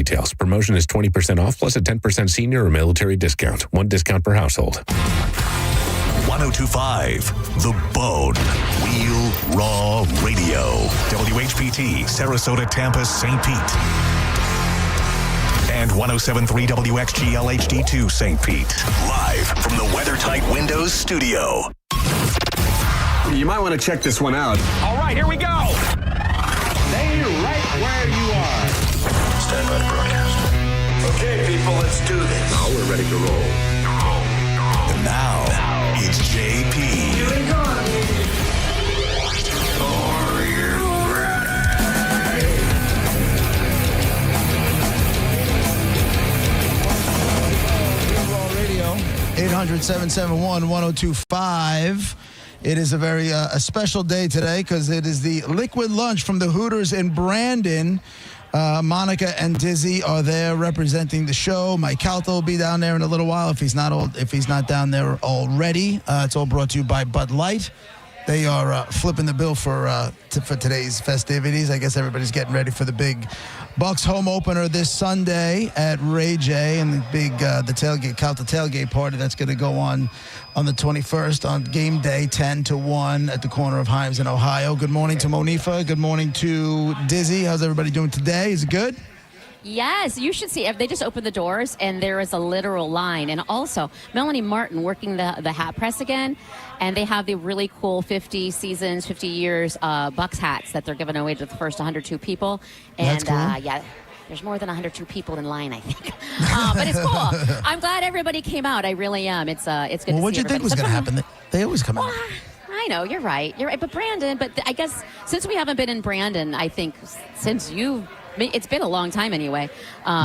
details. Promotion is 20% off plus a 10% senior or military discount. One discount per household. 1025 The Bone. Real Raw Radio. WHPT, Sarasota, Tampa, St. Pete. And 1073 WXGL HD2 St. Pete. Live from the WeatherTight Windows studio. You might want to check this one out. All right, here we go. Stay right where you are. Stand by to broadcast. Okay, people, let's do this. Now we're ready to roll. And now, it's JP. Here we go. Are you ready? 800-771-1025. It is a very special day today because it is the liquid lunch from the Hooters in Brandon. Monica and Dizzy are there representing the show. Mike Calta will be down there in a little while if he's not down there already. It's all brought to you by Bud Light. They are flipping the bill for today's festivities. I guess everybody's getting ready for the big Bucks home opener this Sunday at Ray J and the big the tailgate Calta tailgate party that's going to go on the 21st on game day 10 to 1 at the corner of Himes in Ohio. Good morning to Monifa. Good morning to Dizzy. How's everybody doing today? Is it good? Yes, you should see. They just opened the doors, and there is a literal line. And also, Melanie Martin working the hat press again, and they have the really cool 50 seasons, 50 years Bucks hats that they're giving away to the first 102 people. And that's cool. Yeah, there's more than 102 people in line, I think. But it's cool. I'm glad everybody came out. I really am. It's good to see What'd you think was going to happen? They always come out. I know, you're right. But Brandon, I guess since we haven't been in Brandon, I think since it's been a long time anyway.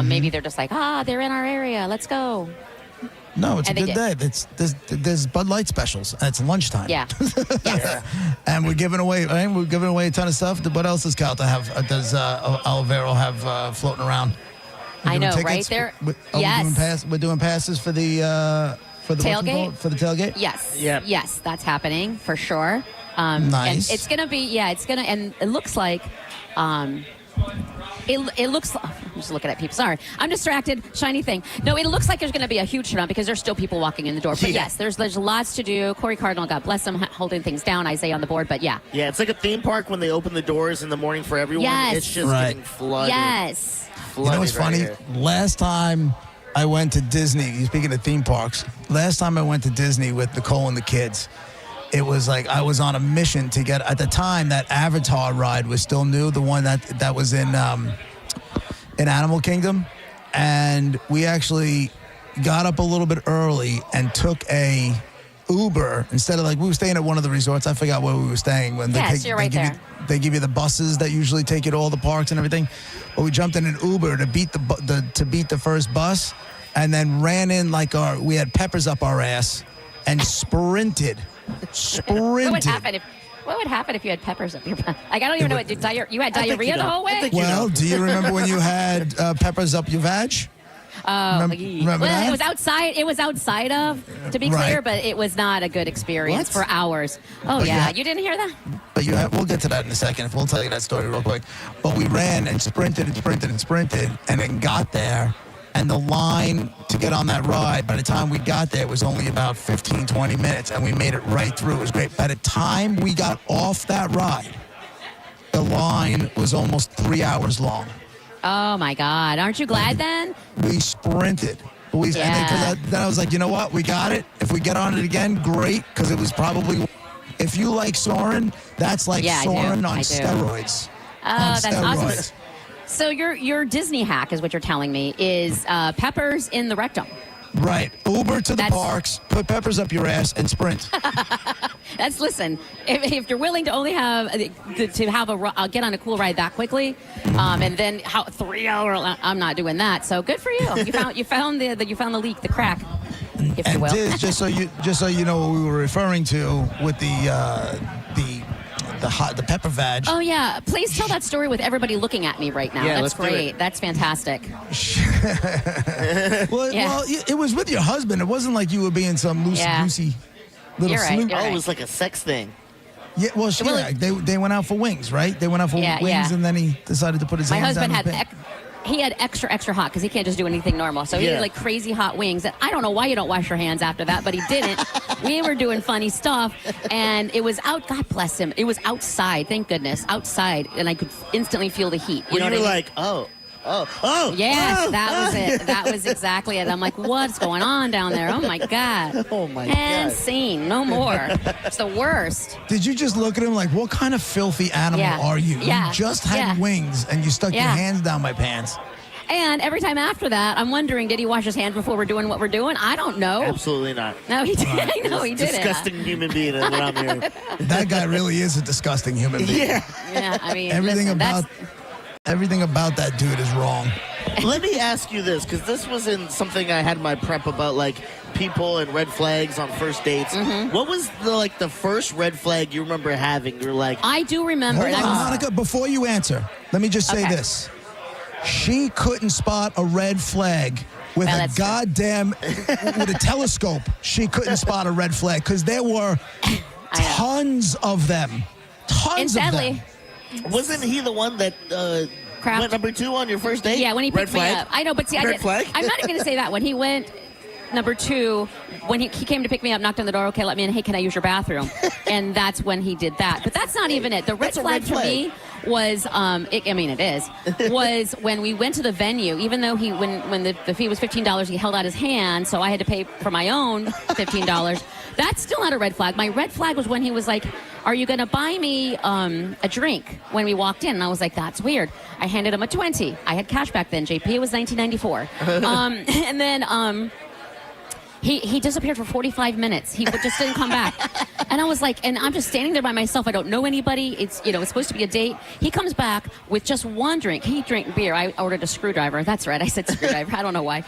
Maybe they're just like, they're in our area. Let's go. No, it's a good day. There's Bud Light specials, and it's lunchtime. Yeah. Yes. And we're giving away a ton of stuff. What else does Calta have? Does Olivero have floating around? I know, tickets? right there. Yes. We're doing passes for the tailgate. For the tailgate. Yes. Yep. Yes, that's happening for sure. Nice. And it's gonna be. And it looks like. It looks. I'm just looking at people. Sorry, I'm distracted. Shiny thing. No, it looks like there's going to be a huge turnout because there's still people walking in the door. But yes, there's lots to do. Corey Cardinal, God bless him, holding things down. Isaiah on the board. But yeah. Yeah, it's like a theme park when they open the doors in the morning for everyone. Yes. It's just getting flooded. Yes. You know what's funny? Here. Last time I went to Disney. Speaking of theme parks, last time I went to Disney with Nicole and the kids. It was like I was on a mission to get, at the time, that Avatar ride was still new, the one that was in Animal Kingdom. And we actually got up a little bit early and took a Uber instead of we were staying at one of the resorts. I forgot where we were staying. When you're right there. They give you the buses that usually take you to all the parks and everything. But we jumped in an Uber to beat the first bus and then ran in we had peppers up our ass and sprinted. What would happen if you had peppers up your butt? I don't even know what you had diarrhea the whole way? Well, do you remember when you had peppers up your vag? Remember that? It was outside. It was outside of, to be clear, but it was not a good experience for hours. Oh, yeah. You didn't hear that? But we'll get to that in a second. We'll tell you that story real quick. But we ran and sprinted and then got there. And the line to get on that ride, by the time we got there, was only about 15, 20 minutes, and we made it right through. It was great. By the time we got off that ride, the line was almost 3 hours long. Oh, my God. Aren't you glad then? We sprinted. And then I was like, you know what? We got it. If we get on it again, great, because it was probably, if you like Soarin', that's like Soarin' on steroids. Oh, that's awesome. So your Disney hack is what you're telling me is peppers in the rectum. Right. Uber to the parks, put peppers up your ass, and sprint. Listen, if you're willing to only have get on a cool ride that quickly, and then 3 hours, I'm not doing that. So good for you. You found the leak, the crack, if you will. Diz, just so you know what we were referring to with the pepper vag. Oh, yeah. Please tell that story with everybody looking at me right now. Yeah, that's great. That's fantastic. Well, it was with your husband. It wasn't like you were being some loosey little snoop. It was like a sex thing. Yeah, well, they went out for wings, right? They went out for wings, and then he decided to put his hands down. My husband he had extra hot because he can't just do anything normal. So he had like crazy hot wings. And I don't know why you don't wash your hands after that, but he didn't. We were doing funny stuff, and it was out. God bless him. It was outside. Thank goodness, outside, and I could instantly feel the heat. You know what I mean? Like, oh. Yes, that was it. That was exactly it. I'm like, what's going on down there? Oh, my God. Oh, my and God. scene. No more. It's the worst. Did you just look at him like, what kind of filthy animal are you? Yeah. You just had wings and you stuck your hands down my pants. And every time after that, I'm wondering, did he wash his hands before we're doing what we're doing? I don't know. Absolutely not. No, he did. I know he did. Disgusting human being that I'm hearing. That guy really is a disgusting human being. Yeah, I mean, Everything listen, about that dude is wrong. Let me ask you this, because this was in something I had in my prep about, like, people and red flags on first dates. What was the first red flag you remember having? You're like, I do remember. Hold on, Monica, before you answer, let me just say this. She couldn't spot a red flag with a goddamn, with a telescope. She couldn't spot a red flag because there were tons of them. Tons of them. wasn't he the one that went number 2 on your first date? Yeah, when he picked me up. I know, but see, Red flag? I'm not even going to say that. When he went number 2, when he came to pick me up, knocked on the door, okay, let me in, hey, can I use your bathroom? And that's when he did that. But that's not even it. The red flag for me was, it is, was when we went to the venue, even though when the fee was $15, he held out his hand, so I had to pay for my own $15. That's still not a red flag. My red flag was when he was like, are you going to buy me a drink when we walked in? And I was like, that's weird. I handed him a 20. I had cash back then, JP. It was 1994. And then he disappeared for 45 minutes. He just didn't come back. And I was like, and I'm just standing there by myself. I don't know anybody. It's supposed to be a date. He comes back with just one drink. He drank beer. I ordered a screwdriver. That's right. I said screwdriver. I don't know why.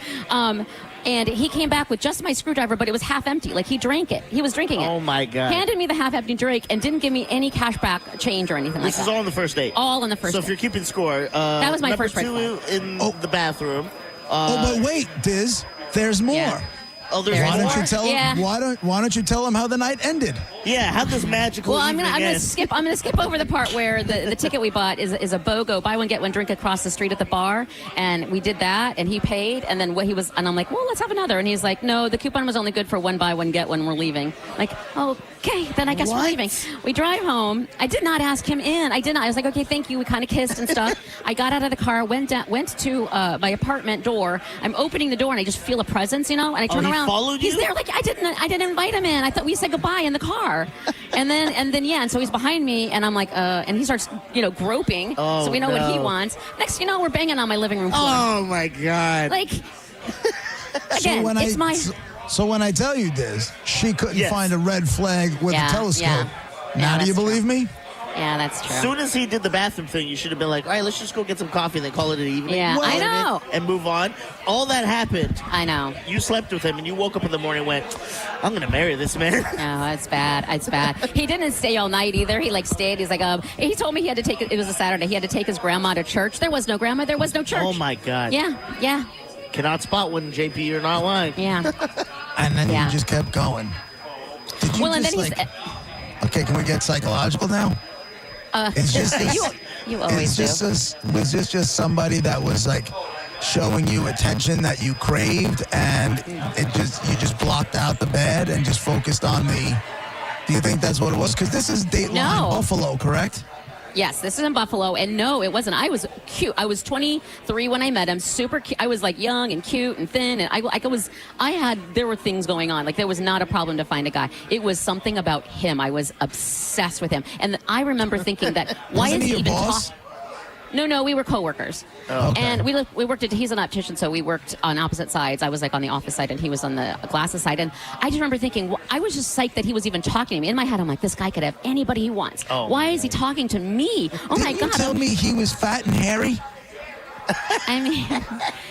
And he came back with just my screwdriver, but it was half empty. Like, he drank it. He was drinking it. Oh, my God. Handed me the half-empty drink and didn't give me any cash back change or anything like that. This is all on the first date? All on the first date. So if you're keeping score, that was my first red number 2 in the bathroom. But wait, Diz, there's more. Yeah. Oh, there's Why more? don't you tell him? Why don't you tell him how the night ended? Yeah, how this magical. Well, I'm gonna skip over the part where the ticket we bought is a BOGO, buy one get one drink across the street at the bar, and we did that, and he paid, and then and I'm like, well, let's have another, and he's like, no, the coupon was only good for one buy one get one. We're leaving. Like, okay, then I guess we're leaving. We drive home. I did not ask him in. I did not. I was like, okay, thank you. We kind of kissed and stuff. I got out of the car, went to my apartment door. I'm opening the door, and I just feel a presence, and I turn around. He followed you? He's there. Like, I didn't invite him in. I thought we said goodbye in the car. And so he's behind me, and I'm like, and he starts, groping. Oh, so we know what he wants. Next thing you know, we're banging on my living room floor. Oh, my God. Like, again, So when I tell you this, she couldn't find a red flag with a telescope. Now do you believe me? Yeah, that's true. As soon as he did the bathroom thing, you should have been like, all right, let's just go get some coffee and then call it an evening. Yeah, I know. And move on. All that happened. I know. You slept with him, and you woke up in the morning and went, I'm going to marry this man. No, it's bad. It's bad. He didn't stay all night either. He stayed. He's like, he told me he had to take it. It was a Saturday. He had to take his grandma to church. There was no grandma. There was no church. Oh, my God. Yeah. Cannot spot one, JP. You're not lying. Yeah. And then you just kept going. Did you and then he's... Okay, can we get psychological now? It's just you always do. Was this just somebody that was like showing you attention that you craved, and you just blocked out the bad and just focused on the? Do you think that's what it was? Because this is Dateline Buffalo, correct? Yes, this is in Buffalo, and no, it wasn't. I was cute. I was 23 when I met him. Super cute. I was like young and cute and thin, and there were things going on. Like, there was not a problem to find a guy. It was something about him. I was obsessed with him, and I remember thinking that why is he even talking? No, we were coworkers. Oh, okay. And we worked he's an optician, so we worked on opposite sides. I was like on the office side, and he was on the glasses side. And I just remember thinking, I was just psyched that he was even talking to me. In my head, I'm like, this guy could have anybody he wants. Oh, why is he talking to me? Oh, my God. Didn't you tell me he was fat and hairy? I mean,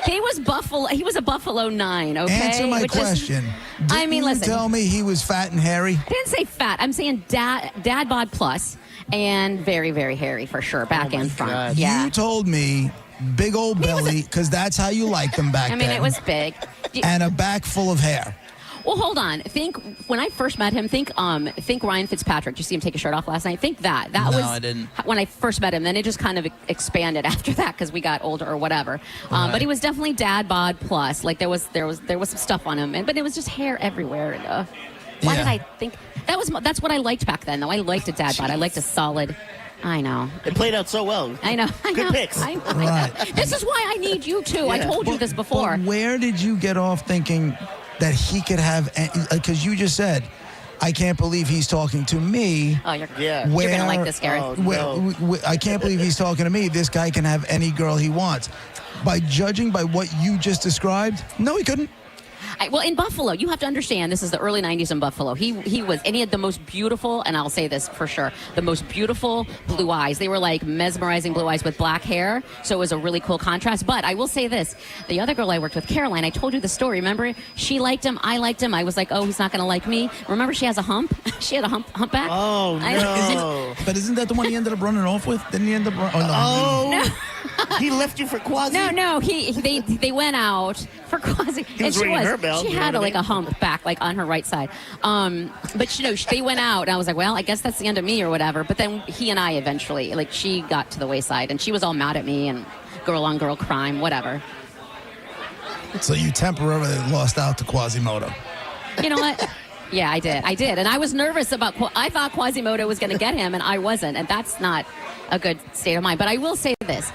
he was Buffalo. He was a Buffalo 9, okay? Answer my question. Didn't you tell me he was fat and hairy? I didn't say fat. I'm saying dad bod plus. And very, very hairy for sure, back and front. God. Yeah. You told me big old belly, because that's how you liked them back then. I mean, it was big. And a back full of hair. Well, hold on. Think when I first met him. Think Ryan Fitzpatrick. Did you see him take his shirt off last night? Think that. That was I didn't. When I first met him. Then it just kind of expanded after that because we got older or whatever. Right. But he was definitely dad bod plus. Like there was some stuff on him, but it was just hair everywhere. And, why did I think that's what I liked back then? Though I liked a dad bod. I liked a solid. I know. It played out so well. I know. Good picks. I know. Right. This is why I need you too. I told you this before. But where did you get off thinking that he could have? Because you just said, I can't believe he's talking to me. Oh, you're Yeah. You're gonna like this, Gary. Oh, no. I can't believe he's talking to me. This guy can have any girl he wants. By judging by what you just described, no, he couldn't. Well, in Buffalo, you have to understand, this is the early 90s in Buffalo. He had the most beautiful, and I'll say this for sure, the most beautiful blue eyes. They were like mesmerizing blue eyes with black hair, so it was a really cool contrast. But I will say this, the other girl I worked with, Caroline, I told you the story, remember? She liked him, I liked him. I was like, oh, he's not going to like me. Remember she has a hump? She had a humpback? Oh, no. But isn't that the one he ended up running off with? Didn't he end up? Oh, he left you for Quasi? No, they went out for Quasi. He was ringing her bell. She had like a hump back, like on her right side. But they went out, and I was like, well, I guess that's the end of me or whatever. But then he and I eventually, like, she got to the wayside, and she was all mad at me and girl on girl crime, whatever. So you temporarily lost out to Quasimodo. You know what? Yeah, I did. And I was nervous I thought Quasimodo was going to get him, and I wasn't. And that's not a good state of mind. But I will say this.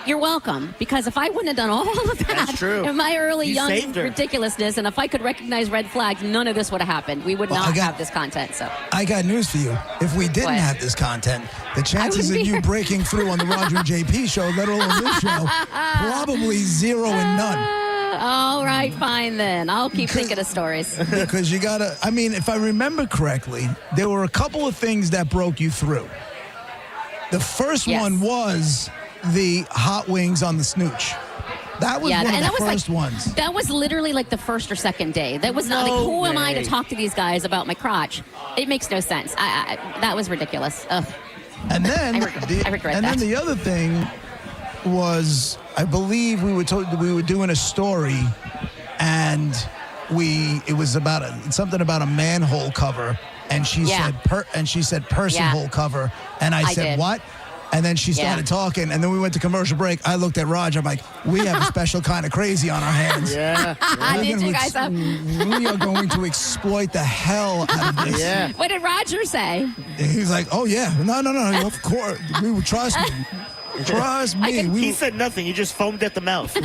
You're welcome, because if I wouldn't have done all of that That's true. in my early You young saved her. ridiculousness, and if I could recognize red flags, none of this would have happened. We would not have this content. So I got news for you. If we didn't What? have this content, the chances of wouldn't be you here. breaking through on the Roger and JP show, let alone this show, probably 0 and none. All right, fine then. I'll keep thinking of stories. Because you gotta, I mean, if I remember correctly, there were a couple of things that broke you through. The first Yes. one was the hot wings on the snooch. That was one of the first ones. That was literally like the first or second day. That was not like, who am I to talk to these guys about my crotch? It makes no sense. That was ridiculous. Ugh. And then, I regret and that. then the other thing was, I believe we were told that we were doing a story, and it was about something about a manhole cover, and she said person hole cover, and I said did. what? And then she started talking, and then we went to commercial break. I looked at Raj. I'm like, we have a special kind of crazy on our hands. Yeah. Did you guys have? We are going to exploit the hell out of this. Yeah. What did Roger say? He's like, oh, yeah. No. Of course. We would trust me. Trust me. He said nothing. He just foamed at the mouth. we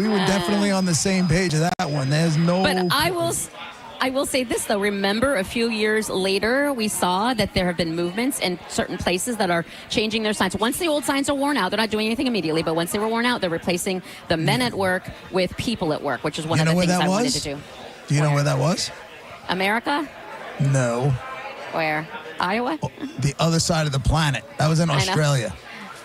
were definitely on the same page of that one. There's no. But I will say this, though. Remember, a few years later, we saw that there have been movements in certain places that are changing their signs. Once the old signs are worn out, they're not doing anything immediately, but once they were worn out, they're replacing the men at work with people at work, which is one of the things I wanted to do. Do you know where that was? America? No. Where? Iowa? The other side of the planet. That was in Australia.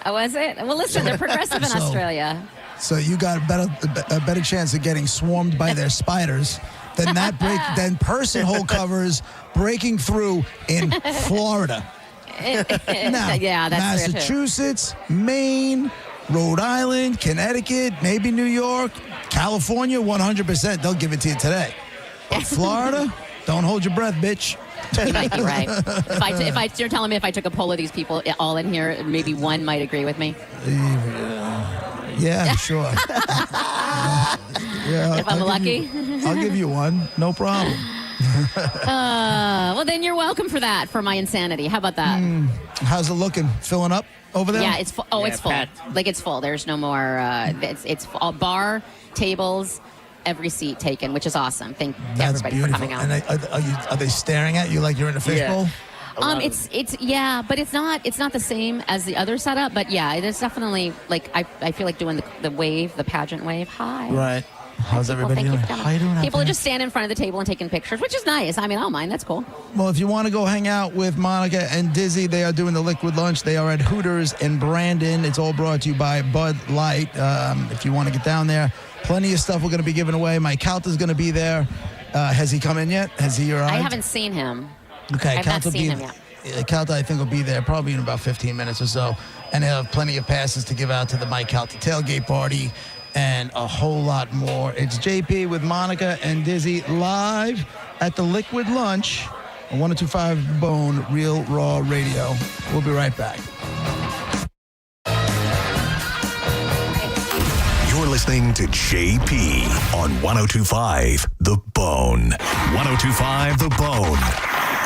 Oh, was it? Well, listen, they're progressive in Australia. So you got a better chance of getting swarmed by their spiders than person hole covers breaking through in Florida. Now, Yeah, that's fair, too. Massachusetts, Maine, Rhode Island, Connecticut, maybe New York, California, 100%. They'll give it to you today. But Florida, don't hold your breath, bitch. You might be right. You're telling me if I took a poll of these people all in here, maybe one might agree with me. Yeah, sure. Yeah, If I'm lucky. I'll give you one. No problem. Well, then you're welcome for that, for my insanity. How about that? How's it looking? Filling up over there? Yeah, it's full. Oh, it's full. packed. Like, it's full. There's no more. It's all bar, tables, every seat taken, which is awesome. Thank That's everybody beautiful. for coming out. And are they staring at you like you're in a fishbowl? It's but it's not the same as the other setup. But yeah, it is definitely like I feel like doing the wave, the pageant wave. Hi. Right. How's everybody doing? How you doing out People there? are just standing in front of the table and taking pictures, which is nice. I mean, I don't mind. That's cool. Well, if you want to go hang out with Monica and Dizzy, they are doing the Liquid Lunch. They are at Hooters in Brandon. It's all brought to you by Bud Light. If you want to get down there, plenty of stuff we're going to be giving away. Mike Calta's going to be there. Has he come in yet? Has he arrived? I haven't seen him. Okay, I've not seen him yet. Calta, I think, will be there probably in about 15 minutes or so. And he'll have plenty of passes to give out to the Mike Calta tailgate party. and a whole lot more. It's JP with Monica and Dizzy live at the Liquid Lunch on 102.5 Bone Real Raw Radio. We'll be right back. You're listening to JP on 102.5 The Bone. 102.5 The Bone,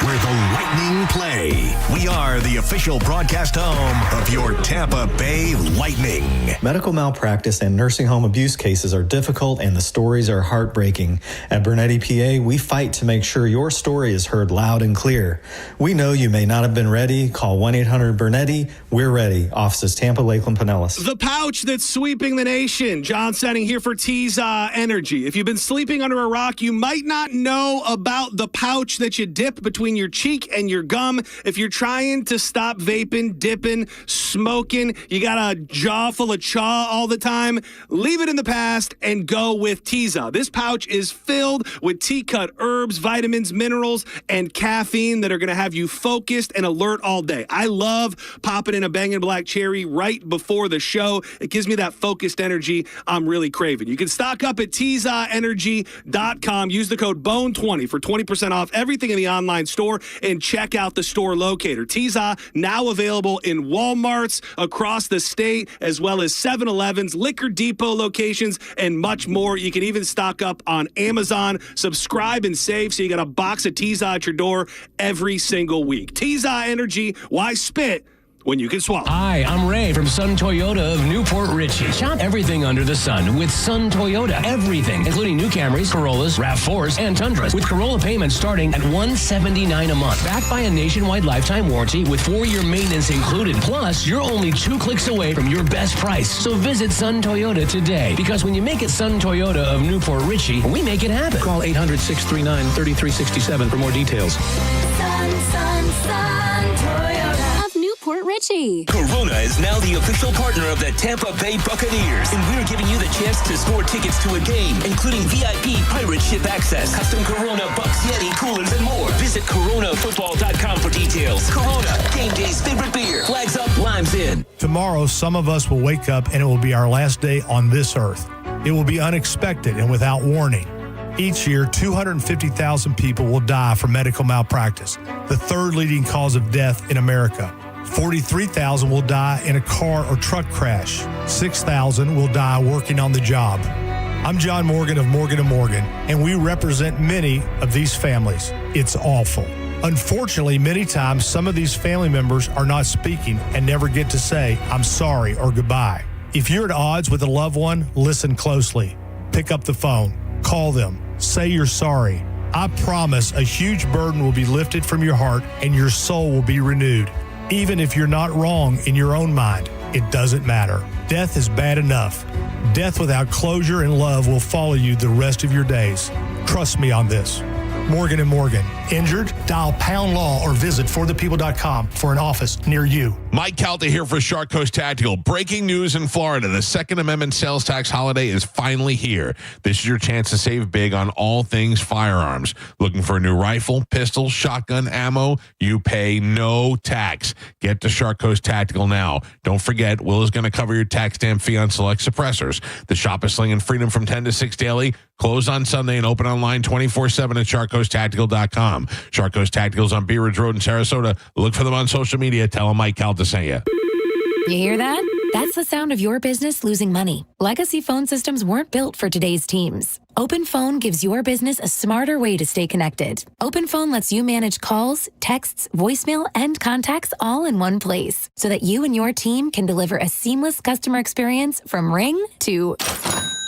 where the Lightning play. We are the official broadcast home of your Tampa Bay Lightning. Medical malpractice and nursing home abuse cases are difficult and the stories are heartbreaking. At Bernetti PA, we fight to make sure your story is heard loud and clear. We know you may not have been ready. Call 1-800-BERNETTI. We're ready. Offices Tampa, Lakeland, Pinellas. The pouch that's sweeping the nation. John Senning here for Tiza Energy. If you've been sleeping under a rock, you might not know about the pouch that you dip between your cheek and your gum. If you're trying to stop vaping, dipping, smoking, you got a jaw full of chaw all the time, leave it in the past and go with Tiza. This pouch is filled with tea-cut herbs, vitamins, minerals, and caffeine that are going to have you focused and alert all day. I love popping in a bangin' black cherry right before the show. It gives me that focused energy I'm really craving. You can stock up at TizaEnergy.com. Use the code BONE20 for 20% off everything in the online store and check out the store locator. Tiza now available in Walmarts across the state, as well as 7-Elevens, Liquor Depot locations, and much more. You can even stock up on Amazon. Subscribe and save so you got a box of Tiza at your door every single week. Tiza Energy, why spit when you can swallow? Hi, I'm Ray from Sun Toyota of Newport Richie. Shop everything under the sun with Sun Toyota. Everything, including new Camrys, Corollas, RAV4s, and Tundras, with Corolla payments starting at $179 a month. Backed by a nationwide lifetime warranty with 4-year maintenance included. Plus, you're only 2 clicks away from your best price. So visit Sun Toyota today, because when you make it Sun Toyota of Newport Richie, we make it happen. Call 800-639-3367 for more details. Sun Toyota of Newport Richie. Corona is now the official partner of the Tampa Bay Buccaneers, and we're giving you the chance to score tickets to a game, including VIP pirate ship access, custom Corona Bucks Yeti coolers, and more. Visit coronafootball.com for details. Corona, game day's favorite beer. Flags up, limes in. Tomorrow, some of us will wake up and it will be our last day on this earth. It will be unexpected and without warning. Each year, 250,000 people will die from medical malpractice, the third leading cause of death in America. 43,000 will die in a car or truck crash. 6,000 will die working on the job. I'm John Morgan of Morgan & Morgan, and we represent many of these families. It's awful. Unfortunately, many times, some of these family members are not speaking and never get to say, I'm sorry or goodbye. If you're at odds with a loved one, listen closely. Pick up the phone. Call them. Say you're sorry. I promise a huge burden will be lifted from your heart and your soul will be renewed. Even if you're not wrong in your own mind, it doesn't matter. Death is bad enough. Death without closure and love will follow you the rest of your days. Trust me on this. Morgan & Morgan. Injured? Dial pound law or visit forthepeople.com for an office near you. Mike Calta here for Shark Coast Tactical. Breaking news in Florida. The Second Amendment sales tax holiday is finally here. This is your chance to save big on all things firearms. Looking for a new rifle, pistol, shotgun, ammo? You pay no tax. Get to Shark Coast Tactical now. Don't forget, Will is going to cover your tax stamp fee on select suppressors. The shop is slinging freedom from 10 to 6 daily. Closed on Sunday and open online 24/7 at sharkcoasttactical.com. Shark Coast Tacticals on Bee Ridge Road in Sarasota. Look for them on social media. Tell them Mike Calta sent you. You hear that? That's the sound of your business losing money. Legacy phone systems weren't built for today's teams. Open Phone gives your business a smarter way to stay connected. Open Phone lets you manage calls, texts, voicemail, and contacts all in one place, so that you and your team can deliver a seamless customer experience from ring to...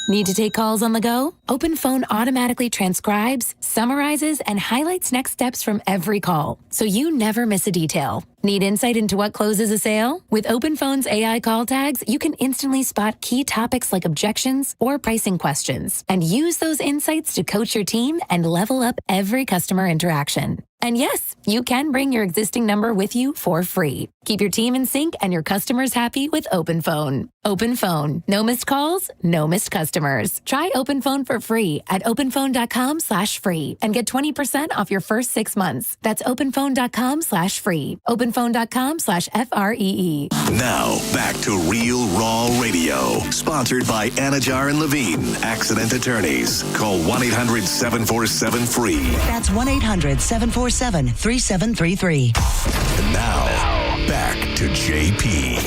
Need to take calls on the go? Open Phone automatically transcribes, summarizes, and highlights next steps from every call, so you never miss a detail. Need insight into what closes a sale? With Open Phone's AI call tags, you can instantly spot key topics like objections or pricing questions, and use those insights to coach your team and level up every customer interaction. And yes, you can bring your existing number with you for free. Keep your team in sync and your customers happy with OpenPhone. OpenPhone. No missed calls, no missed customers. Try OpenPhone for free at openphone.com/free and get 20% off your first 6 months. That's openphone.com/free. openphone.com/FREE. Now, back to Real Raw Radio. Sponsored by Anajar and Levine, Accident Attorneys. Call 1-800-747-FREE. That's 1-800-747-3733. And now, back to JP.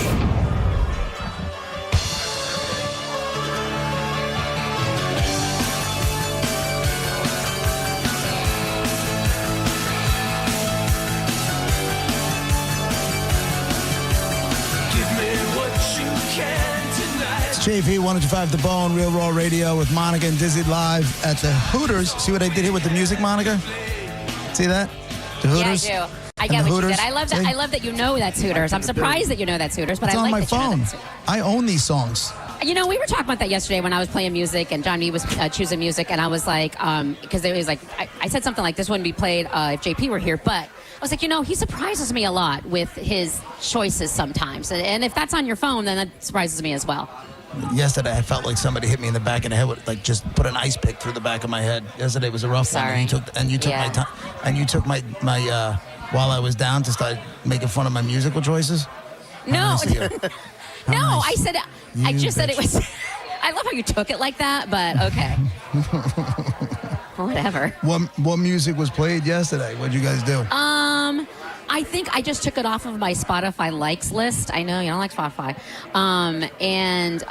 JP 105 The Bone, Real Raw Radio with Monica and Dizzy live at the Hooters. See what I did here with the music, Monica? See that? The Hooters. Yeah, I do. I get what you did. I love that. I love that you know that's Hooters. I'm surprised that you know that's Hooters, but It's I on like my that you know phone. that's Hooters. I own these songs. You know, we were talking about that yesterday when I was playing music and John B was choosing music, and I was like, because it was like, I said something like, this wouldn't be played if JP were here, but I was like, you know, he surprises me a lot with his choices sometimes, and if that's on your phone, then that surprises me as well. Yesterday, I felt like somebody hit me in the back of the head with, like, just put an ice pick through the back of my head. Yesterday was a rough one. And you took my time, and you took my while I was down to start making fun of my musical choices. No, no, I said, I just said it was. I love how you took it like that, but okay. Whatever. What music was played yesterday? What'd you guys do? I think I just took it off of my Spotify likes list. I know you don't like Spotify. And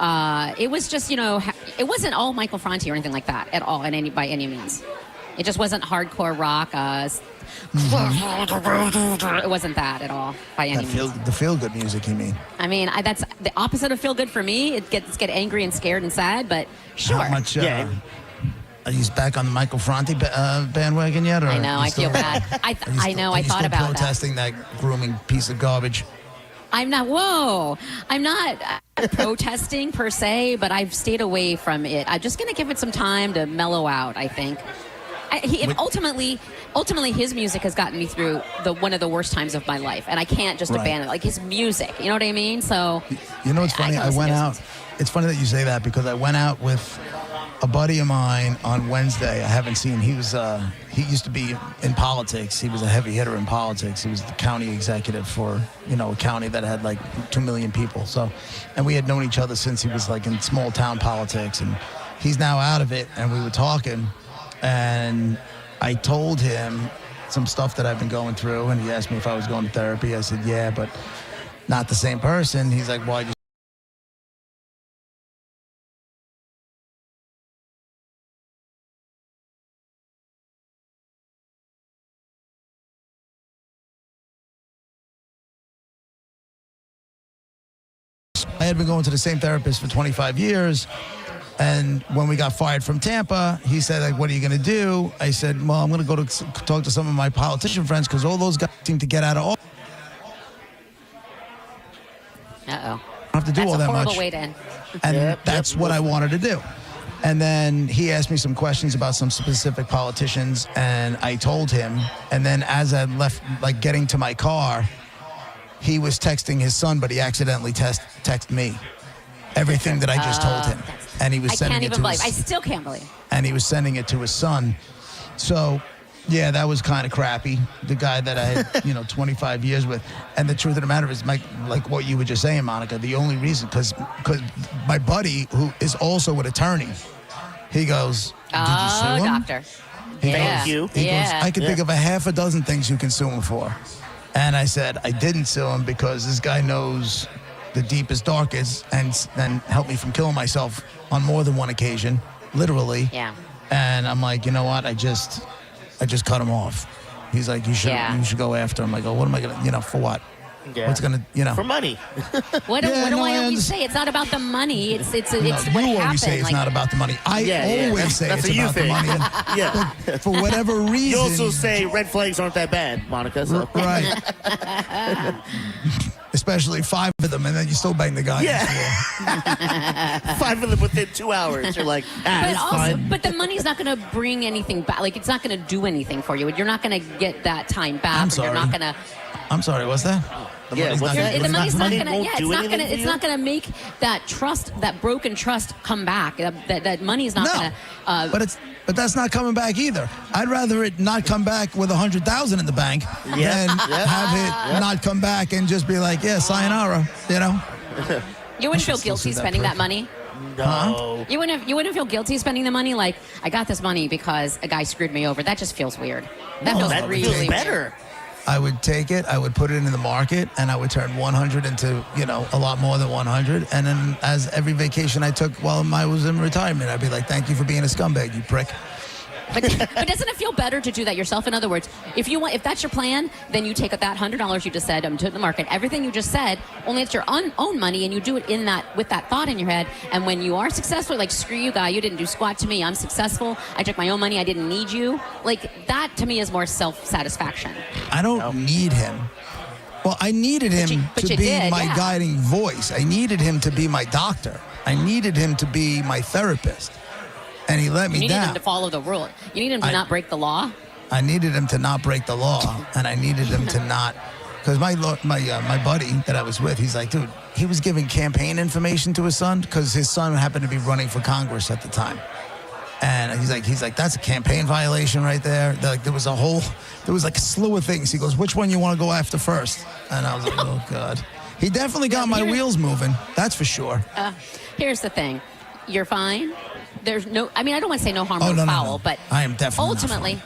it was just, you know, it wasn't all Michael Franti or anything like that at all, by any means. It just wasn't hardcore rock. It wasn't that at all by any means. The feel-good music, you mean? I mean, that's the opposite of feel good for me. It gets angry and scared and sad, but sure. How much? Are you back on the Michael Franti bandwagon yet? Or I know. I feel bad. I know. I thought about protesting that grooming piece of garbage. I'm not. Whoa! I'm not protesting per se, but I've stayed away from it. I'm just going to give it some time to mellow out. I think. Ultimately, his music has gotten me through one of the worst times of my life, and I can't just abandon it. Like his music, you know what I mean? So. You know what's funny? I went out. It's funny that you say that because I went out with a buddy of mine on Wednesday. I haven't seen. He used to be in politics. He was a heavy hitter in politics. He was the county executive for, a county that had like 2 million people. So, and we had known each other since he was like in small town politics, and he's now out of it. And we were talking, and I told him some stuff that I've been going through, and he asked me if I was going to therapy. I said, yeah, but not the same person. He's like, why? I had been going to the same therapist for 25 years, and when we got fired from Tampa, he said, like, what are you going to do? I said, well, I'm going to go to talk to some of my politician friends because all those guys seem to get out of office. Uh-oh. I don't have to do all that much. That's a horrible way to end. And that's what I wanted to do. And then he asked me some questions about some specific politicians, and I told him. And then as I left, like getting to my car, he was texting his son, but he accidentally texted me everything that I just told him. And he was sending it to I still can't believe. And he was sending it to his son. So, yeah, that was kind of crappy. The guy that I had, 25 years with. And the truth of the matter is, like what you were just saying, Monica, the only reason, because my buddy, who is also an attorney, he goes, did you sue him? Doctor. Thank you. He goes, I can think of a half a dozen things you can sue him for. And I said, I didn't sue him because this guy knows the deepest, darkest, and helped me from killing myself on more than one occasion, literally. Yeah. And I'm like, you know what? I just cut him off. He's like, you should go after him. I go, what am I gonna, for what? Yeah. What's gonna, For money. What do I always say? It's not about the money. It's what happened. You always say it's not about the money. I always say it's about the money. And for whatever reason. You also say red flags aren't that bad, Monica. So. Right. especially 5 of them, and then you still bang the guy. Yeah. 5 of them within 2 hours. You're like, it's fine. But the money's not going to bring anything back. Like, it's not going to do anything for you. You're not going to get that time back. I'm sorry. You're not going to. I'm sorry, what's that? The money's not gonna- The money's not going to. won't Yeah, do it's not going to. anything It's for not going to make that trust, that broken trust, come back. That money's not going to. But that's not coming back either. I'd rather it not come back with $100,000 in the bank than have it not come back and just be like, yeah, sayonara. You know. You wouldn't feel guilty spending that money. No. You wouldn't feel guilty spending the money. Like, I got this money because a guy screwed me over. That just feels weird. That feels really better. I would take it, I would put it into the market, and I would turn 100 into, a lot more than 100. And then as every vacation I took while I was in retirement, I'd be like, thank you for being a scumbag, you prick. But doesn't it feel better to do that yourself? In other words, if that's your plan, then you take that $100 you just said to the market. Everything you just said, only it's your own money, and you do it with that thought in your head. And when you are successful, like, screw you, guy, you didn't do squat to me. I'm successful. I took my own money. I didn't need you. Like, that to me is more self-satisfaction. I don't need him. Well, I needed him to be my guiding voice. I needed him to be my doctor. I needed him to be my therapist. And he let me down. You needed him to follow the rule. You need him to not break the law. I needed him to not break the law, and I needed him to not, because my buddy that I was with, he's like, dude, he was giving campaign information to his son because his son happened to be running for Congress at the time, and he's like, that's a campaign violation right there. There was like a slew of things. He goes, which one you want to go after first? And I was like, oh God. He definitely got my wheels moving. That's for sure. Here's the thing, you're fine. There's no, I mean, I don't want to say no harm, no foul, but I am definitely ultimately.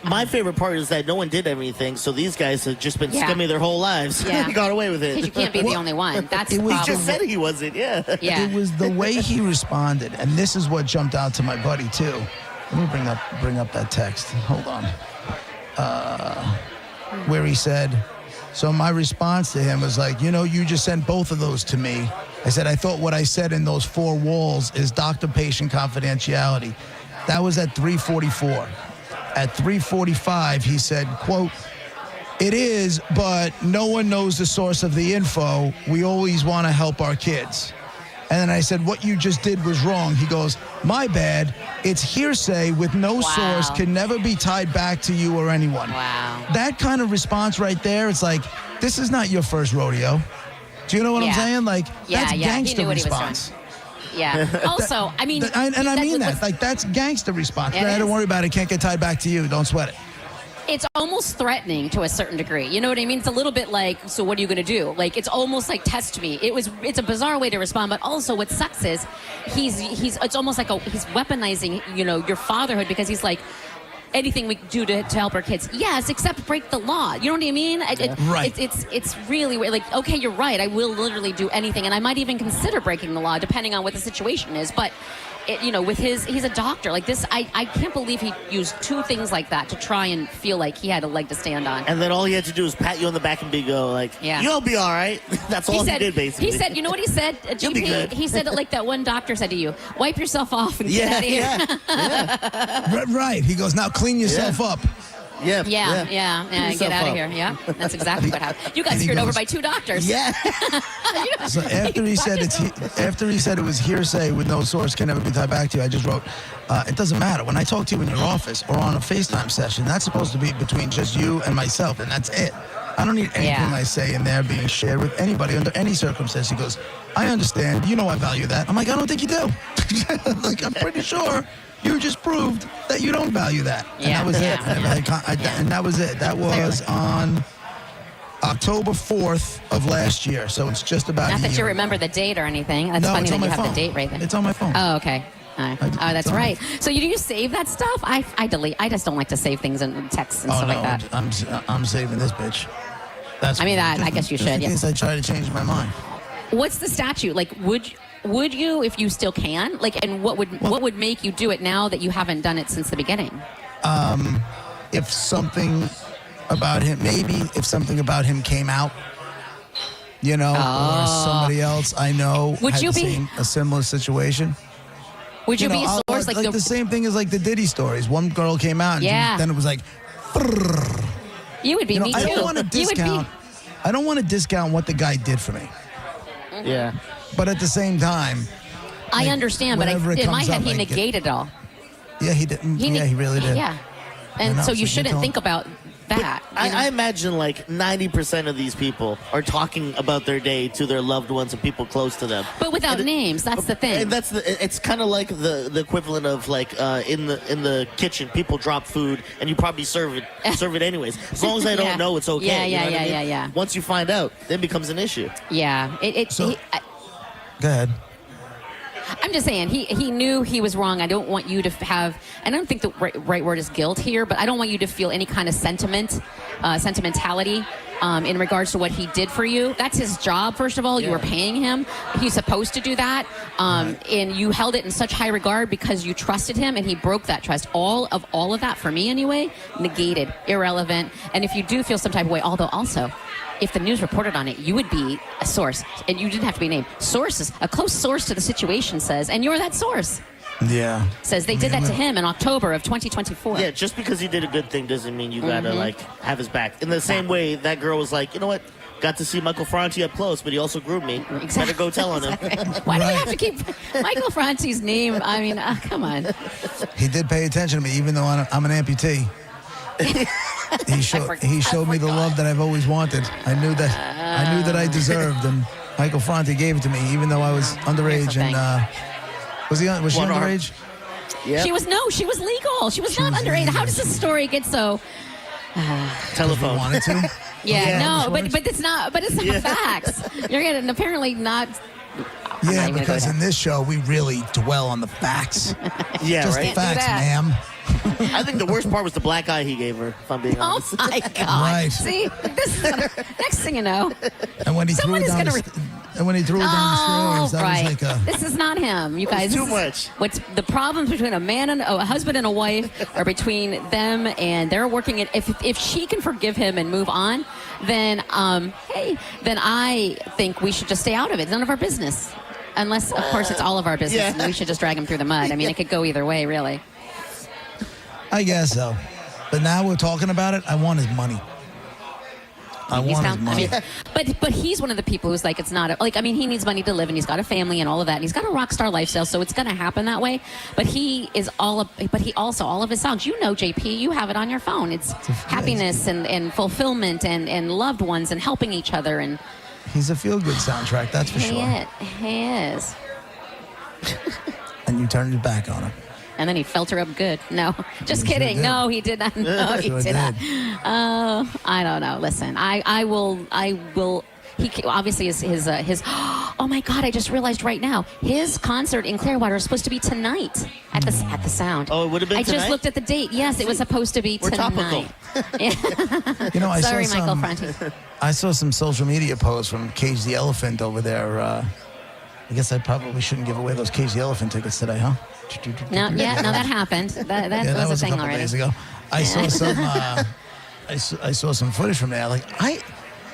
My favorite part is that no one did anything, so these guys have just been scummy their whole lives. Yeah. Got away with it. Because you can't be the only one. That's the problem. He just said he wasn't, yeah. It was the way he responded, and this is what jumped out to my buddy, too. Let me bring up that text. Hold on. Where he said, so my response to him was like, you just sent both of those to me. I said, I thought what I said in those 4 walls is doctor-patient confidentiality. That was at 3:44. At 3:45, he said, quote, it is, but no one knows the source of the info. We always want to help our kids. And then I said, what you just did was wrong. He goes, my bad. It's hearsay with no source, can never be tied back to you or anyone. Wow. That kind of response right there, it's like, this is not your first rodeo. Do you know what I'm saying? Like, that's gangster response. Yeah. Also, I mean, I mean that. Like, that's gangster response. Don't worry about it. Can't get tied back to you. Don't sweat it. It's almost threatening to a certain degree. You know what I mean? It's a little bit like, so what are you going to do? Like, it's almost like, test me. It's a bizarre way to respond, but also what sucks is it's almost like he's weaponizing, your fatherhood, because he's like, anything we do to help our kids, yes, except break the law. You know what I mean? Right. It's really like, okay, you're right. I will literally do anything, and I might even consider breaking the law depending on what the situation is. But with he's a doctor. Like this, I can't believe he used 2 things like that to try and feel like he had a leg to stand on. And then all he had to do was pat you on the back and go like, you'll be all right. That's all he did, basically. He said, you know what he said, You'll be good. He said it like that one doctor said to you, wipe yourself off and get out of here. Right. He goes, now clean yourself up. Yeah, get out of here. Yeah, that's exactly what happened. You got screwed over by 2 doctors. Yeah. So after he said it was hearsay with no source, can never be tied back to you, I just wrote, it doesn't matter. When I talk to you in your office or on a FaceTime session, that's supposed to be between just you and myself, and that's it. I don't need anything I say in there being shared with anybody under any circumstance. He goes, I understand. I value that. I'm like, I don't think you do. Like, I'm pretty sure you just proved that you don't value that. And that was it. And that was it. That was on October 4th of last year. So it's just about Not a that year you remember the date or anything. That's No, funny it's that on you my have phone. the date right there. It's on my phone. Oh, okay. That's right. So you save that stuff? I delete. I just don't like to save things in texts and stuff like that. I'm saving this bitch. I guess you should. In case I try to change my mind. What's the statute? Like, would you, if you still can? Like, and what would make you do it now that you haven't done it since the beginning? If something about him came out, or somebody else I know had seen a similar situation. Would you be a source like the same thing as like the Diddy stories? One girl came out and then it was like, you would be me too. I don't want to discount. I don't want to discount what the guy did for me. Yeah. But at the same time, I understand, but in my head, he I negated it all. Yeah, he did. He really did. Yeah. And so you shouldn't think about that. I imagine like 90% of these people are talking about their day to their loved ones and people close to them. But without names, that's the thing. And it's kind of like the equivalent of like in the kitchen, people drop food and you probably serve it anyways. As long as I don't know, it's okay. Yeah. Once you find out, then it becomes an issue. Yeah. Go ahead. I'm just saying, he knew he was wrong. I don't want you to have, I don't think the right word is guilt here, but I don't want you to feel any kind of sentimentality in regards to what he did for you. That's his job, first of all. You were paying him. He's supposed to do that. And you held it in such high regard because you trusted him, and he broke that trust. All of that, for me anyway, negated, irrelevant. And if you do feel some type of way, although also, if the news reported on it, you would be a source, and you didn't have to be named. Sources, a close source to the situation says, and you're that source. Yeah. Says they did that to him in October of 2024. Yeah, just because he did a good thing doesn't mean you gotta like have his back. In the same way, that girl was like, you know what? Got to see Michael Franti up close, but he also groomed me. Better go tell on him. Why do you have to keep Michael Franti's name? I mean, come on. He did pay attention to me, even though I'm an amputee. He showed me the love that I've always wanted. I knew that I deserved, and Michael Franti gave it to me, even though I was underage. And was she underage? Yeah. She was legal. She was not underage. How does this story get so? Telephone. Wanted to. But it's not. But it's not facts. You're getting apparently not. Yeah, because in this show we really dwell on the facts. Yeah, just right. the facts, ma'am. I think the worst part was the black eye he gave her, if I'm being honest. Oh my God! Right. See, this is next thing you know. And when he threw it down, when he threw it down the stairs, that was like a. This is not him, you guys. Too much. What's the problems between a man and a husband and a wife are between them, and they're working it. If she can forgive him and move on, then then I think we should just stay out of it. It's none of our business, unless of course it's all of our business, and we should just drag him through the mud. I mean, it could go either way, really. I guess so. But now we're talking about it. I want his money. I want his money. But he's one of the people who's like, it's not he needs money to live, and he's got a family and all of that, and he's got a rock star lifestyle, so it's going to happen that way. But he also all of his songs, JP, you have it on your phone. It's happiness and fulfillment and loved ones and helping each other, and he's a feel good soundtrack, that's for sure. He is. And you turned your back on him. And then he felt her up good. No, just kidding. No, he did not. No, he did not. I don't know. Listen, I will. He obviously his. Oh my God! I just realized right now his concert in Clearwater is supposed to be tonight at the Sound. Oh, it would have been. I just looked at the date. Yes, it was supposed to be tonight. I Sorry, saw Michael Franti. I saw some social media posts from Cage the Elephant over there. I guess I probably shouldn't give away those Cage the Elephant tickets today, huh? No, that happened. That was a thing couple already. Days ago. I saw some. I saw some footage from there.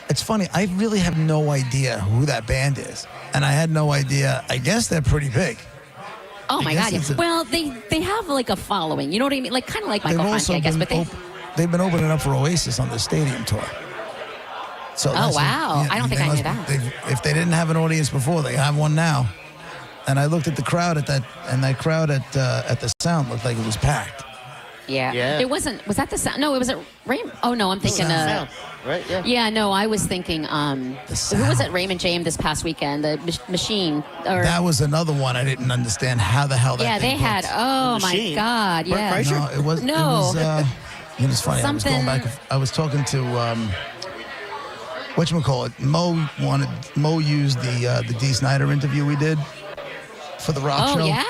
It's funny. I really have no idea who that band is, and I had no idea. I guess they're pretty big. Oh my God! Well, they have like a following. You know what I mean? Like kind of like Michael Franti, I guess. But they've been opening up for Oasis on the stadium tour. So wow! I don't think I knew that. If they didn't have an audience before, they have one now. And I looked at the crowd at that the Sound looked like it was packed. Yeah. It wasn't. Was that the Sound? No, it was at Raymond. Oh no, I'm thinking. Sound, right? Yeah. Yeah. No, I was thinking. Who was at Raymond James this past weekend? The Machine. That was another one I didn't understand how the hell that. Yeah, they had. Oh my God. Yeah. No, it was. No. It was funny. Something. I was going back. I was talking to. Whatchamacallit? Mo used the Dee Snider interview we did for the rock show. Oh yeah?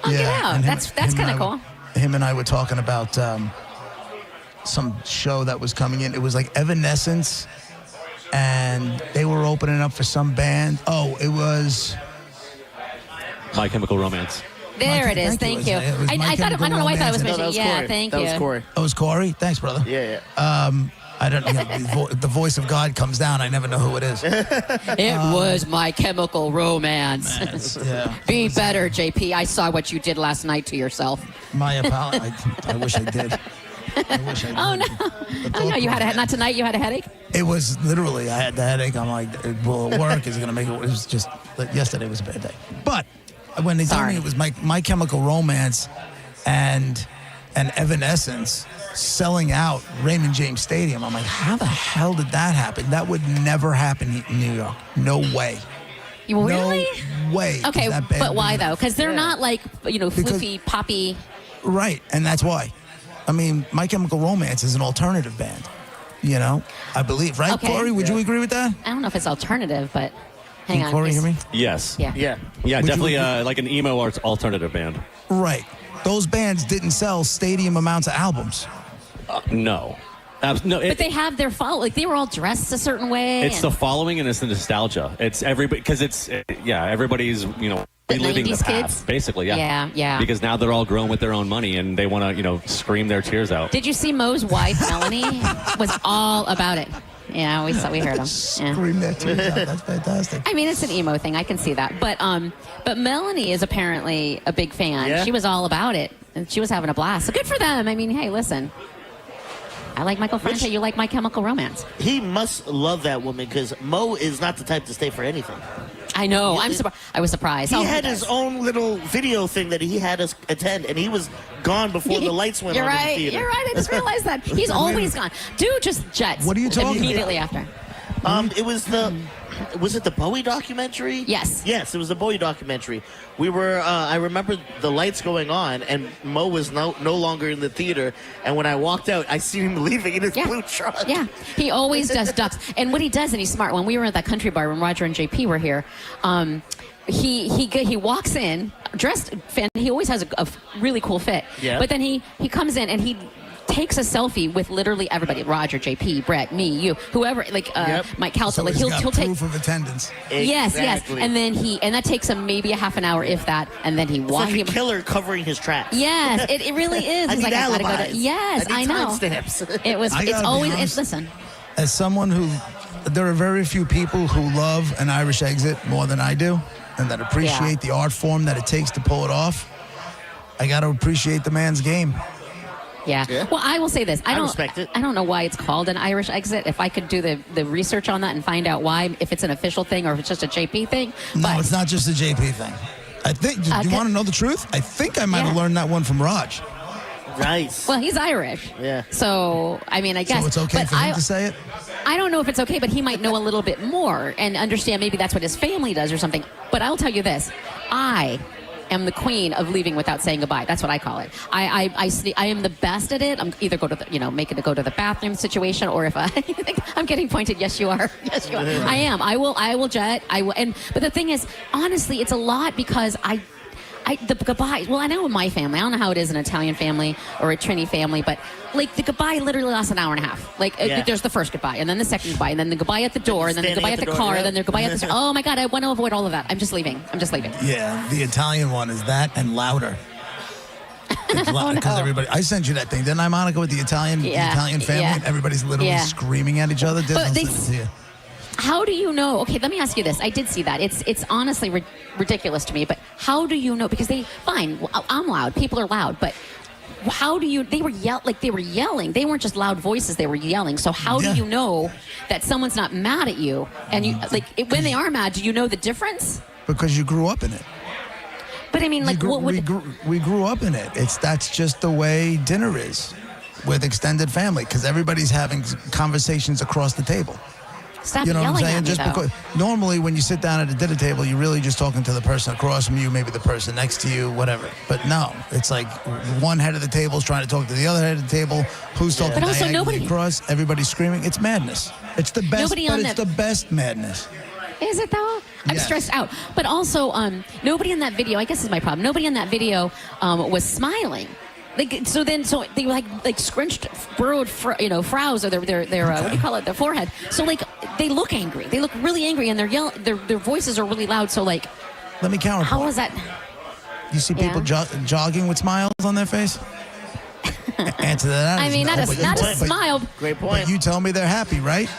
Get out. That's kind of cool. Him and I were talking about some show that was coming in. It was like Evanescence, and they were opening up for some band. Oh, it was My Chemical Romance. There it is. Thank you. I don't know why I thought it was Machine. Yeah, thank you. That was Corey. Oh, it was Corey? Thanks, brother. Yeah. I don't know. The voice of God comes down. I never know who it is. It was My Chemical Romance. Yeah. Be better, JP. I saw what you did last night to yourself. My apologies. I wish I did. Oh, no. Oh, no. You had not tonight. You had a headache? It was literally, I had the headache. I'm like, will it work? Is it going to make it? It was just, yesterday was a bad day. But when they told me it was My Chemical Romance and Evanescence selling out Raymond James Stadium, I'm like, how the hell did that happen? That would never happen in New York. No way. Really? No way. Okay, but why though? Because they're not like, floofy, poppy. Right, and that's why. I mean, My Chemical Romance is an alternative band. I believe, right? Okay. Corey, would you agree with that? I don't know if it's alternative, but hang on. Corey, hear me? Yes. Yeah. Yeah, definitely like an emo alternative band. Right. Those bands didn't sell stadium amounts of albums. No. No, but they have their follow. Like they were all dressed a certain way. It's the following and it's the nostalgia. It's everybody because everybody's reliving the past, kids? basically. Yeah. Because now they're all grown with their own money and they want to scream their tears out. Did you see Mo's wife Melanie was all about it? Yeah, we heard him. Scream their tears out. That's fantastic. I mean, it's an emo thing. I can see that. But Melanie is apparently a big fan. Yeah. She was all about it, and she was having a blast. So good for them. I mean, hey, listen. I like Michael Franco. You like My Chemical Romance. He must love that woman because Mo is not the type to stay for anything. I know. I was surprised. He had his own little video thing that he had us attend, and he was gone before the lights went on in the theater. You're right. I just realized that. He's always gone. Dude just jets. What are you talking immediately after? It was was it the Bowie documentary? Yes. Yes, it was the Bowie documentary. We were, I remember the lights going on, and Mo was no longer in the theater, and when I walked out, I seen him leaving in his blue truck. Yeah, he always does ducks. And what he does, and he's smart, when we were at that country bar when Roger and JP were here, he walks in, dressed, he always has a really cool fit. Yeah. But then he comes in and he takes a selfie with literally everybody. Roger, JP, Brett, me, you, whoever, Mike Calta. So he'll take proof of attendance. Yes. And then that takes him maybe a half an hour, if that, and then he walks. It's like a killer covering his tracks. Yes, it really is. I He's need like, I gotta go alibis. to. Yes, I know. Timestamps. It's always. Listen. As someone there are very few people who love an Irish exit more than I do, and that appreciate the art form that it takes to pull it off. I got to appreciate the man's game. Yeah. Well, I will say this. I respect it. I don't know why it's called an Irish exit. If I could do the research on that and find out why, if it's an official thing or if it's just a JP thing. No, it's not just a JP thing. I think, do you want to know the truth? I think I might have learned that one from Raj. Nice. Well, he's Irish. Yeah. So, I mean, I guess. So it's okay for him to say it? I don't know if it's okay, but he might know a little bit more and understand maybe that's what his family does or something. But I'll tell you this. I am the queen of leaving without saying goodbye. That's what I call it. I am the best at it. I'm either go to make it to go to the bathroom situation, or if I'm getting pointed. Yes, you are. Yes, you are. I am. I will jet. I will. But the thing is, honestly, it's a lot because the goodbye. Well, I know in my family. I don't know how it is in an Italian family or a Trini family, but like the goodbye literally lasts an hour and a half. Like there's the first goodbye, and then the second goodbye, and then the goodbye at the door, and then the goodbye at the car, and then the goodbye at the. Oh my God! I want to avoid all of that. I'm just leaving. Yeah, the Italian one is that and louder. Because everybody, I sent you that thing, didn't I, Monica, with the Italian family, and everybody's literally screaming at each other. How do you know? Okay, let me ask you this. I did see that. It's honestly ridiculous to me. But how do you know? Because I'm loud. People are loud. But how do you? They were yelling. They weren't just loud voices. They were yelling. So how do you know that someone's not mad at you? And you when they are mad, do you know the difference? Because you grew up in it. But I mean, we grew up in it. That's just the way dinner is with extended family, because everybody's having conversations across the table. Stop you know yelling what I'm saying? at me, because normally when you sit down at a dinner table, you're really just talking to the person across from you, maybe the person next to you, whatever. But no, it's like one head of the table is trying to talk to the other head of the table. Who's talking but also diagonally across? Everybody's screaming. It's madness. It's the best. It's the best madness. Is it though? I'm stressed out. But also, nobody in that video. I guess is my problem. Nobody in that video was smiling. So they were like scrunched, burrowed, frows, or their what do you call it? Their forehead. So they look angry. They look really angry, and their voices are really loud. So let me counter. How was that? You see people jogging with smiles on their face? Answer that. I mean, not a smile. Great point. But you tell me they're happy, right?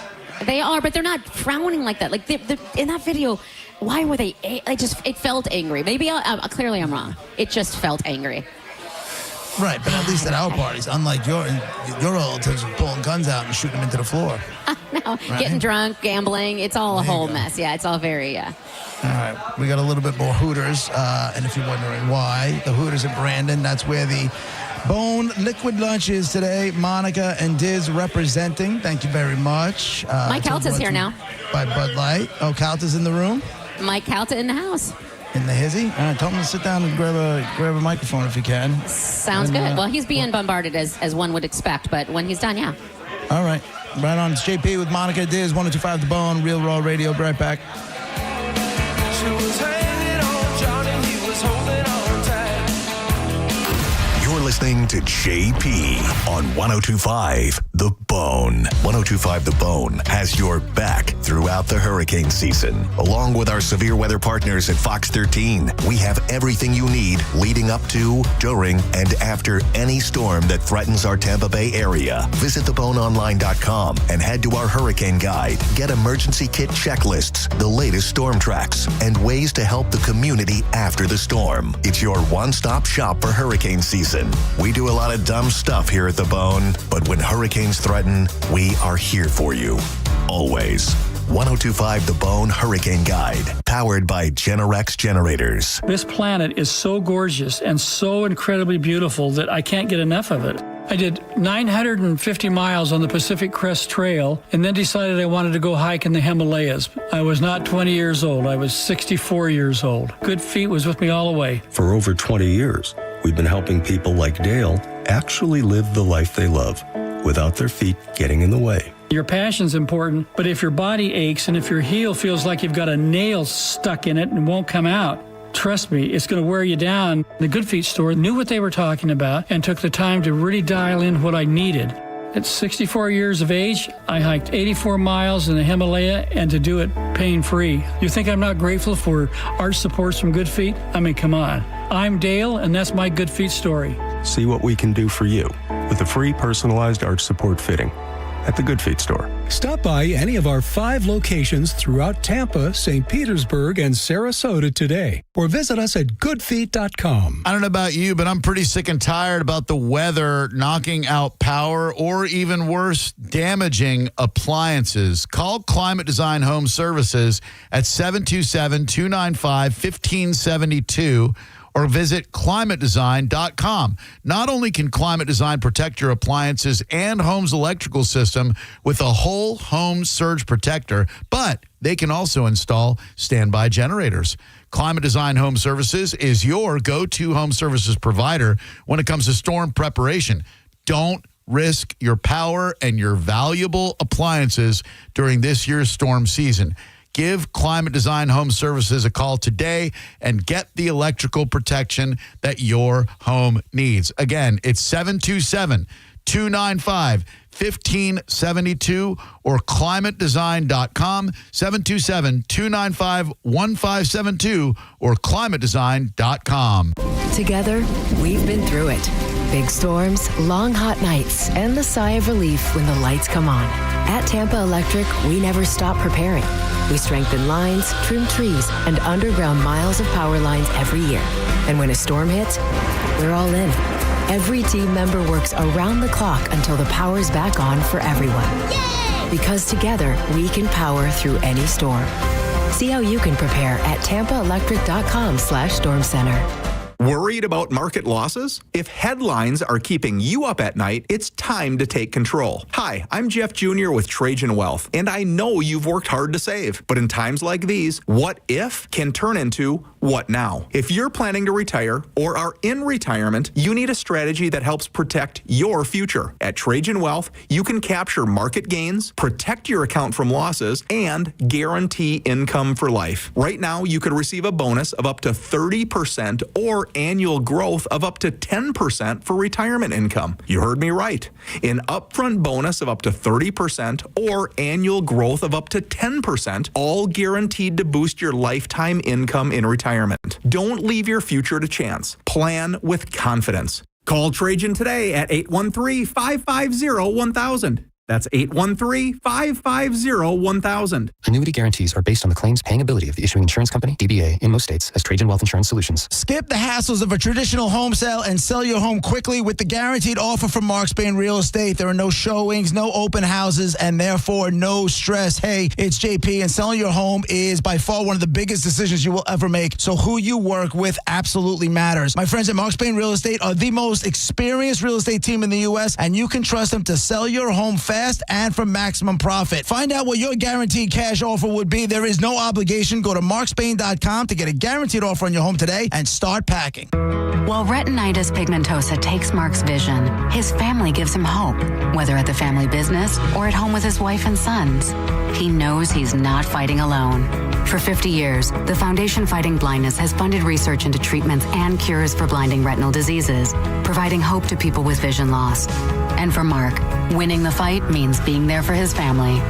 They are, but they're not frowning like that. Like in that video, why were they? It felt angry. Maybe clearly I'm wrong. It just felt angry. Right, but at least at our parties, unlike your relatives pulling guns out and shooting them into the floor. No, Right. getting drunk, gambling, it's all a There you whole go. mess. Yeah, it's all very, All right, we got a little bit more Hooters, and if you're wondering why, the Hooters in Brandon, that's where the Bone Liquid Lunch is today. Monica and Diz representing. Thank you very much. Mike Calta's here now. By Bud Light. Oh, Calta's in the room? Mike Calta in the house. In the hizzy? All right, tell him to sit down and grab a microphone if you can. Sounds And, good. Well, he's being bombarded as one would expect, but when he's done, yeah. All right. Right on. It's JP with Monica Diz, 102.5 The Bone, Real Raw Radio. Be right back. She was hanging on Johnny, he was holding on tight. You're listening to JP on 102.5 The Bone. 102.5 The Bone has your back throughout the hurricane season. Along with our severe weather partners at Fox 13, we have everything you need leading up to, during, and after any storm that threatens our Tampa Bay area. Visit theboneonline.com and head to our hurricane guide. Get emergency kit checklists, the latest storm tracks, and ways to help the community after the storm. It's your one-stop shop for hurricane season. We do a lot of dumb stuff here at The Bone, but when hurricanes threaten, we are here for you. Always. 102.5 The Bone Hurricane Guide, powered by Generex Generators. This planet is so gorgeous and so incredibly beautiful that I can't get enough of it. I did 950 miles on the Pacific Crest Trail and then decided I wanted to go hike in the Himalayas. I was not 20 years old. I was 64 years old. Good Feet was with me all the way. For over 20 years, we've been helping people like Dale actually live the life they love without their feet getting in the way. Your passion's important, but if your body aches and if your heel feels like you've got a nail stuck in it and won't come out, trust me, it's going to wear you down. The Good Feet store knew what they were talking about and took the time to really dial in what I needed. At 64 years of age, I hiked 84 miles in the Himalaya and to do it pain-free. You think I'm not grateful for arch supports from Good Feet? I mean, come on. I'm Dale, and that's my Good Feet story. See what we can do for you with a free personalized arch support fitting at the Good Feet store. Stop by any of our 5 locations throughout Tampa, St. Petersburg, and Sarasota today, or visit us at goodfeet.com. I don't know about you, but I'm pretty sick and tired about the weather knocking out power or even worse, damaging appliances. Call Climate Design Home Services at 727-295-1572 or visit climatedesign.com. Not only can Climate Design protect your appliances and home's electrical system with a whole home surge protector, but they can also install standby generators. Climate Design Home Services is your go-to home services provider when it comes to storm preparation. Don't risk your power and your valuable appliances during this year's storm season. Give Climate Design Home Services a call today and get the electrical protection that your home needs. Again, it's 727-295-1572 or climatedesign.com, 727-295-1572 or climatedesign.com. Together, we've been through it. Big storms, long hot nights, and the sigh of relief when the lights come on. At Tampa Electric, we never stop preparing. We strengthen lines, trim trees, and underground miles of power lines every year. And when a storm hits, we're all in. Every team member works around the clock until the power's back on for everyone. Yay! Because together, we can power through any storm. See how you can prepare at tampaelectric.com/storm center. Worried about market losses? If headlines are keeping you up at night, it's time to take control. Hi, I'm Jeff Jr. with Trajan Wealth, and I know you've worked hard to save. But in times like these, what if can turn into what now? If you're planning to retire or are in retirement, you need a strategy that helps protect your future. At Trajan Wealth, you can capture market gains, protect your account from losses, and guarantee income for life. Right now, you could receive a bonus of up to 30% or annual growth of up to 10% for retirement income. You heard me right. An upfront bonus of up to 30% or annual growth of up to 10%, all guaranteed to boost your lifetime income in retirement. Don't leave your future to chance. Plan with confidence. Call Trajan today at 813-550-1000. That's 813-550-1000. Annuity guarantees are based on the claims paying ability of the issuing insurance company, DBA, in most states, as Trajan Wealth Insurance Solutions. Skip the hassles of a traditional home sale and sell your home quickly with the guaranteed offer from Mark Spain Real Estate. There are no showings, no open houses, and therefore no stress. Hey, it's JP, and selling your home is by far one of the biggest decisions you will ever make. So who you work with absolutely matters. My friends at Mark Spain Real Estate are the most experienced real estate team in the U.S., and you can trust them to sell your home fast and for maximum profit. Find out what your guaranteed cash offer would be. There is no obligation. Go to markspain.com to get a guaranteed offer on your home today and start packing. While retinitis pigmentosa takes Mark's vision, his family gives him hope, whether at the family business or at home with his wife and sons. He knows he's not fighting alone. For 50 years, the Foundation Fighting Blindness has funded research into treatments and cures for blinding retinal diseases, providing hope to people with vision loss. And for Mark, winning the fight means being there for his family.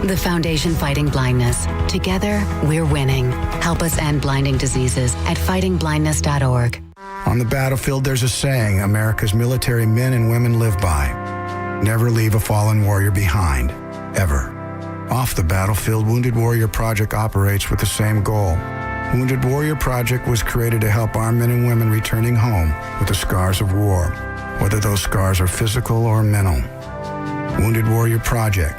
The Foundation Fighting Blindness. Together, we're winning. Help us end blinding diseases at fightingblindness.org. On the battlefield, there's a saying America's military men and women live by. Never leave a fallen warrior behind, ever. Off the battlefield, Wounded Warrior Project operates with the same goal. Wounded Warrior Project was created to help our men and women returning home with the scars of war, whether those scars are physical or mental. Wounded Warrior Project.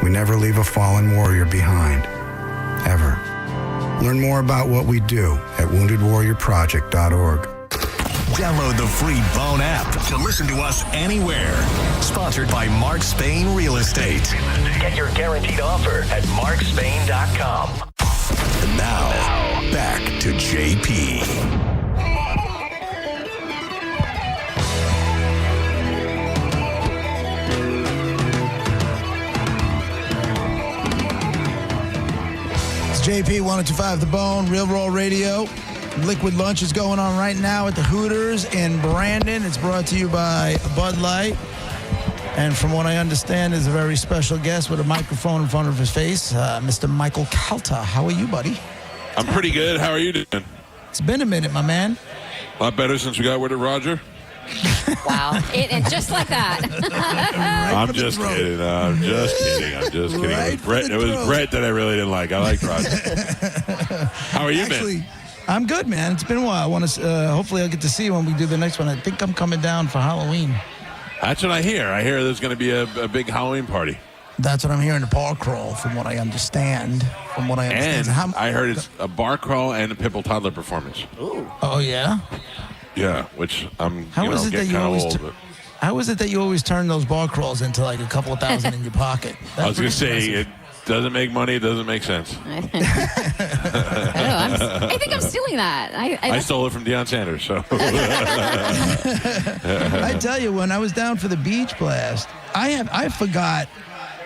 We never leave a fallen warrior behind, ever. Learn more about what we do at woundedwarriorproject.org. Download the free Bone app to listen to us anywhere. Sponsored by Mark Spain Real Estate. Get your guaranteed offer at markspain.com. And now, back to JP. It's JP 1025 The Bone, Real Raw Radio. Liquid Lunch is going on right now at the Hooters in Brandon. It's brought to you by Bud Light. And from what I understand, is a very special guest with a microphone in front of his face, Mr. Michael Cala. How are you, buddy? I'm pretty good. How are you doing? It's been a minute, my man. A lot better since we got rid of Roger. Wow. And just like that. I'm just kidding. I'm just kidding. It was Brett that I really didn't like. I like Roger. How are you, man? I'm good, man. It's been a while. I want to. Hopefully, I'll get to see you when we do the next one. I think I'm coming down for Halloween. That's what I hear. I hear there's going to be a big Halloween party. That's what I'm hearing. A bar crawl, from what I understand. And I heard it's a bar crawl and a Pipple toddler performance. Ooh. Oh yeah. Yeah, which I'm How is it that you always? How is it that you always turn those bar crawls into like a couple of thousand in your pocket? I was going to say it doesn't make money. It doesn't make sense. I think I'm stealing that. I stole it from Deion Sanders. So I tell you, when I was down for the beach blast, I forgot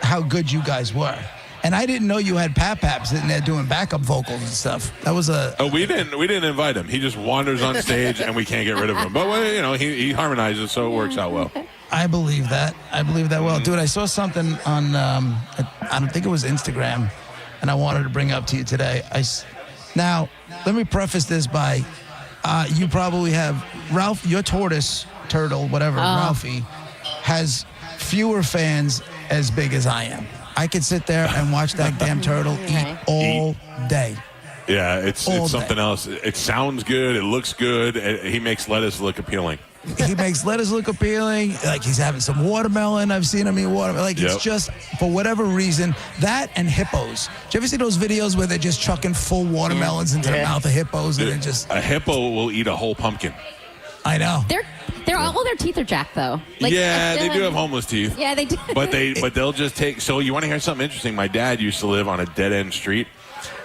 how good you guys were. And I didn't know you had Pap sitting there doing backup vocals and stuff. That was we didn't invite him. He just wanders on stage and we can't get rid of him. But he harmonizes, so it works out well. I believe that. Well, dude, I saw something on I don't think it was Instagram, and I wanted to bring up to you today. Now, let me preface this by you probably have Ralph, your turtle, whatever, Ralphie, has fewer fans as big as I am. I could sit there and watch that damn turtle eat all day. Yeah, it's something else. It sounds good. It looks good. He makes lettuce look appealing. He makes lettuce look appealing. Like he's having some watermelon. I've seen him eat watermelon. Like it's just, for whatever reason, that and hippos. Do you ever see those videos where they're just chucking full watermelons into the mouth of hippos and it just... A hippo will eat a whole pumpkin. I know. They're all their teeth are jacked though. Like, yeah, they do have homeless teeth. Yeah, they do. But they'll just take. So you want to hear something interesting? My dad used to live on a dead end street,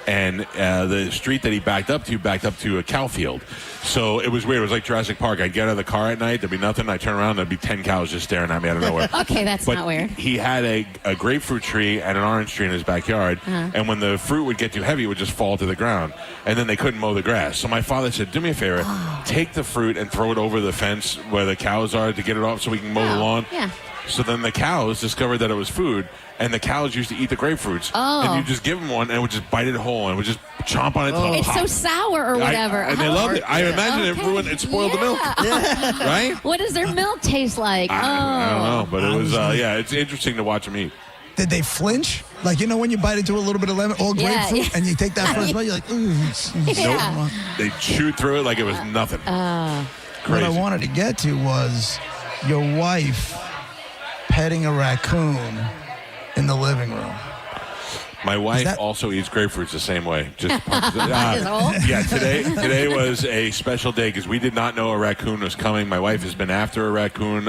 and the street that he backed up to a cow field. So it was weird. It was like Jurassic Park. I'd get out of the car at night, there'd be nothing. I'd turn around, there'd be 10 cows just staring at me out of nowhere. Okay, that's not weird. He had a grapefruit tree and an orange tree in his backyard, and when the fruit would get too heavy, it would just fall to the ground, and then they couldn't mow the grass. So my father said, do me a favor, take the fruit and throw it over the fence where the cows are to get it off so we can mow the lawn. Yeah. So then the cows discovered that it was food, and the cows used to eat the grapefruits. Oh. And you just give them one, and it would just bite it whole, and it would just chomp on it. till it It's so pops. sour or whatever. And they loved it. I imagine it spoiled the milk. Right? What does their milk taste like? I don't know, but it was, it's interesting to watch them eat. Did they flinch? Like, you know, when you bite into a little bit of lemon, all grapefruit, and you take that first bite, you're like, ooh. Nope. They chewed through it like it was nothing. What Crazy. I wanted to get to was your wife petting a raccoon in the living room. My wife also eats grapefruits the same way. Just His yeah. Today was a special day because we did not know a raccoon was coming. My wife has been after a raccoon.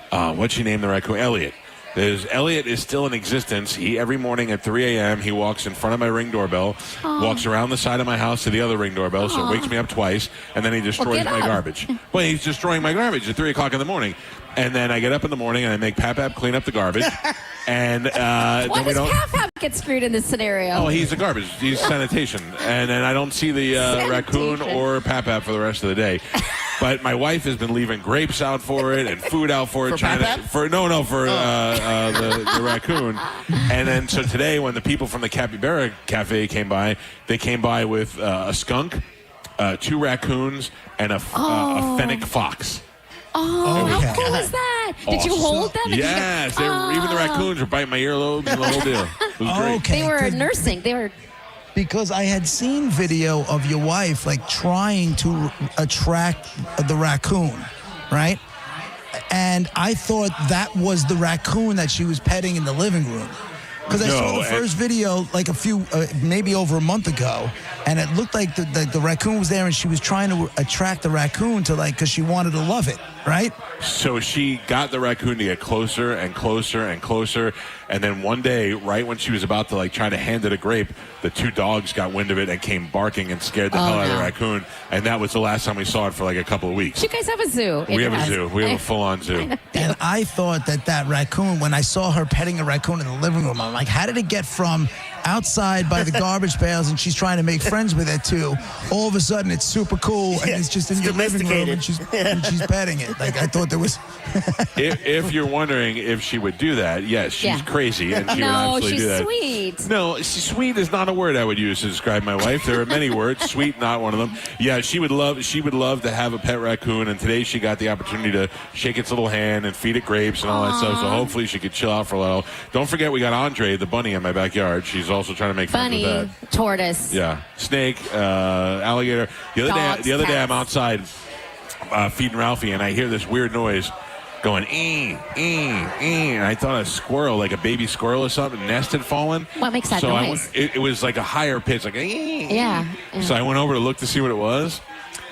What'd she name the raccoon? Elliot. Elliot is still in existence. He every morning at 3 a.m. he walks in front of my Ring doorbell, walks around the side of my house to the other Ring doorbell, so it wakes me up twice, and then he destroys my garbage. Well, he's destroying my garbage at 3 o'clock in the morning. And then I get up in the morning and I make Pap clean up the garbage. And Why then we does don't. Pap get screwed in this scenario? Oh, he's the garbage. He's sanitation. And then I don't see the raccoon or Pap for the rest of the day. But my wife has been leaving grapes out for it and food out for it. For Pap? For the raccoon. And then so today when the people from the Capybara Cafe came by, they came by with a skunk, 2 raccoons, and a fennec fox. Oh, how cool is that? Did you hold them? Yes. Even the raccoons were biting my earlobes and the whole deal. It was great. Okay. They were nursing. They were. Because I had seen video of your wife like trying to attract the raccoon, right? And I thought that was the raccoon that she was petting in the living room. Because I saw the first video like maybe over a month ago, and it looked like the raccoon was there, and she was trying to attract the raccoon to because she wanted to love it, right? So she got the raccoon to get closer and closer and closer, and then one day, right when she was about to try to hand it a grape, the 2 dogs got wind of it and came barking and scared the hell out of the raccoon, and that was the last time we saw it for a couple of weeks. You guys have a zoo. We have a zoo. We have a full-on zoo. And I thought that raccoon, when I saw her petting a raccoon in the living room, I'm like, how did it get from outside by the garbage pails and she's trying to make friends with it to all of a sudden it's super cool and it's just in your living room and she's petting it? I thought there was... if you're wondering if she would do that, yes, she's crazy and she would absolutely do that. No, she's sweet. No, sweet is not a word I would use to describe my wife. There are many words. Sweet, not one of them. Yeah, she would love to have a pet raccoon, and today she got the opportunity to shake its little hand and feed it grapes and all that stuff. So hopefully she could chill out for a while. Don't forget we got Andre, the bunny, in my backyard. She's also trying to make friends with Bunny, that. tortoise. Yeah, snake, alligator. The other day I'm outside feeding Ralphie, and I hear this weird noise going and I thought a squirrel, like a baby squirrel or something, nest had fallen. What makes that noise? It was like a higher pitch, like Yeah. So I went over to look to see what it was.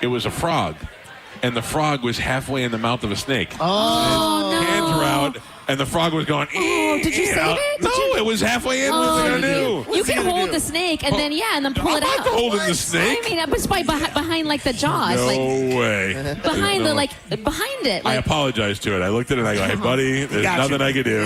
It was a frog, and the frog was halfway in the mouth of a snake. Oh, no. Hands were out, and the frog was going. Oh, did you save it? No, it was halfway in. What was I gonna do? You can hold the snake and then pull it out. I'm not holding the snake. I mean, it was behind the jaws. No way. Behind it. I apologized to it. I looked at it and I go, "Hey, buddy, there's nothing I can do."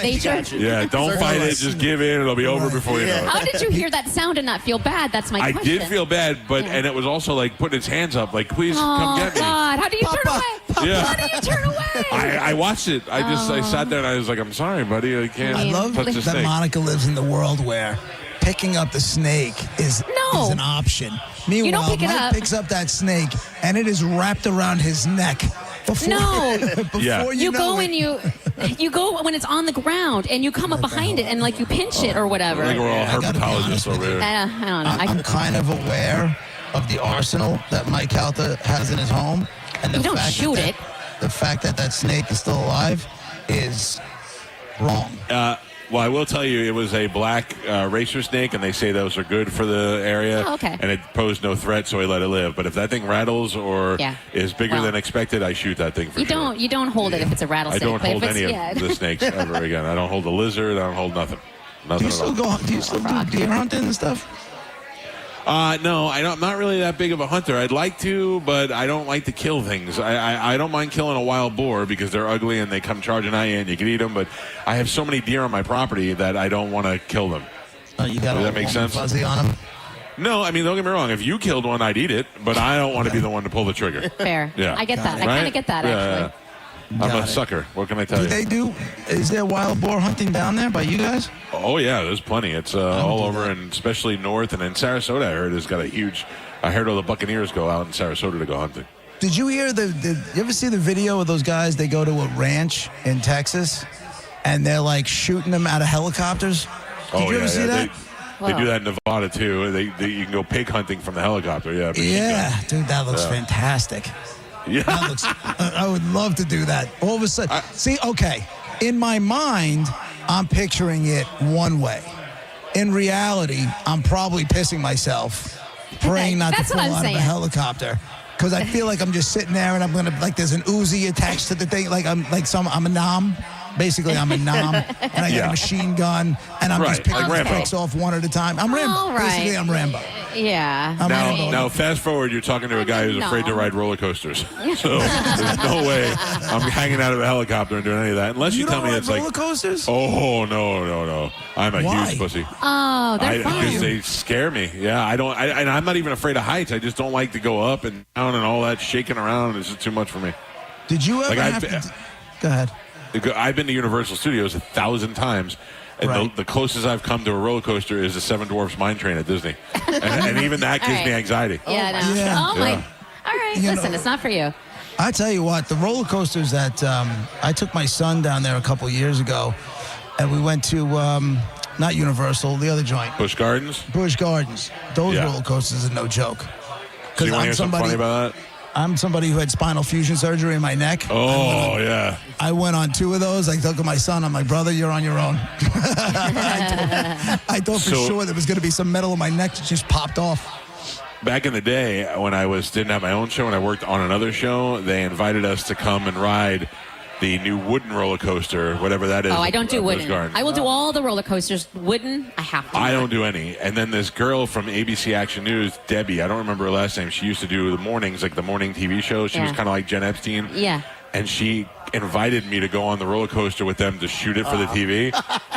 Nature. Yeah, don't fight it. Just give in. It'll be over before you know it. How did you hear that sound and not feel bad? That's my question. I did feel bad, and it was also putting its hands up, please come get me. Oh, God. How do you turn away? Yeah. How do you turn away? I watched it. I sat there and I was like, I'm sorry, buddy. I can't I love touch the that snake. Monica lives in the world where picking up the snake is an option. Meanwhile, pick it Mike up. picks up that snake and it is wrapped around his neck. Before you go and you go when it's on the ground and you come up behind it and you pinch it or whatever. I think we're all herpetologists over here. I don't know. I'm kind of aware of the arsenal that Mike Calta has in his home. And You don't shoot it. The fact that snake is still alive is wrong. Well, I will tell you, it was a black racer snake, and they say those are good for the area. Oh, okay. And it posed no threat, so I let it live. But if that thing rattles or Yeah. is bigger than expected, I shoot that thing for sure. You don't hold it if it's a I rattlesnake. don't but hold if it's, any of the snakes ever again. I don't hold a lizard. I don't hold nothing. Nothing at all. Do you still do deer hunting and stuff? No, I'm not really that big of a hunter. I'd like to, but I don't like to kill things. I don't mind killing a wild boar because they're ugly and they come charging at you and you can eat them. But I have so many deer on my property that I don't want to kill them. You got Does that make sense? Fuzzy on them. No, I mean, don't get me wrong. If you killed one, I'd eat it, but I don't want to be the one to pull the trigger. Fair. Yeah. I get that. I Right? kind of get that, Yeah, actually. I'm a sucker. What can I tell Do you? they do? Is there wild boar hunting down there by you guys? Oh, yeah, there's plenty. It's all over, and especially north. And in Sarasota, I heard, has got a huge... I heard all the Buccaneers go out in Sarasota to go hunting. Did you hear you ever see the video of those guys? They go to a ranch in Texas, and they're like shooting them out of helicopters. Did you ever see that? They do that in Nevada, too. You can go pig hunting from the helicopter, yeah. Yeah, dude, that looks fantastic. Yeah. That looks, I would love to do that. All of a sudden, okay, in my mind, I'm picturing it one way. In reality, I'm probably pissing myself, praying not to fall out of a helicopter. Because I feel like I'm just sitting there and I'm going to, like, there's an Uzi attached to the thing. Like, I'm a nom. Basically, I'm a nom. And I got a machine gun. And I'm just picking the pricks off one at a time. I'm Rambo. All right. Basically, I'm Rambo. Yeah. Now, fast forward, you're talking to a guy who's afraid to ride roller coasters. So there's no way I'm hanging out of a helicopter and doing any of that. Unless you tell me it's like... roller coasters? Oh, no. I'm a huge pussy. Oh, they're fun. Because they scare me. Yeah, and I'm not even afraid of heights. I just don't like to go up and down and all that shaking around. It's just too much for me. Did you ever have to... Go ahead. I've been to Universal Studios 1,000 times. And the closest I've come to a roller coaster is the Seven Dwarfs Mine Train at Disney. and even that gives me anxiety. Yeah, no. Yeah. Oh, my. All right, listen, it's not for you. I tell you what, the roller coasters that I took my son down there a couple years ago, and we went to not Universal, the other joint. Busch Gardens? Busch Gardens. Those roller coasters are no joke. So you want to hear something funny about that? I'm somebody who had spinal fusion surgery in my neck. Oh, yeah. I went on 2 of those. I took my son. I'm like, brother, you're on your own. I thought for sure there was going to be some metal in my neck that just popped off. Back in the day, when I didn't have my own show and I worked on another show, they invited us to come and ride the new wooden roller coaster, whatever that is. Oh, I don't do wooden. I will do all the roller coasters. Wooden, I have to. I don't do any. And then this girl from ABC Action News, Debbie, I don't remember her last name. She used to do the mornings, like the morning TV show. She was kind of like Jen Epstein. Yeah. And she invited me to go on the roller coaster with them to shoot it for the TV.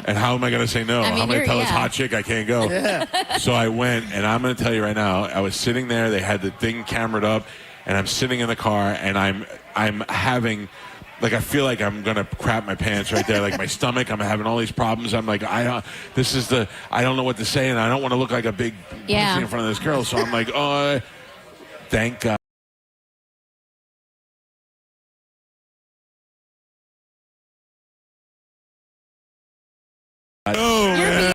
And how am I going to say no? I mean, how am I going to tell this hot chick I can't go? Yeah. So I went, and I'm going to tell you right now, I was sitting there. They had the thing camered up, and I'm sitting in the car, and I'm having... Like, I feel like I'm going to crap my pants right there. Like, my stomach, I'm having all these problems. I'm like, I don't know what to say, and I don't want to look like a big pussy in front of this girl. So I'm like, oh, thank God. Oh, man.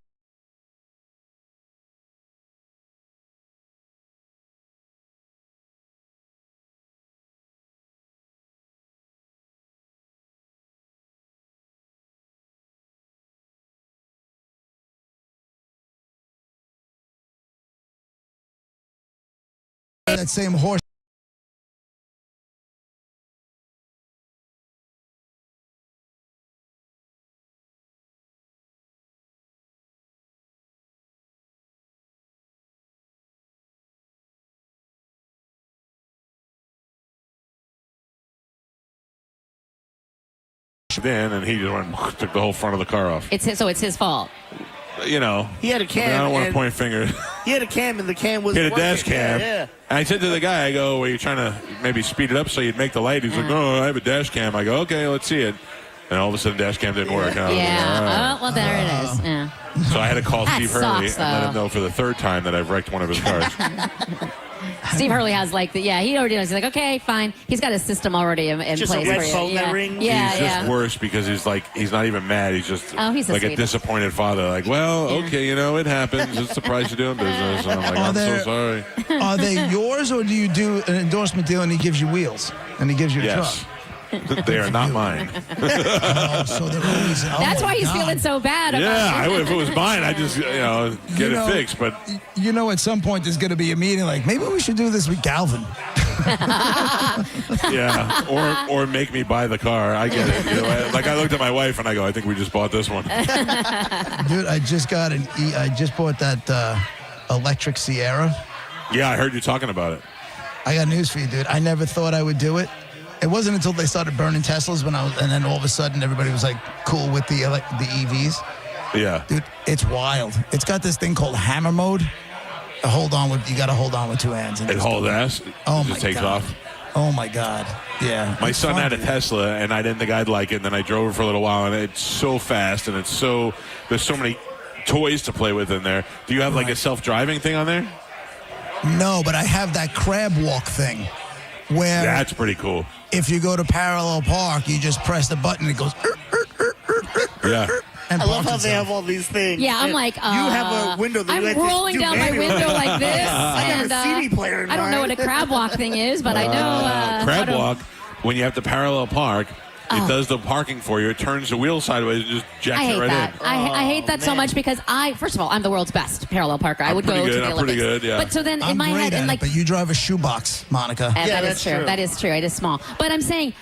That same horse. In, and he just went, took the whole front of the car off. It's his fault. You know, he had a cam. I don't want to point fingers. He had a cam, and the cam was. He had a working. dash cam. Yeah. And I said to the guy, I go, "Well, you're trying to maybe speed it up so you'd make the light." He's like, "No, I have a dash cam." I go, "Okay, let's see it." And all of a sudden, dash cam didn't work. Yeah. Oh, well, there it is. Yeah. So I had to call That Steve Hurley sucks, and let him though. know for the 3rd time that I've wrecked one of his cars. Steve Hurley has he already knows. He's like, okay, fine. He's got a system already in Just place a red for you. phone that rings. Yeah, He's just worse because he's not even mad. He's just he's like a sweet. disappointed father. Like, well, okay, it happens. It's the price of doing business. And I'm like, I'm so sorry. Are they yours, or do you do an endorsement deal and he gives you wheels and he gives you the Yes. truck? They are not mine. So they're always. That's why he's feeling so bad about If it was mine, I'd just get it fixed. But at some point there's going to be a meeting like, maybe we should do this with Galvin. yeah, or make me buy the car. I get it. I looked at my wife and I go, I think we just bought this one. Dude, I just bought that electric Sierra. Yeah, I heard you talking about it. I got news for you, dude. I never thought I would do it. It wasn't until they started burning Teslas and then all of a sudden everybody was like cool with the EVs. Yeah, dude, it's wild. It's got this thing called hammer mode. You got to hold on with 2 hands. It holds ass. Oh it my just takes God. off. Oh my God. Yeah. My It's son fun, had a dude. Tesla, and I didn't think I'd like it. And then I drove it for a little while, and it's so fast, and there's so many toys to play with in there. Do you have like a self-driving thing on there? No, but I have that crab walk thing where That's pretty cool. if you go to Parallel Park, you just press the button, it goes. Yeah. And I love how parks they itself. have all these things. Yeah, I'm And like, you have a window that I'm you like to rolling do down my manually. window like this. I got and, a CD player in I don't know mine. what a crab walk thing is, but I know. how Crab to- walk, when you have to parallel park, it does the parking for you. It turns the wheel sideways and just jacks I it hate right that. in. I hate that so much because first of all, I'm the world's best parallel parker. I would go pretty to good. the I'm pretty Olympics. good, yeah. But so then in I'm my great head, at and it, like, but you drive a shoebox, Monica. that is that's true. true. That is true. It is small. But I'm saying,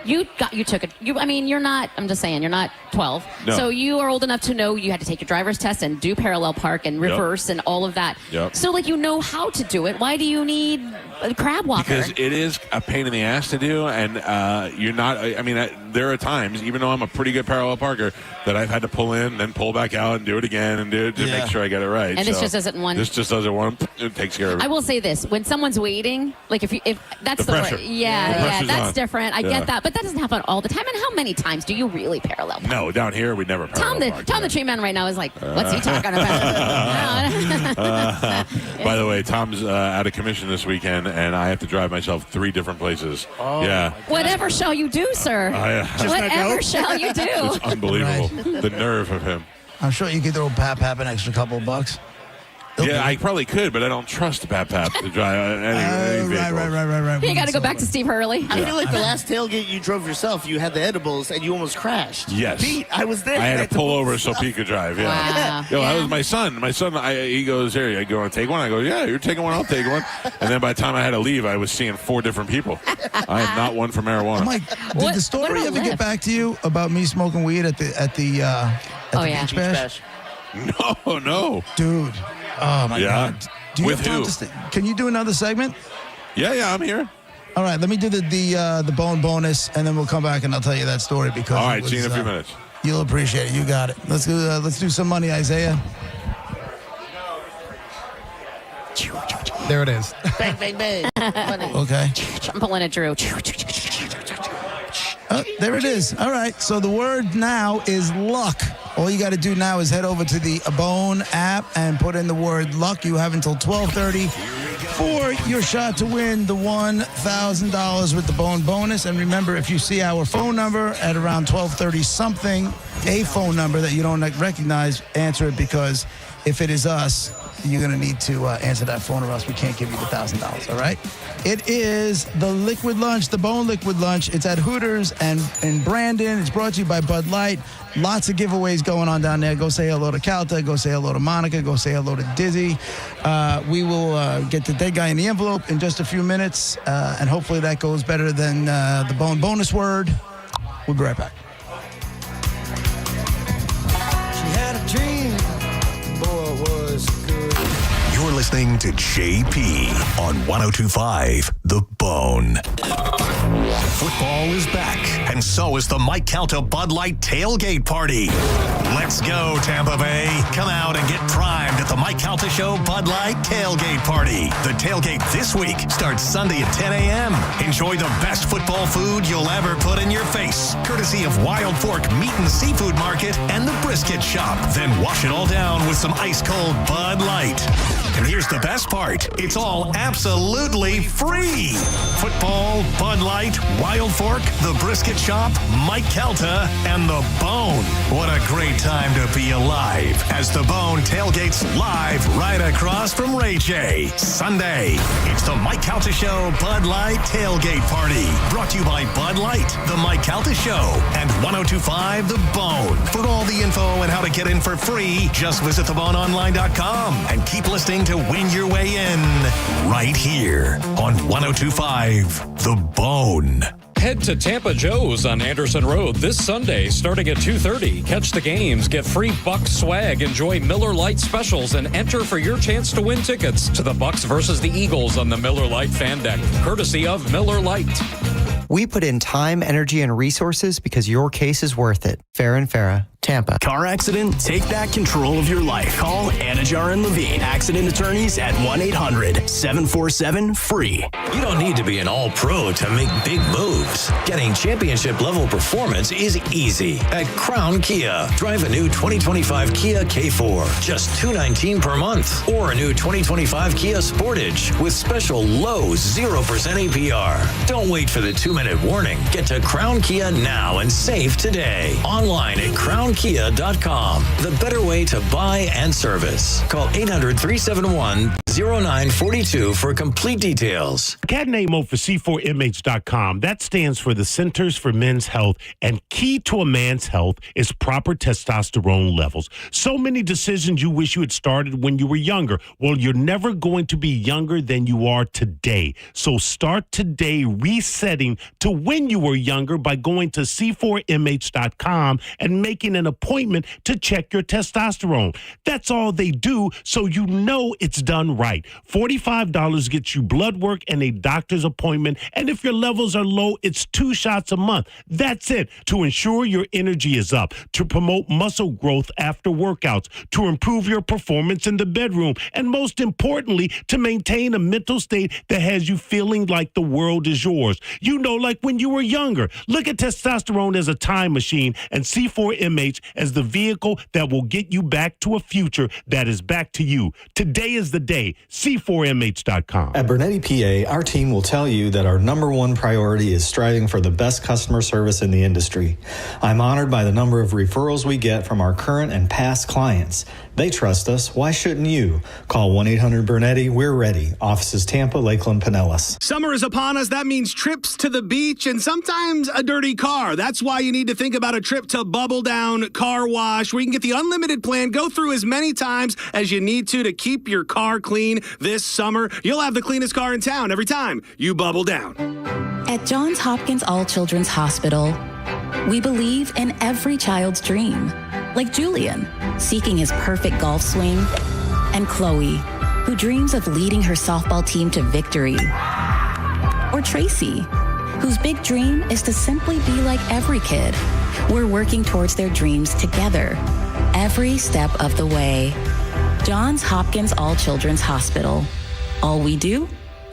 you took it. You're not. I'm just saying, you're not 12. No. So you are old enough to know you had to take your driver's test and do parallel park and reverse and all of that. Yep. So like you know how to do it. Why do you need a crab walker? Because it is a pain in the ass to do, and you're not. I mean, there are times, even though I'm a pretty good parallel parker, that I've had to pull in, then pull back out, and do it again, and do it to make sure I get it right. And this just does it in one- This just does it one. It takes care of it. I will say this: when someone's waiting, like if that's The the, pressure. way, The yeah, pressure's that's on. different. I Yeah. get that, but that doesn't happen all the time. And how many times do you really parallel park? No, down here we never parallel park. Tom the tree man right now is like, what's he talking about? By the way, Tom's out of commission this weekend, and I have to drive myself 3 different places. Yeah. Whatever shall you do, sir? Whatever shall you do? It's unbelievable. The nerve of him. I'm sure you could throw Pap an extra couple of bucks. Yeah, I probably could, but I don't trust Pap to drive any vehicles. Right. You got to go back to Steve Hurley. I feel like the last tailgate you drove yourself, you had the edibles and you almost crashed. Yes. Pete, I was there. I had to pull over so stuff. Pete could drive. Yeah. Wow. Yo, that Yeah. was my son. My son, he goes, here, you want to take one? I go, yeah, you're taking one, I'll take one. And then by the time I had to leave, I was seeing 4 different people. I am not one for marijuana. Mike, did the story ever get back to you about me smoking weed at the beach bash? No. Dude. Oh my Yeah? God. Do you With have time who? to can you do another segment? Yeah, I'm here. All right, let me do the bone bonus, and then we'll come back and I'll tell you that story because. All it right, see you in a was, few minutes. You'll appreciate it. You got it. Let's do some money, Isaiah. There it is. Bang, bang, bang. Money. Okay. I'm pulling it, Drew. There it is. All right. So the word now is luck. All you got to do now is head over to the Bone app and put in the word luck. You have until 12:30 for your shot to win the $1,000 with the Bone bonus. And remember, if you see our phone number at around 12:30 something, a phone number that you don't recognize, answer it, because if it is us, you're going to need to answer that phone or else we can't give you the $1,000, all right? It is the Liquid Lunch, the Bone Liquid Lunch. It's at Hooters and in Brandon. It's brought to you by Bud Light. Lots of giveaways going on down there. Go say hello to Cala. Go say hello to Monica. Go say hello to Dizzy. We will get the dead guy in the envelope in just a few minutes, and hopefully that goes better than the Bone bonus word. We'll be right back. She had a dream. Boy, it was good. You're listening to JP on 102.5 The Bone. Football is back, and so is the Mike Calta Bud Light Tailgate Party. Let's go, Tampa Bay. Come out and get primed at the Mike Calta Show Bud Light Tailgate Party. The tailgate this week starts Sunday at 10 a.m. Enjoy the best football food you'll ever put in your face, courtesy of Wild Fork Meat and Seafood Market and the Brisket Shop. Then wash it all down with some ice-cold Bud Light. And here's the best part. It's all absolutely free. Football, Bud Light, Wild Fork, the Brisket Shop, Mike Calta, and The Bone. What a great time to be alive as The Bone tailgates live right across from Ray J. Sunday, it's the Mike Calta Show Bud Light Tailgate Party. Brought to you by Bud Light, the Mike Calta Show, and 102.5 The Bone. For all the info and how to get in for free, just visit theboneonline.com and keep listening to win your way in right here on 102.5 The Bone. Head to Tampa Joe's on Anderson Road this Sunday starting at 2:30. Catch the games, get free Bucks swag, enjoy Miller Lite specials, and enter for your chance to win tickets to the Bucks versus the Eagles on the Miller Lite fan deck, courtesy of Miller Lite. We put in time, energy, and resources because your case is worth it. Farah and Farah, Tampa. Car accident? Take back control of your life. Call Anajar and Levine, accident attorneys at 1-800-747-FREE. You don't need to be an all-pro to make big moves. Getting championship-level performance is easy at Crown Kia. Drive a new 2025 Kia K4, just $219 per month. Or a new 2025 Kia Sportage with special low 0% APR. Don't wait for the 2-minute warning. Get to Crown Kia now and save today. Online at crownkia.com. The better way to buy and service. Call 800-371-0942 for complete details. CAD name mode for C4MH.com. That stands for the Centers for Men's Health, and key to a man's health is proper testosterone levels. So many decisions you wish you had started when you were younger. Well, you're never going to be younger than you are today. So start today resetting to when you were younger by going to C4MH.com and making an appointment to check your testosterone. That's all they do, so you know it's done right. $45 gets you blood work and a doctor's appointment, and if your levels are low, it's 2 shots a month. That's it. To ensure your energy is up, to promote muscle growth after workouts, to improve your performance in the bedroom, and most importantly, to maintain a mental state that has you feeling like the world is yours. You know, like when you were younger. Look at testosterone as a time machine and C4MH as the vehicle that will get you back to a future that is back to you. Today is the day. C4MH.com. At Bernetti PA, our team will tell you that our number one priority is striving for the best customer service in the industry. I'm honored by the number of referrals we get from our current and past clients. They trust us. Why shouldn't you? Call 1-800-BERNETTI. We're ready. Offices Tampa, Lakeland, Pinellas. Summer is upon us. That means trips to the beach and sometimes a dirty car. That's why you need to think about a trip to Bubble Down Car Wash, where you can get the unlimited plan. Go through as many times as you need to keep your car clean this summer. You'll have the cleanest car in town every time you bubble down. At Johns Hopkins All Children's Hospital, we believe in every child's dream. Like Julian, seeking his perfect golf swing, and Chloe, who dreams of leading her softball team to victory. Or Tracy, whose big dream is to simply be like every kid. We're working towards their dreams together, every step of the way. Johns Hopkins All Children's Hospital. All we do,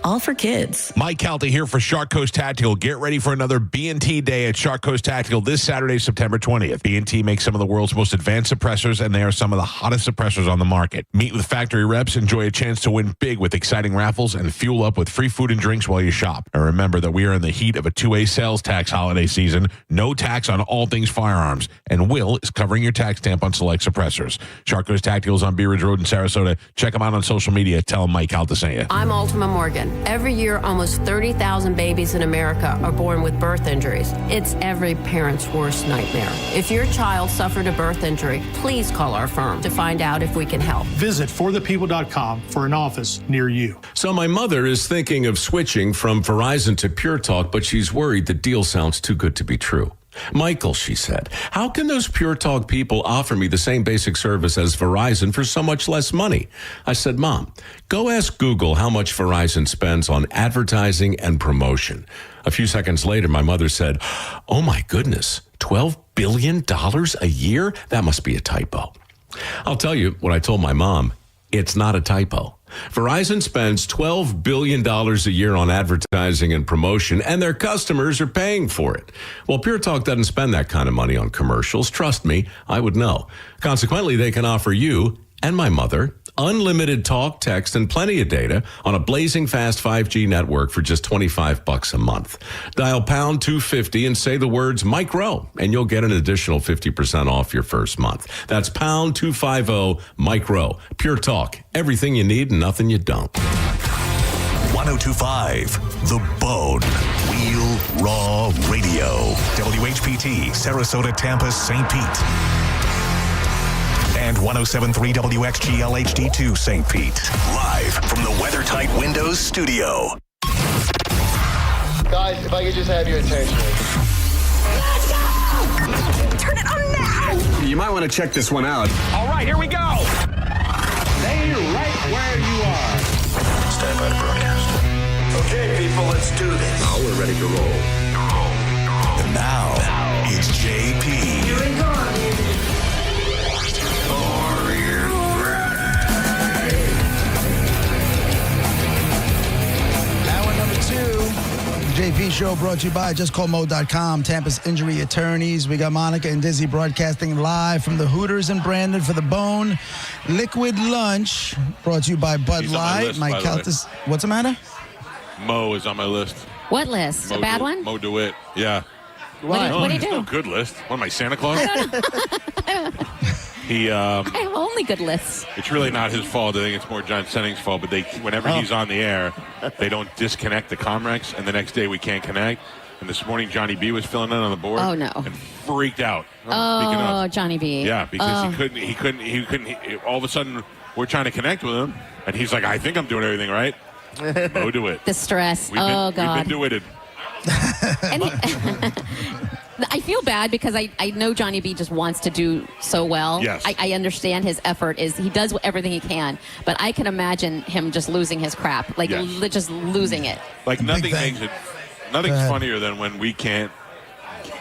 all for kids. Mike Calta here for Shark Coast Tactical. Get ready for another B&T day at Shark Coast Tactical this Saturday, September 20th. B&T makes some of the world's most advanced suppressors, and they are some of the hottest suppressors on the market. Meet with factory reps, enjoy a chance to win big with exciting raffles, and fuel up with free food and drinks while you shop. And remember that we are in the heat of a 2A sales tax holiday season. No tax on all things firearms. And Will is covering your tax stamp on select suppressors. Shark Coast Tactical is on Bee Ridge Road in Sarasota. Check them out on social media. Tell them Mike Calta sent you. I'm Ultima Morgan. Every year, almost 30,000 babies in America are born with birth injuries. It's every parent's worst nightmare. If your child suffered a birth injury, please call our firm to find out if we can help. Visit forthepeople.com for an office near you. So my mother is thinking of switching from Verizon to Pure Talk, but she's worried the deal sounds too good to be true. Michael, she said, how can those Pure Talk people offer me the same basic service as Verizon for so much less money? I said, Mom, go ask Google how much Verizon spends on advertising and promotion. A few seconds later, my mother said, oh my goodness, $12 billion a year? That must be a typo. I'll tell you what I told my mom. It's not a typo. Verizon spends $12 billion a year on advertising and promotion, and their customers are paying for it. Well, Pure Talk doesn't spend that kind of money on commercials. Trust me, I would know. Consequently, they can offer you and my mother unlimited talk, text, and plenty of data on a blazing fast 5G network for just $25 a month. Dial pound 250 and say the words Mike Rowe, and you'll get an additional 50% off your first month. That's pound 250 Mike Rowe. Pure Talk. Everything you need and nothing you don't. 1025 The Bone. Real Raw Radio. WHPT, Sarasota, Tampa, St. Pete. And 107.3 WXGL HD2 St. Pete. Live from the WeatherTight Windows studio. Guys, if I could just have your attention. Let's go! Turn it on now! You might want to check this one out. All right, here we go! Stay right where you are. Stand by to broadcast. Okay, people, let's do this. Now we're ready to roll. Now, it's JP. Here we go. Hour number 2. JP Show brought to you by JustCallMo.com, Tampa's injury attorneys. We got Monica and Dizzy broadcasting live from the Hooters in Brandon for the Bone Liquid Lunch, brought to you by Bud Light. Mike Caltas. What's the matter? Mo is on my list. What list? A bad one? Mo DeWitt. Yeah. What do you do? No good list. What am I, Santa Claus? I don't know. He. I have only good lists. It's really not his fault. I think it's more John Senning's fault. But whenever he's on the air, they don't disconnect the Comrex, and the next day we can't connect. And this morning Johnny B was filling in on the board. Oh no! And freaked out. Oh, Johnny B. Yeah, because he couldn't. All of a sudden, we're trying to connect with him, and he's like, "I think I'm doing everything right." Mo DeWitt. The stress. God. We've been DeWitted. I feel bad because I know Johnny B just wants to do so well. Yes. I understand his effort he does everything he can, but I can imagine him just losing his crap, just losing it. Like nothing's funnier than when we can't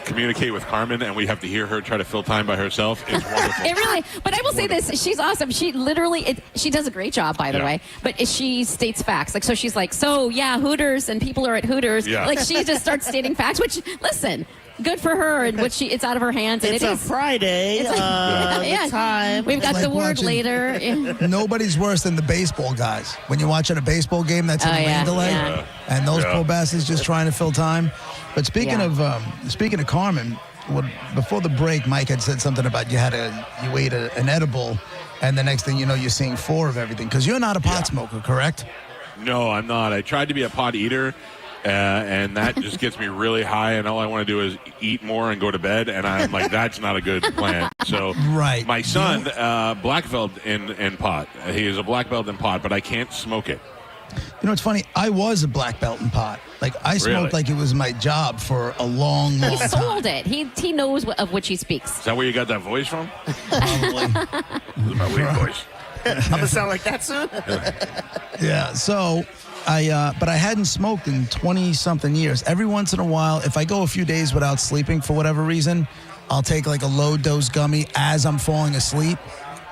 communicate with Carmen and we have to hear her try to fill time by herself. It's wonderful. It really, but I will say this, she's awesome. She literally, she does a great job, by the way, but she states facts. Like, so she's like, Hooters and people are at Hooters. Yeah. Like, she just starts stating facts, which, listen, good for her, and it's out of her hands. And it's a Friday. It's the time. We've got It's the like word watching- later. Nobody's worse than the baseball guys. When you're watching a baseball game that's in a rain delay, and those poor bastards just trying to fill time. But speaking of Carmen, before the break, Mike had said something about you ate an edible, and the next thing you know, you're seeing 4 of everything. Because you're not a pot smoker, correct? No, I'm not. I tried to be a pot eater. And that just gets me really high, and all I want to do is eat more and go to bed, and I'm like, that's not a good plan. So my son, black belt in pot. He is a black belt in pot, but I can't smoke it. You know, it's funny. I was a black belt in pot. Like, I smoked Really? like it was my job for a long, long He time. sold it. He knows of which he speaks. Is that where you got that voice from? Probably. This is my weird voice. I'm going to sound like that soon? Yeah, so but I hadn't smoked in 20-something years. Every once in a while, if I go a few days without sleeping for whatever reason, I'll take like a low-dose gummy as I'm falling asleep.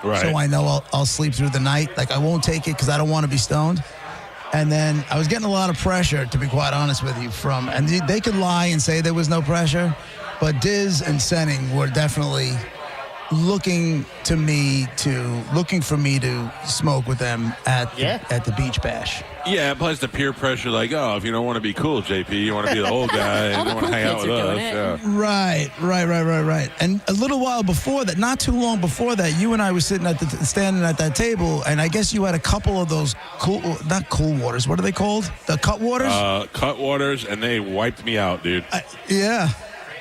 Right. So I know I'll sleep through the night. Like, I won't take it because I don't want to be stoned. And then I was getting a lot of pressure, to be quite honest with you, and they could lie and say there was no pressure, but Diz and Senning were definitely looking for me to smoke with them at the beach bash. Yeah, plus the peer pressure, like, oh, if you don't want to be cool, JP, you want to be the old guy, and you want to hang out with us. Yeah. Right. And a little while before that, not too long before that, you and I were standing at that table, and I guess you had a couple of those not cool waters. What are they called? The cut waters? Cut waters, and they wiped me out, dude. Yeah.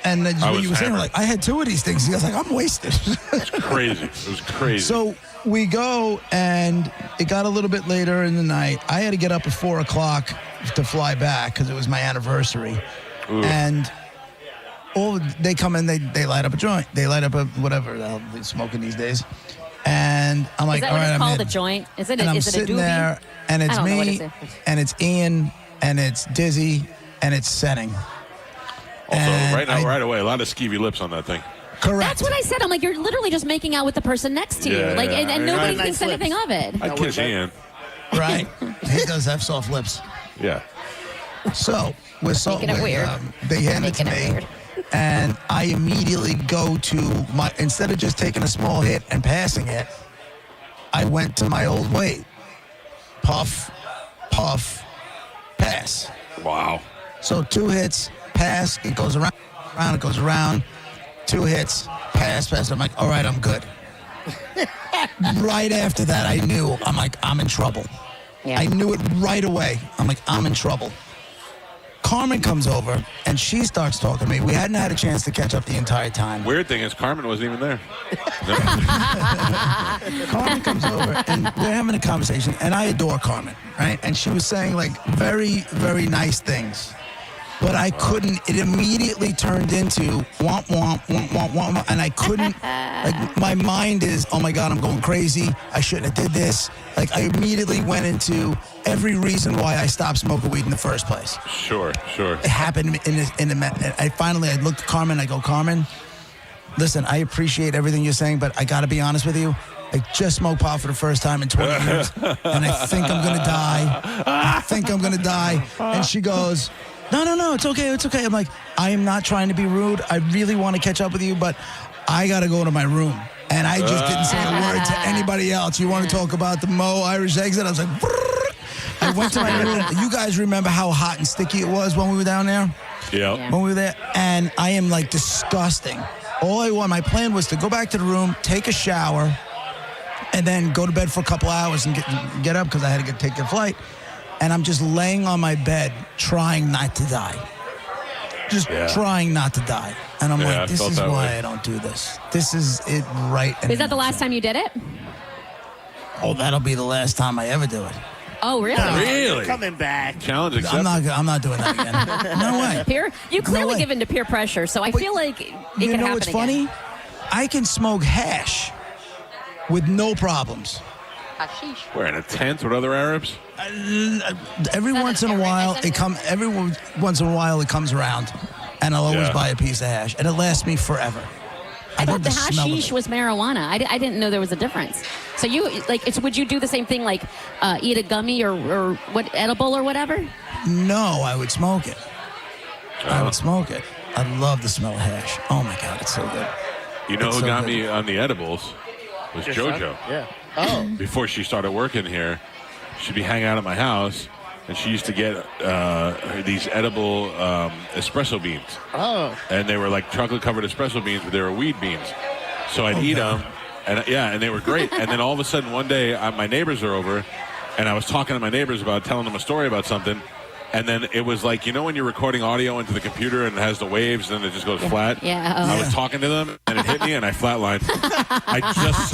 And then you were saying, hammered. like, I had 2 of these things. He was like, I'm wasted. It's crazy. It was crazy. So we go, and it got a little bit later in the night. I had to get up at 4 o'clock to fly back because it was my anniversary. Ooh. And they come in, they light up a joint. They light up a whatever the hell they're smoking these days. And I'm like, is that all what right, it's I'm called, in. a joint? Is it And I'm is it a sitting doobie? there, and it's I don't know, what me, is it? and it's Ian, and it's Dizzy, and it's Senning. Also, And right away, a lot of skeevy lips on that thing. Correct. That's what I said. I'm like, you're literally just making out with the person next to you. Yeah, Like, yeah. and Yeah, nobody nice thinks lips. anything of it. I'd kiss Ian. Right. He does have soft lips. Yeah. So we're Making it weird. They hand it to Making it me, weird. and I immediately go to instead of just taking a small hit and passing it, I went to my old way. Puff, puff, pass. Wow. So 2 hits, pass. It goes around, it goes around. 2 hits, pass. I'm like, all right, I'm good. Right after that, I knew. I'm like, I'm in trouble. Yeah. I knew it right away. I'm like, I'm in trouble. Carmen comes over, and she starts talking to me. We hadn't had a chance to catch up the entire time. Weird thing is, Carmen wasn't even there. Carmen comes over, and we're having a conversation, and I adore Carmen, right? And she was saying, like, very, very nice things. but I couldn't. It immediately turned into womp, womp, womp, womp, womp, and I couldn't. Like, my mind is, oh my God, I'm going crazy. I shouldn't have did this. Like, I immediately went into every reason why I stopped smoking weed in the first place. Sure. It happened I looked at Carmen. I go, Carmen, listen, I appreciate everything you're saying, but I got to be honest with you. I just smoked pot for the first time in 20 years, and I think I'm going to die. And she goes, no, it's okay. I'm like, I am not trying to be rude. I really want to catch up with you, but I got to go to my room. And I just didn't say a word to anybody else. You want to talk about the Mo Irish exit? I was like, brrr. I went to my room. You guys remember how hot and sticky it was when we were down there? Yeah. When we were there? And I am like disgusting. My plan was to go back to the room, take a shower, and then go to bed for a couple hours and get up because I had to take the flight. And I'm just laying on my bed trying not to die. Trying not to die. And I'm like, this is why I don't do this. This is it right. Is that the last time you did it? Oh, that'll be the last time I ever do it. Oh, really? Really? Coming back. Challenge accepted. I'm not doing that again. No way. You clearly give in to peer pressure, so I feel like it can happen again. You know what's funny? I can smoke hash with no problems. Where, in a tent with other Arabs? Every once in a while it comes around, and I'll always buy a piece of hash, and it lasts me forever. I thought the hashish was marijuana. I didn't know there was a difference. So would you do the same thing, like eat a gummy or what, edible or whatever? No, I would smoke it. I would smoke it. I love the smell of hash. Oh my God, it's so good. You know who got me on the edibles? Was JoJo. Yeah. Oh. Before she started working here, she'd be hanging out at my house, and she used to get these edible espresso beans. Oh. And they were like chocolate-covered espresso beans, but they were weed beans. So I'd eat them, and they were great. And then all of a sudden, one day, my neighbors are over, and I was talking to my neighbors about telling them a story about something. And then it was like, you know when you're recording audio into the computer and it has the waves and it just goes flat? Yeah. I was talking to them and it hit me and I flatlined.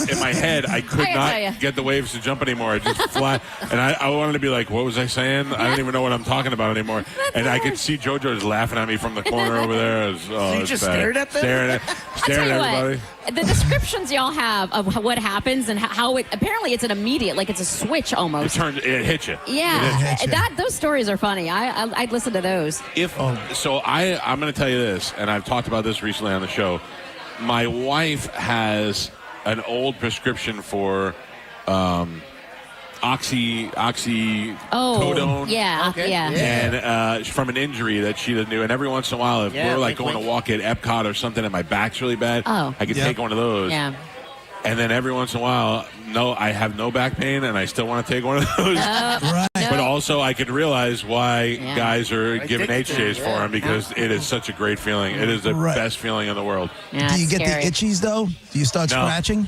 In my head, I could not get the waves to jump anymore. I just flat. And I wanted to be like, what was I saying? I don't even know what I'm talking about anymore. I could see JoJo's laughing at me from the corner over there. You just stared at them? Staring at everybody. The descriptions y'all have of what happens and how it apparently it's an immediate, like it's a switch almost. It hits you. Yeah, those stories are funny. I'd listen to those. I'm going to tell you this, and I've talked about this recently on the show. My wife has an old prescription for oxycodone. Yeah, okay. yeah. And from an injury that she knew. And every once in a while, if we're like going to walk at Epcot or something and my back's really bad, I could take one of those. Yeah. And then every once in a while, I have no back pain and I still want to take one of those. Right. But also I could realize why guys are giving HJs for them because it is such a great feeling. It is the best feeling in the world. Yeah, do you get the itchies, though? Do you start scratching?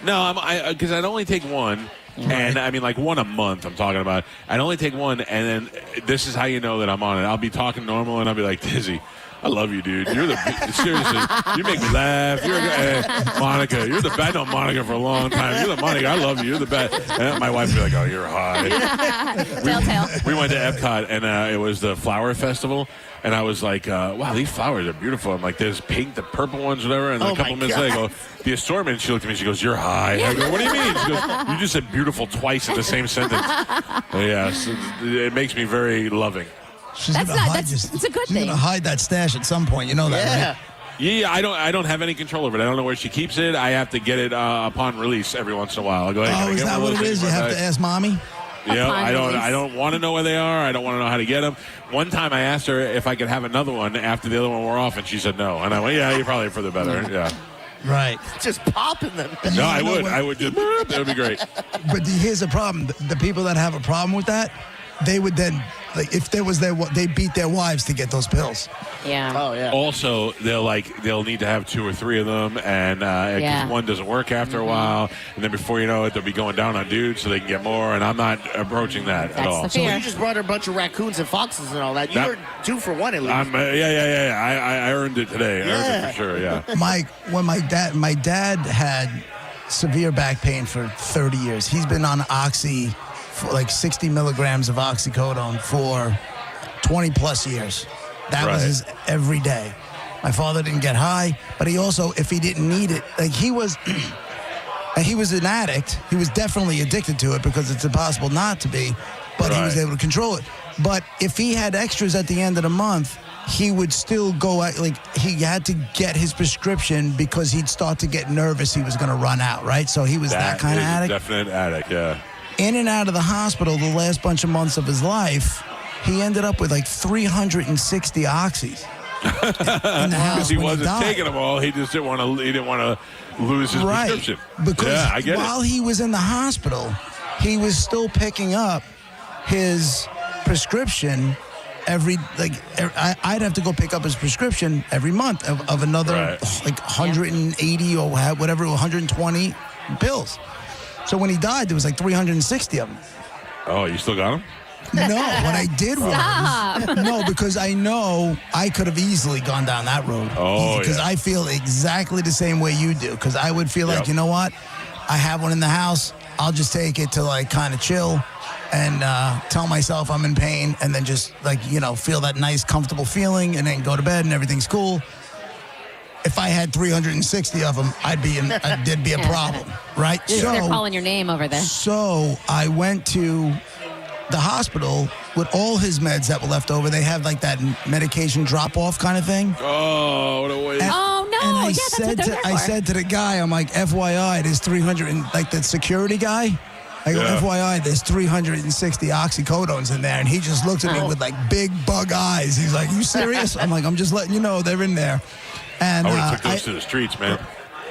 No, because I'd only take one. And I mean, like one a month I'm talking about. I'd only take one, and then this is how you know that I'm on it. I'll be talking normal, and I'll be like, Dizzy, I love you, dude. Seriously, you make me laugh. Monica, you're the best. I know Monica for a long time. You're the Monica. I love you. You're the best. And my wife would be like, oh, you're high. We went to Epcot, and it was the flower festival. And I was like, wow, these flowers are beautiful. I'm like, there's pink, the purple ones, whatever. And a couple minutes later, I go, the assortment. She looked at me. She goes, you're high. I go, what do you mean? She goes, you just said beautiful twice in the same sentence. So it makes me very loving. It's a good thing. She's going to hide that stash at some point. You know that, right? Yeah, I don't have any control over it. I don't know where she keeps it. I have to get it upon release every once in a while. I'll go, hey, is that what it is? You have to ask mommy? Yeah, I don't want to know where they are. I don't want to know how to get them. One time I asked her if I could have another one after the other one wore off, and she said no. And I went, yeah, you're probably for the better. Yeah. Right. Just popping them. No, I would. I would just, that would be great. But here's the problem. The people that have a problem with that, they would then, like, if there was they beat their wives to get those pills. Yeah. Oh, yeah. Also, they'll need to have 2 or 3 of them, and 'cause one doesn't work after a while, and then before you know it, they'll be going down on dudes so they can get more, and I'm not approaching that at all. So you just brought her a bunch of raccoons and foxes and all that. You were 2 for 1 at least. I earned it today. I earned it for sure. Yeah. Mike, when my dad had severe back pain for 30 years. He's been on oxy, for like 60 milligrams of oxycodone for 20 plus years. That was his every day. My father didn't get high, but he also, if he didn't need it, like he was an addict. He was definitely addicted to it because it's impossible not to be, but he was able to control it. But if he had extras at the end of the month, he would still go out, like he had to get his prescription because he'd start to get nervous he was going to run out, right? So he was that kind of addict. Definite addict, yeah. In and out of the hospital the last bunch of months of his life, he ended up with like 360 oxys. In the house Because he when wasn't died. taking them all. He just didn't want to. He didn't want to lose his prescription. Because I get while he was in the hospital, he was still picking up his prescription I'd have to go pick up his prescription every month of another like 180 or whatever, 120 pills. So when he died, there was like 360 of them. Oh, you still got them? No, what I did was no, because I know I could have easily gone down that road. Oh, because I feel exactly the same way you do. Because I would feel like, you know what, I have one in the house. I'll just take it to like kind of chill and tell myself I'm in pain, and then just like feel that nice, comfortable feeling, and then go to bed and everything's cool. If I had 360 of them, there'd be a problem, right? So they're calling your name over there. So I went to the hospital with all his meds that were left over. They have like that medication drop-off kind of thing. Oh, what a waste. Oh, no. And That's what they're there I for. said to the guy, I'm like, FYI, there's 300, and like the security guy, I go, FYI, there's 360 oxycodones in there. And he just looked at me with like big bug eyes. He's like, you serious? I'm like, I'm just letting you know they're in there. And I would have took those to the streets, man.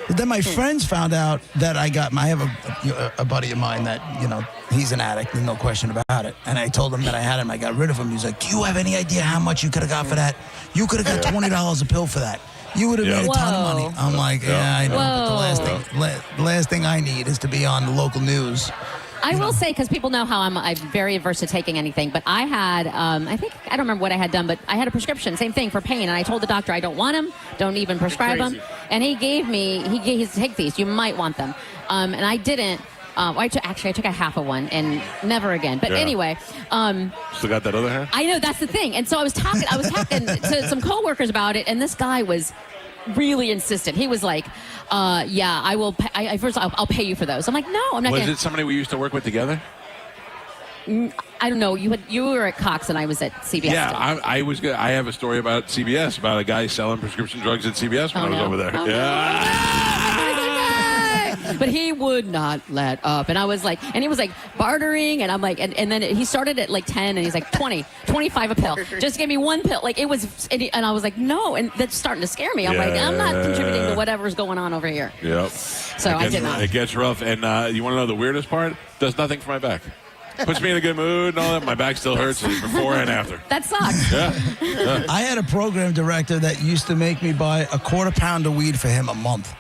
But then my friends found out that I have a buddy of mine that, he's an addict, there's no question about it. And I told him that I had him, I got rid of him. He's like, do you have any idea how much you could have got for that? You could have got $20 a pill for that. You would have made a ton of money. I'm like, yeah, I know. But the last thing I need is to be on the local news. I will say, because people know how I'm very averse to taking anything, but I had, I don't remember what I had done, but I had a prescription, same thing, for pain, and I told the doctor I don't want them, don't even prescribe them, and he said, take these, you might want them, and I didn't. I took a half of one, and never again. But anyway, still got that other half? I know, that's the thing. And so I was talking to some coworkers about it, and this guy was really insistent. He was like, I will pay, I'll pay you for those. I'm like, no, I'm not. Was it somebody we used to work with together? I don't know. You were at Cox and I was at CBS. Yeah, I have a story about CBS, about a guy selling prescription drugs at CBS when I was over there. But he would not let up. And I was like, and he was like bartering, and I'm like, and then he started at like 10, and he's like 20, 25 a pill. Just give me one pill. Like it was, and I was like, no, and that's starting to scare me. I'm like, I'm not contributing to whatever's going on over here. Yep. So I did not. It gets rough. And you want to know the weirdest part? Does nothing for my back. Puts me in a good mood and all that. My back still hurts before and after. That sucks. Yeah. I had a program director that used to make me buy a quarter pound of weed for him a month.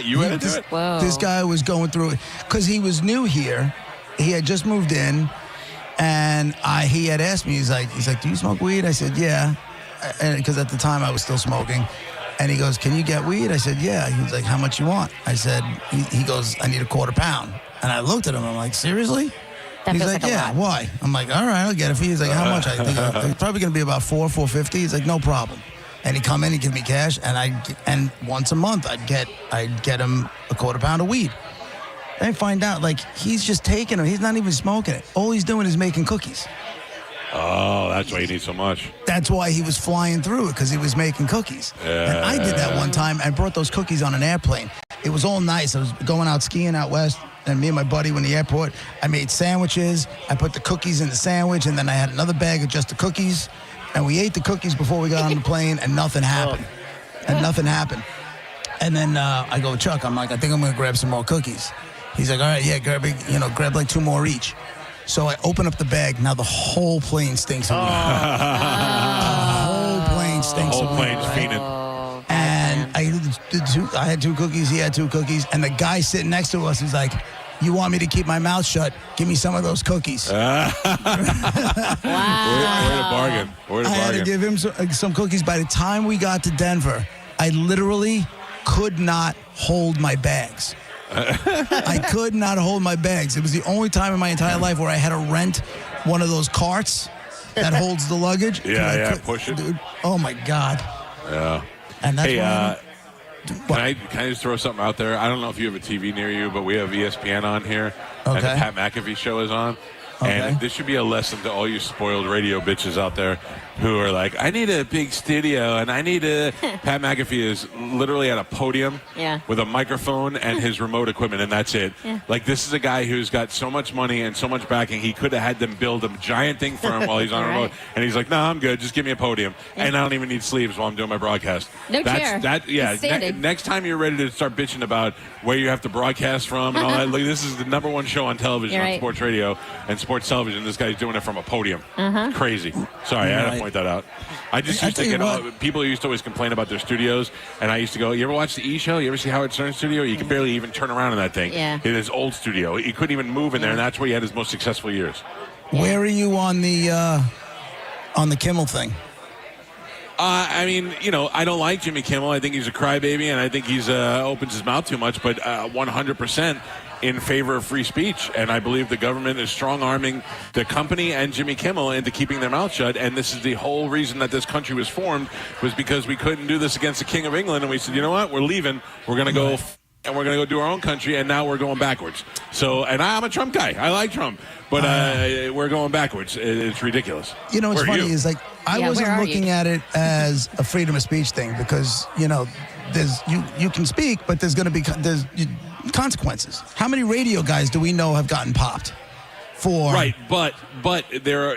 You had to do it? Whoa. This guy was going through it because he was new here. He had just moved in, and he had asked me. He's like, do you smoke weed? I said, yeah, because at the time I was still smoking. And he goes, can you get weed? I said, yeah. He was like, how much you want? I said, he goes, I need a quarter pound. And I looked at him. I'm like, seriously? He's like, yeah. Why? I'm like, all right, I'll get it for you. He's like, how much? I think it's probably going to be about $4.50. He's like, no problem. And he'd come in, he'd give me cash, and once a month I'd get him a quarter pound of weed. Then I find out like he's just taking them. He's not even smoking it. All he's doing is making cookies. Oh, that's why you need so much. That's why he was flying through it, because he was making cookies. Yeah. And I did that one time. I brought those cookies on an airplane. It was all nice. I was going out skiing out west, and me and my buddy went to the airport. I made sandwiches. I put the cookies in the sandwich, and then I had another bag of just the cookies. And we ate the cookies before we got on the plane, and nothing happened. And then I go, Chuck, I'm like, I think I'm going to grab some more cookies. He's like, all right, yeah, grab like 2 more each. So I open up the bag. Now the whole plane stinks of weed. The whole plane stinks of weed. The whole plane's fiending. And I had 2 cookies. He had 2 cookies. And the guy sitting next to us is like, you want me to keep my mouth shut? Give me some of those cookies. Wow. Way to bargain. I had to give him some cookies. By the time we got to Denver, I literally could not hold my bags. I could not hold my bags. It was the only time in my entire life where I had to rent one of those carts that holds the luggage. Push it. Dude, oh my God. Yeah. And that's why can I just throw something out there? I don't know if you have a TV near you, but we have ESPN on here, and the Pat McAfee show is on. And this should be a lesson to all you spoiled radio bitches out there who are like, I need a big studio and I need a... Pat McAfee is literally at a podium with a microphone and his remote equipment, and that's it. Yeah. Like, this is a guy who's got so much money and so much backing, he could have had them build a giant thing for him while he's on a remote. And he's like, no, I'm good. Just give me a podium. And I don't even need sleeves while I'm doing my broadcast. No chair. Next time you're ready to start bitching about where you have to broadcast from and all that, like, this is the number one show on television, on sports radio and sports television. This guy's doing it from a podium. Crazy. Sorry, I had to point that out. I just used to get people used to always complain about their studios, and I used to go, you ever watch the E! Show? You ever see Howard Stern's studio? You could barely even turn around in that thing. Yeah. In his old studio. He couldn't even move in there, and that's where he had his most successful years. Where are you on the Kimmel thing? I mean, I don't like Jimmy Kimmel. I think he's a crybaby, and I think he's opens his mouth too much, but 100% in favor of free speech. And I believe the government is strong-arming the company and Jimmy Kimmel into keeping their mouth shut. And this is the whole reason that this country was formed, was because we couldn't do this against the King of England. And we said, you know what? We're leaving. We're going to go... And we're going to go do our own country, and now we're going backwards. So, and I'm a Trump guy. I like Trump. But we're going backwards. It's ridiculous. What's funny is, like, I wasn't looking at it as a freedom of speech thing because, there's you can speak, but there's going to be consequences. How many radio guys do we know have gotten popped? Right, but there are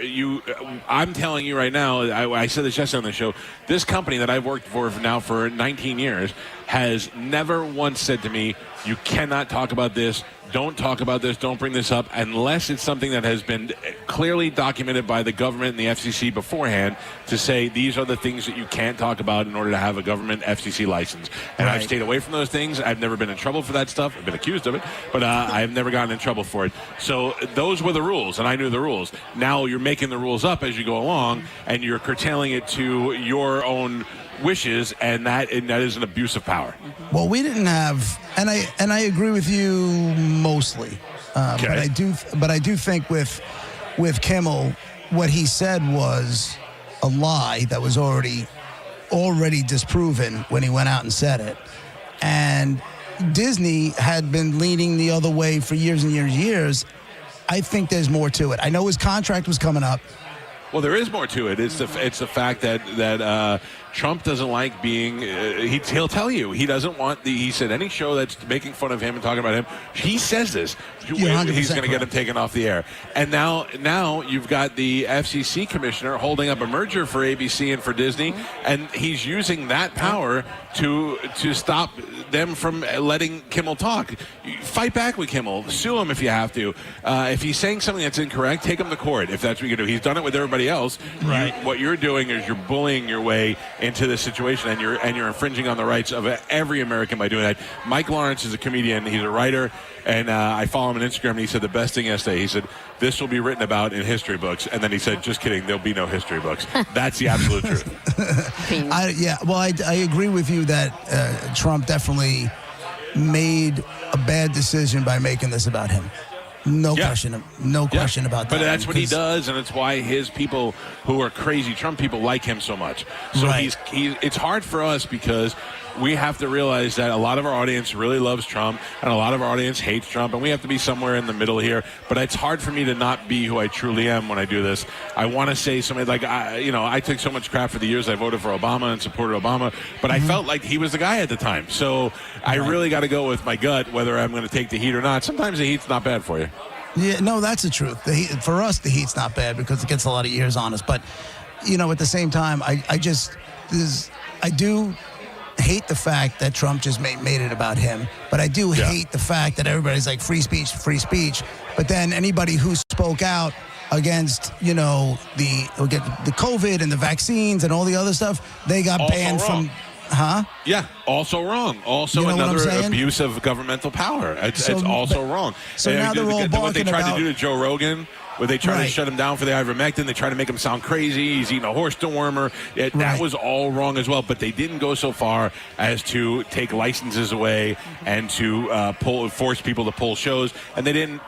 I'm telling you right now, I said this yesterday on the show, this company that I've worked for now for 19 years has never once said to me, you cannot talk about this, don't talk about this, don't bring this up, unless it's something that has been clearly documented by the government and the FCC beforehand to say these are the things that you can't talk about in order to have a government FCC license. And I've stayed away from those things. I've never been in trouble for that stuff. I've been accused of it, but I've never gotten in trouble for it. So those were the rules, and I knew the rules. Now you're making the rules up as you go along, and you're curtailing it to your own wishes, and that is an abuse of power. Well, we didn't have, and I agree with you mostly, but I do think with Kimmel, what he said was a lie that was already disproven when he went out and said it, and Disney had been leaning the other way for years and years and years. I think there's more to it. I know his contract was coming up. Well, there is more to it. It's the fact that Trump doesn't like being. He'll tell you he doesn't want he said any show that's making fun of him and talking about him. He says this. He's going to get him taken off the air. And now you've got the FCC commissioner holding up a merger for ABC and for Disney, and he's using that power to stop them from letting Kimmel talk. Fight back with Kimmel. Sue him if you have to. If he's saying something that's incorrect, take him to court. If that's what you do, he's done it with everybody else. Right. What you're doing is you're bullying your way into this situation, and you're infringing on the rights of every American by doing that. Mike Lawrence is a comedian. He's a writer, and I follow him on Instagram, and he said the best thing yesterday. He said, this will be written about in history books. And then he said, just kidding, there'll be no history books. That's the absolute truth. I agree with you that Trump definitely made a bad decision by making this about him. No question about that. But that's what he does, and it's why his people who are crazy Trump people like him so much. So it's hard for us because we have to realize that a lot of our audience really loves Trump, and a lot of our audience hates Trump, and we have to be somewhere in the middle here. But it's hard for me to not be who I truly am when I do this. I want to say something like, I took so much crap for the years I voted for Obama and supported Obama, but I felt like he was the guy at the time. So I really got to go with my gut, whether I'm going to take the heat or not. Sometimes the heat's not bad for you. Yeah, no, that's the truth. For us, the heat's not bad because it gets a lot of years on us. But, at the same time, I do hate the fact that Trump just made it about him. But I do hate the fact that everybody's like free speech. But then anybody who spoke out against, the COVID and the vaccines and all the other stuff, they got also banned wrong. from... Huh? Yeah, also wrong. Also another abuse of governmental power. It's also wrong. So now they're all barking what they tried about... to do to Joe Rogan, where they tried to shut him down for the ivermectin. They tried to make him sound crazy. He's eating a horse dewormer. That was all wrong as well. But they didn't go so far as to take licenses away and to force people to pull shows. And they didn't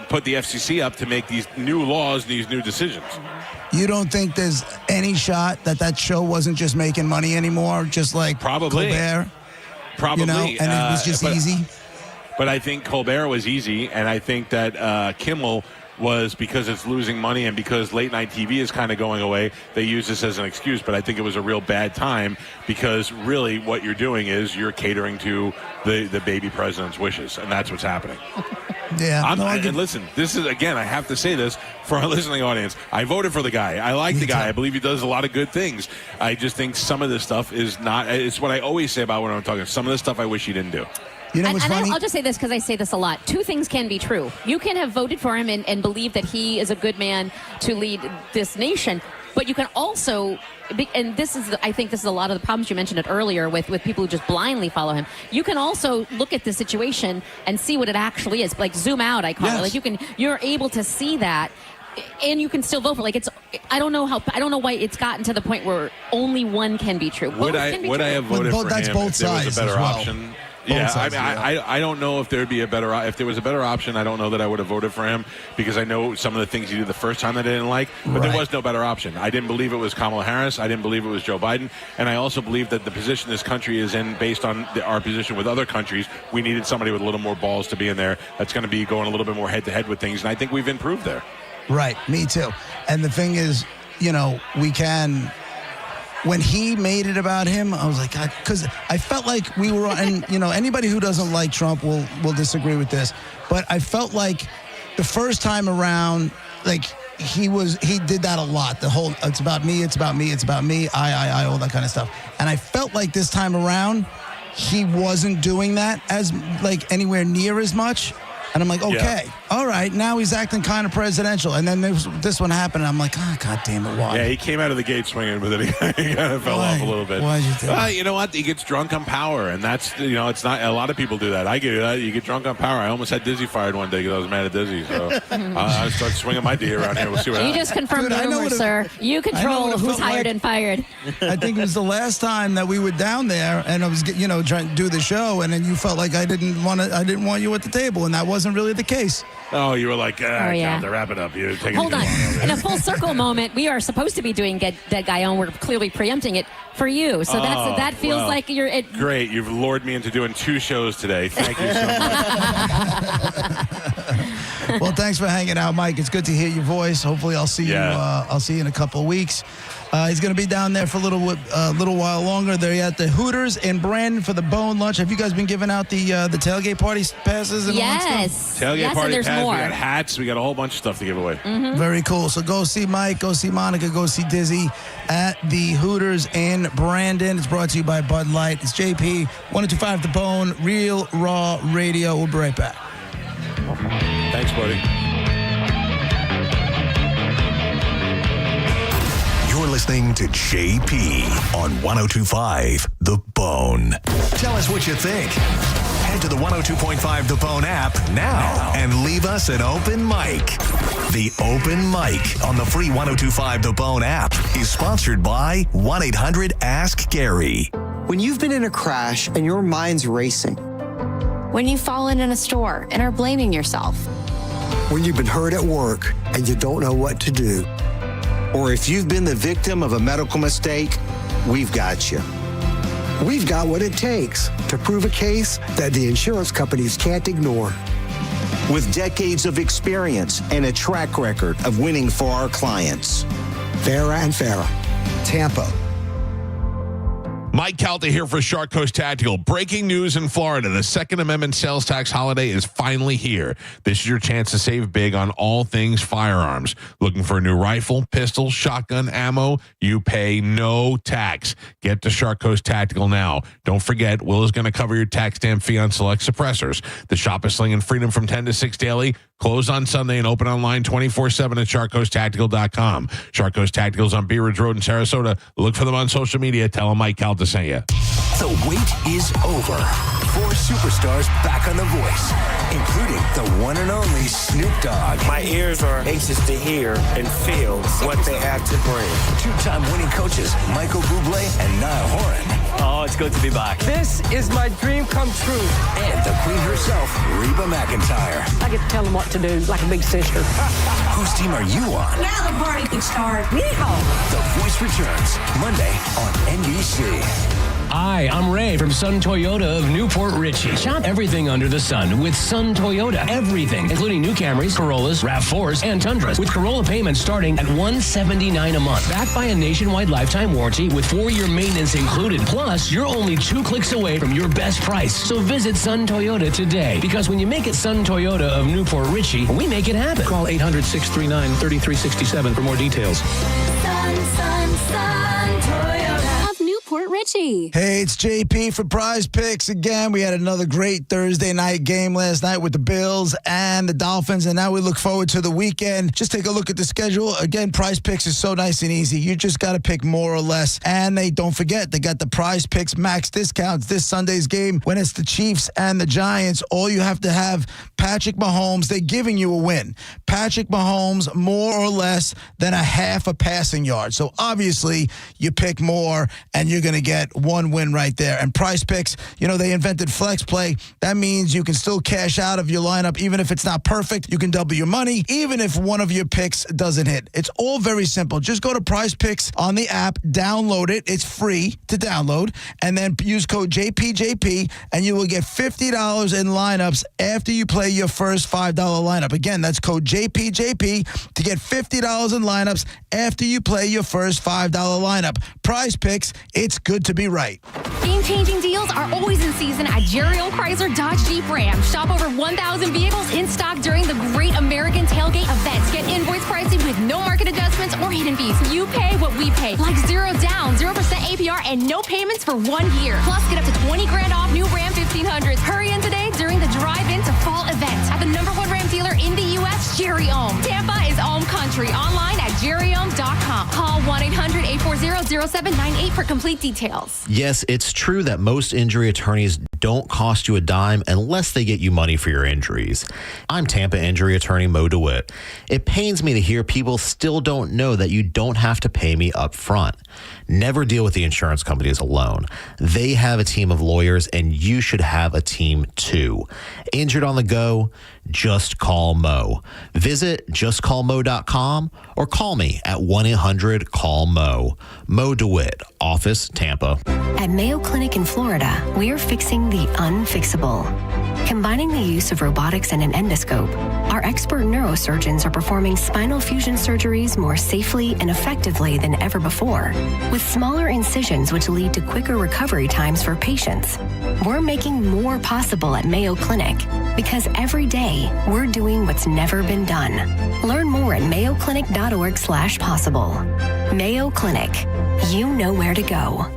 put the FCC up to make these new laws, these new decisions. You don't think there's any shot that show wasn't just making money anymore, just like Probably. Colbert? Probably. You know, and it was just easy? But I think Colbert was easy, and I think that Kimmel was, because it's losing money and because late night TV is kind of going away, they use this as an excuse. But I think it was a real bad time, because really what you're doing is you're catering to the baby president's wishes, and that's what's happening. Yeah. And listen, this is, again, I have to say this for our listening audience. I voted for the guy. I like the guy. I believe he does a lot of good things. I just think some of this stuff is not, it's what I always say about when I'm talking. Some of this stuff I wish he didn't do. You know what's funny? I'll just say this, because I say this a lot. Two things can be true. You can have voted for him and believe that he is a good man to lead this nation, but you can also, and this is, I think this is a lot of the problems you mentioned it earlier with people who just blindly follow him. You can also look at the situation and see what it actually is, like zoom out, I call it. Like you're able to see that, and you can still vote for. Like, it's, I don't know why it's gotten to the point where only one can be true. Would I have voted for him if there was a better option? Yeah, I mean, I don't know if there'd be a better, if there was a better option. I don't know that I would have voted for him, because I know some of the things he did the first time that I didn't like, but there was no better option. I didn't believe it was Kamala Harris. I didn't believe it was Joe Biden, and I also believe that the position this country is in, based on our position with other countries, we needed somebody with a little more balls to be in there. That's going to be going a little bit more head to head with things, and I think we've improved there. Right, me too. And the thing is, you know, we can. When he made it about him, I was like, God, because I felt like we were, and you know, anybody who doesn't like Trump will disagree with this, but I felt like the first time around, like he did that a lot. The whole, it's about me, it's about me, it's about me, I, all that kind of stuff. And I felt like this time around, he wasn't doing that as like anywhere near as much. And I'm like, okay, all right, now he's acting kind of presidential. And then this one happened, and I'm like, oh, God damn it, why? Yeah, he came out of the gate swinging, but then he kind of fell off a little bit. Why'd you do that? You know what? He gets drunk on power, and that's, you know, it's not, a lot of people do that. I get that. You get drunk on power. I almost had Dizzy fired one day because I was mad at Dizzy. So I started swinging my D around here. We'll see what happens. You just confirmed the rumors, sir. You control who's hired and fired. I think it was the last time that we were down there, and I was, you know, trying to do the show, and then you felt like I didn't want you at the table, and that wasn't really the case. Oh, you were like, to wrap it up. You're taking Hold on. In a full circle moment, we are supposed to be doing Get That Guy On. We're clearly preempting it for you. So that feels like you're... Great. You've lured me into doing 2 shows today. Thank you so much. Well, thanks for hanging out, Mike. It's good to hear your voice. Hopefully I'll see you. I'll see you in a couple of weeks. He's going to be down there for a little while longer. They're at the Hooters in Brandon for the Bone Lunch. Have you guys been giving out the tailgate party passes and all that stuff? Tailgate party passes. We got hats. We got a whole bunch of stuff to give away. Mm-hmm. Very cool. So go see Mike, go see Monica, go see Dizzy at the Hooters in Brandon. It's brought to you by Bud Light. It's JP, 102.5 The Bone, Real Raw Radio. We'll be right back. Thanks, buddy. You're listening to JP on 102.5 The Bone. Tell us what you think. Head to the 102.5 The Bone app now and leave us an open mic. The open mic on the free 102.5 The Bone app is sponsored by 1-800-ASK-GARY. When you've been in a crash and your mind's racing. When you've fallen in a store and are blaming yourself. When you've been hurt at work and you don't know what to do. Or if you've been the victim of a medical mistake, we've got you. We've got what it takes to prove a case that the insurance companies can't ignore. With decades of experience and a track record of winning for our clients. Farah and Farah, Tampa. Mike Calta here for Shark Coast Tactical. Breaking news in Florida. The Second Amendment sales tax holiday is finally here. This is your chance to save big on all things firearms. Looking for a new rifle, pistol, shotgun, ammo? You pay no tax. Get to Shark Coast Tactical now. Don't forget, Will is going to cover your tax stamp fee on select suppressors. The shop is slinging freedom from 10 to 6 daily. Closed on Sunday and open online 24/7 at SharkCoastTactical.com. Shark Coast Tactical's on Bee Ridge Road in Sarasota. Look for them on social media. Tell them Mike Calta sent you. The wait is over. 4 superstars back on The Voice, including the one and only Snoop Dogg. My ears are anxious to hear and feel what they have to bring. 2-time winning coaches Michael Bublé and Niall Horan. Oh, it's good to be back. This is my dream come true. And the queen herself, Reba McEntire. I get to tell them what to do like a big sister. Whose team are you on? Now the party can start. Yeehaw! The Voice returns Monday on NBC. Hi, I'm Ray from Sun Toyota of Newport Richey. Shop everything under the sun with Sun Toyota. Everything, including new Camrys, Corollas, RAV4s, and Tundras, with Corolla payments starting at $179 a month. Backed by a nationwide lifetime warranty with 4-year maintenance included. Plus, you're only 2 clicks away from your best price. So visit Sun Toyota today, because when you make it Sun Toyota of Newport Richey, we make it happen. Call 800-639-3367 for more details. Sun Toyota of Newport Richey. Hey, it's JP for Prize Picks again. We had another great Thursday night game last night with the Bills and the Dolphins, and now we look forward to the weekend. Just take a look at the schedule. Again, Prize Picks is so nice and easy. You just got to pick more or less. And don't forget, they got the Prize Picks max discounts this Sunday's game when it's the Chiefs and the Giants. All you have to have, Patrick Mahomes, they're giving you a win. Patrick Mahomes, more or less than a half a passing yard. So obviously, you pick more, and you're going to get one win right there. And Prize Picks, they invented Flex Play. That means you can still cash out of your lineup even if it's not perfect. You can double your money even if one of your picks doesn't hit. It's all very simple. Just go to Prize Picks on the app, download it. It's free to download, and then use code JPJP, and you will get $50 in lineups after you play your first $5 lineup. Again, that's code JPJP to get $50 in lineups after you play your first $5 lineup. Prize Picks, it's good to be right. Game-changing deals are always in season at Jerry O. Chrysler Dodge Jeep Ram. Shop over 1,000 vehicles in stock during the Great American Tailgate events. Get invoice pricing with no market adjustments or hidden fees. You pay what we pay, like 0 down, 0% APR, and no payments for 1 year. Plus, get up to $20,000 off new Ram 1500s. Hurry in today during the drive-in to fall event at the #1 Ram dealer in the U.S., Jerry Ohm. Tampa is Ohm Country. Online at jerryohm.com. Call 1-800-840-0798 for complete details. Yes, it's true that most injury attorneys don't cost you a dime unless they get you money for your injuries. I'm Tampa injury attorney Mo DeWitt. It pains me to hear people still don't know that you don't have to pay me up front. Never deal with the insurance companies alone. They have a team of lawyers, and you should have a team too. Injured on the go? Just call Mo. Visit justcallmo.com or call me at 1-800-CALL-MO. Mo DeWitt, office, Tampa. At Mayo Clinic in Florida, we're fixing the unfixable. Combining the use of robotics and an endoscope, our expert neurosurgeons are performing spinal fusion surgeries more safely and effectively than ever before, with smaller incisions which lead to quicker recovery times for patients. We're making more possible at Mayo Clinic because every day we're doing what's never been done. Learn more at mayoclinic.org/possible. Mayo Clinic. You know where to go.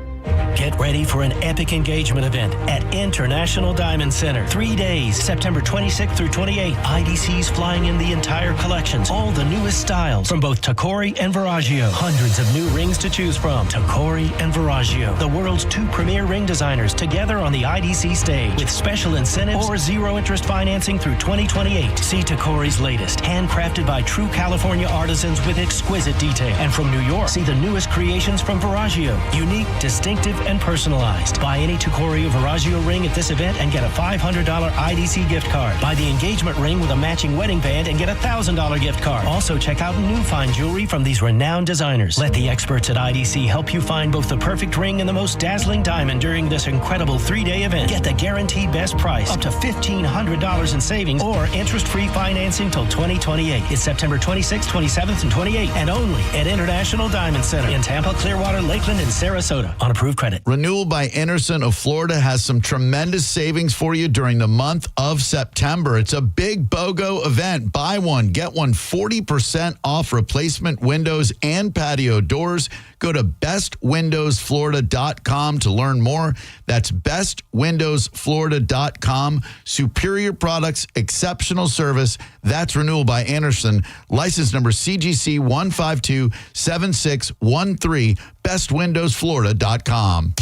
Get ready for an epic engagement event at International Diamond Center. 3 days, September 26th through 28th. IDC's flying in the entire collections, all the newest styles from both Tacori and Verragio. Hundreds of new rings to choose from. Tacori and Verragio, the world's 2 premier ring designers, together on the IDC stage with special incentives or zero-interest financing through 2028. See Tacori's latest, handcrafted by true California artisans with exquisite detail. And from New York, see the newest creations from Verragio. Unique, distinctive, and personalized. Buy any Tacori or Verragio ring at this event and get a $500 IDC gift card. Buy the engagement ring with a matching wedding band and get a $1,000 gift card. Also, check out new fine jewelry from these renowned designers. Let the experts at IDC help you find both the perfect ring and the most dazzling diamond during this incredible 3-day event. Get the guaranteed best price, up to $1,500 in savings, or interest-free financing till 2028. It's September 26th, 27th, and 28th, and only at International Diamond Center in Tampa, Clearwater, Lakeland, and Sarasota on approved credit. Renewal by Anderson of Florida has some tremendous savings for you during the month of September. It's a big BOGO event. Buy one, get one 40% off replacement windows and patio doors. Go to bestwindowsflorida.com to learn more. That's bestwindowsflorida.com. Superior products, exceptional service. That's Renewal by Anderson. License number CGC 1527613. bestwindowsflorida.com.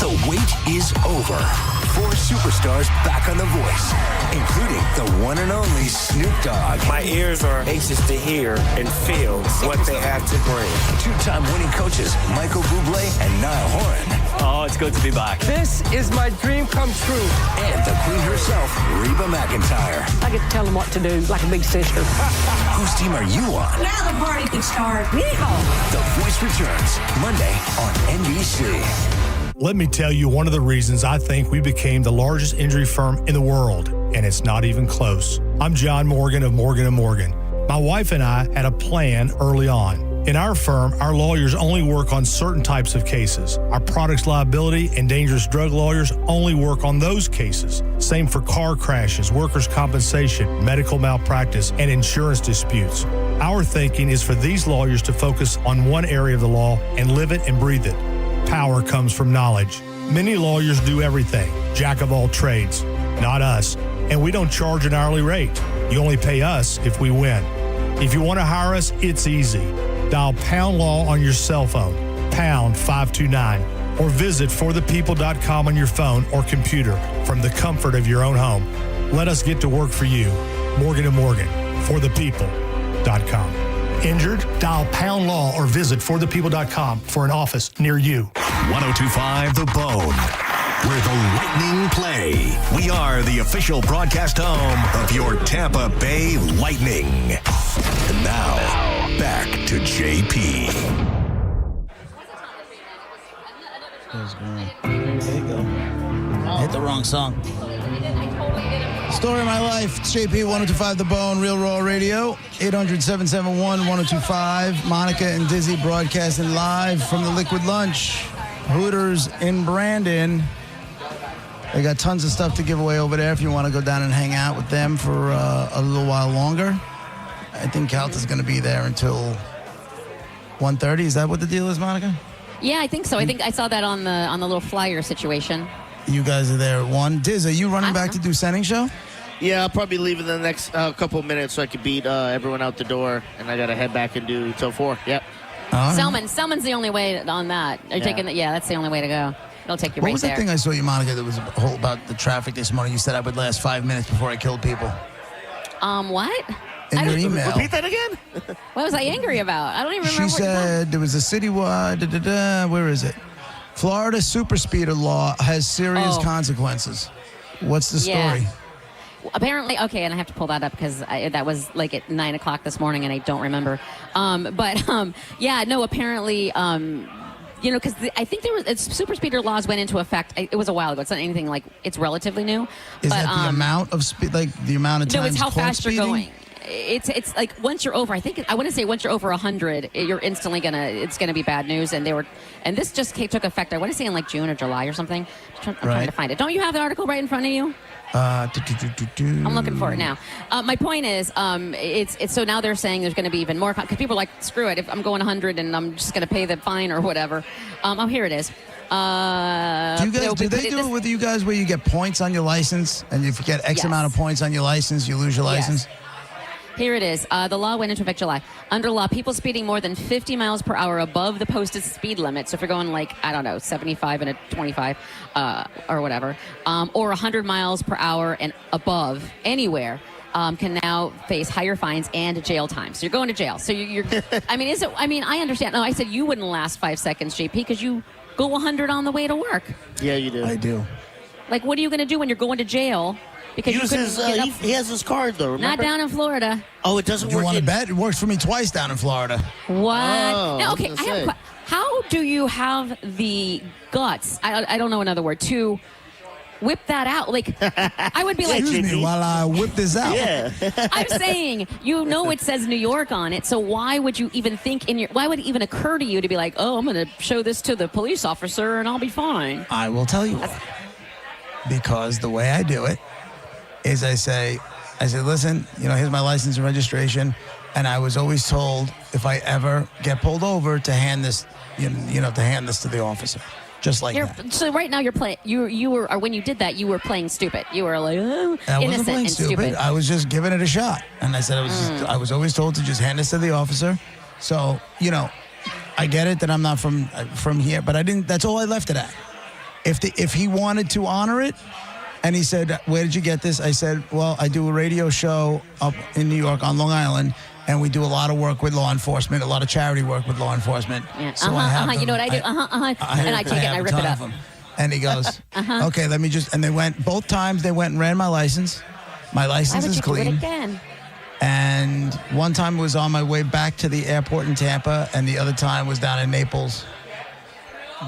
The wait is over. 4 superstars back on The Voice, including the one and only Snoop Dogg. My ears are anxious to hear and feel what they have to bring. 2-time winning coaches Michael Bublé and Niall Horan. Oh, it's good to be back. This is my dream come true. And the queen herself, Reba McEntire. I get to tell them what to do like a big sister. Whose team are you on? Now the party can start. Yeehaw. The Voice returns Monday on NBC. Let me tell you one of the reasons I think we became the largest injury firm in the world, and it's not even close. I'm John Morgan of Morgan & Morgan. My wife and I had a plan early on. In our firm, our lawyers only work on certain types of cases. Our products liability and dangerous drug lawyers only work on those cases. Same for car crashes, workers' compensation, medical malpractice, and insurance disputes. Our thinking is for these lawyers to focus on one area of the law and live it and breathe it. Power comes from knowledge. Many lawyers do everything, jack of all trades. Not us. And we don't charge an hourly rate. You only pay us if we win. If you want to hire us, it's easy. Dial Pound Law on your cell phone, pound 529, or visit forthepeople.com on your phone or computer from the comfort of your own home. Let us get to work for you. Morgan & Morgan, forthepeople.com. Injured? Dial Pound Law or visit forthepeople.com for an office near you. 1025 The Bone, where the Lightning play. We are the official broadcast home of your Tampa Bay Lightning. And now, back to JP. There you go. Hit the wrong song. Story of my life. It's JP 1025 The Bone, Real Raw Radio. 800-771-1025. Monica and Dizzy broadcasting live from the Liquid Lunch. Hooters in Brandon. They got tons of stuff to give away over there if you want to go down and hang out with them for a little while longer. I think Calta's going to be there until 1:30. Is that what the deal is, Monica? Yeah, I think so. I think I saw that on the little flyer situation. You guys are there at 1. Diz, are you running back to do Sending Show? Yeah, I'll probably leave in the next couple minutes so I can beat everyone out the door, and I got to head back and do till 4. Yep. Selman's the only way on that. Are you taking that? Yeah, that's the only way to go. It'll take you right there. What was that thing I saw you, Monica, that was whole about the traffic this morning? You said I would last 5 minutes before I killed people. What? In your email. Repeat that again? What was I angry about? I don't even remember. She said there was a citywide, where is it? Florida super speeder law has serious consequences. What's the story? Yeah. Apparently, okay, and I have to pull that up because that was like at 9 o'clock this morning and I don't remember. Apparently, because I think super speeder laws went into effect. It was a while ago. It's not anything like, it's relatively new. Is that the amount of speed, like the amount of times? No, it's how fast speeding? you're going. It's like once you're over, I want to say once you're over 100, you're instantly it's gonna be bad news. And this just took effect. I want to say in like June or July or something. I'm trying to find it. Don't you have the article right in front of you? I'm looking for it now. My point is, it's so now they're saying there's going to be even more because people are like, screw it, if I'm going 100 and I'm just going to pay the fine or whatever. Here it is. Do they do it with you guys where you get points on your license, and if you get X amount of points on your license, you lose your license? Yes. Here it is. The law went into effect July. Under law, people speeding more than 50 miles per hour above the posted speed limit. So if you're going 75 and a 25 or whatever, or 100 miles per hour and above anywhere, can now face higher fines and jail time. So you're going to jail. So you're I understand. No, I said you wouldn't last 5 seconds, JP, because you go 100 on the way to work. Yeah, you do. I do. Like, what are you going to do when you're going to jail? Because he has his card, though, remember? Not down in Florida. Oh, it doesn't work. You want to bet? It works for me twice down in Florida. What? Oh, no, okay. How do you have the guts, I don't know another word, to whip that out? Like, I would be like... Excuse me while I whip this out. Yeah. I'm saying, it says New York on it, so why would you even why would it even occur to you to be like, oh, I'm going to show this to the police officer and I'll be fine? I will tell you why. Because the way I do it is I say, listen, here's my license and registration, and I was always told if I ever get pulled over to hand this, to hand this to the officer, just like that. So right now you're playing. You were, or when you did that, you were playing stupid. You were like, I innocent wasn't playing and stupid. I was just giving it a shot, and I said I was always told to just hand this to the officer. So I get it that I'm not from here, but I didn't. That's all I left it at. If he wanted to honor it. And he said, where did you get this? I said, well, I do a radio show up in New York on Long Island, and we do a lot of work with law enforcement, a lot of charity work with law enforcement. Yeah. So I have them. You know what I do? And I take it and I rip it up. And he goes, okay, let me just, and they went, both times they went and ran my license. My license is Why would you do it clean. again? And one time was on my way back to the airport in Tampa, and the other time was down in Naples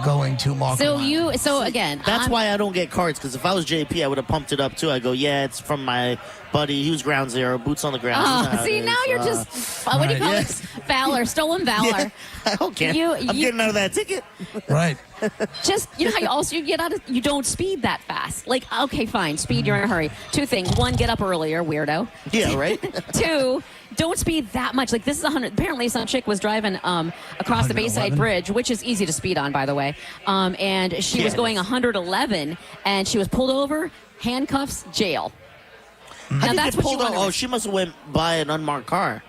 going to Marco. So again, That's why I don't get cards, because if I was JP, I would have pumped it up too. I go, yeah, it's from my buddy. He was ground zero, boots on the ground. You know how see, it now is. you're just, what do you call it? Valor, stolen valor. Yeah, I don't care. I'm getting out of that ticket. Right. Just, you know how you also you get out of, you don't speed that fast. Like, okay, fine, speed, you're in a hurry. Two things. One, get up earlier, weirdo. Yeah, right? Two, don't speed that much. Like, this is 100. Apparently, some chick was driving across the Bayside 111? Bridge, which is easy to speed on, by the way. And she was going 111, and she was pulled over, handcuffs, jail. Now, that's what you want. Oh, she must have went by an unmarked car.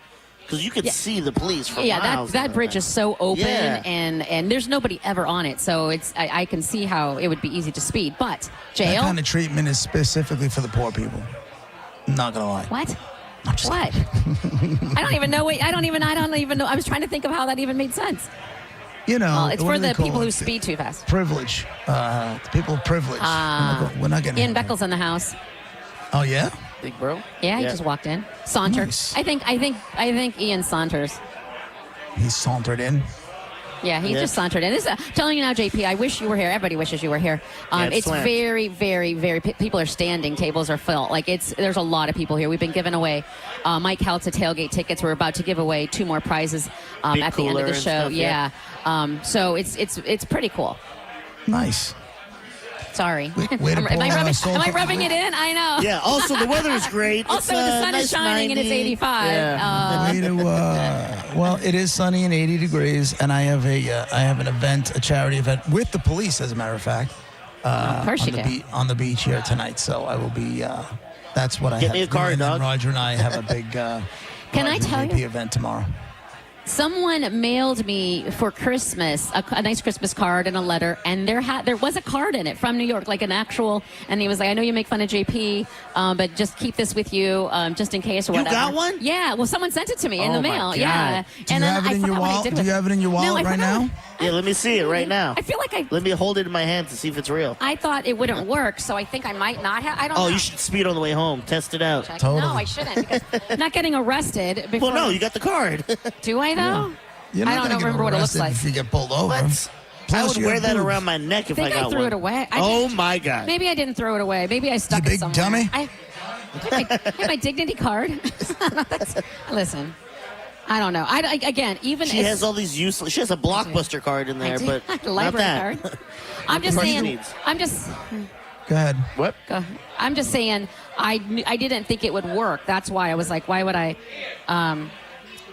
Because you could see the police from miles. that bridge is so open, and there's nobody ever on it, so it's I can see how it would be easy to speed. But jail, That kind of treatment is specifically for the poor people. I'm not gonna lie. what? What? I don't even know. I don't even know. I was trying to think of how that even made sense. You know, Well, it's what for do they the call people it? who speed too fast. Privilege. The people of privilege. We're not getting Ian Beckles in the house. Oh yeah. Big bro. Yeah, he just walked in. Saunter. Nice. I think Ian saunters. He sauntered in. Yeah, he just sauntered in. This is, telling you now, JP, I wish you were here. Everybody wishes you were here. It's slammed. very, very, very, people are standing, tables are full. Like, there's a lot of people here. We've been giving away Mike Heltz Tailgate tickets. We're about to give away 2 more prizes at the end of cooler the and show. stuff, So it's pretty cool. Nice. Sorry. Way to am pull I salt rubbing it in? I know. Yeah, also the weather is great. Also, It's, the sun nice is shining and it's 90. 85. Yeah. Way to, well, it is sunny and 80 degrees, and I have an event, a charity event with the police, as a matter of fact, of course on the beach here tonight. So I will be. That's what I Get have. me a card, and then dog. Roger and I have a big. Can I tell VP you? event tomorrow. Someone mailed me for Christmas a nice Christmas card and a letter, and there was a card in it from New York, like an actual. And he was like, "I know you make fun of JP, but just keep this with you, just in case or You whatever." got one? Yeah. Well, someone sent it to me in Oh the my mail. God. Yeah. Do you have it in your wallet? Do you have it in your wallet right now? Yeah, let me see it right now. I feel like Let me hold it in my hand to see if it's real. I thought it wouldn't work, so I think I might not have. I don't know. Oh, you should speed on the way home. Test it out. No, I shouldn't. Because I'm not getting arrested before. Well, no, you got the card. Do I though? You're I not don't gonna get remember what it looks arrested like. if you get pulled over. I would you wear have that boobs. around my neck if I think I I got threw one. it away. Oh my God. Maybe I didn't throw it away. Maybe I stuck big it somewhere. dummy? I have my dignity card. Listen, I don't know. Again, even She has all these useless. She has a Blockbuster card in there, but a not library that. card. I'm just Person saying. needs. I'm just. Go ahead. What? I'm just saying. I didn't think it would work. That's why I was like, why would I?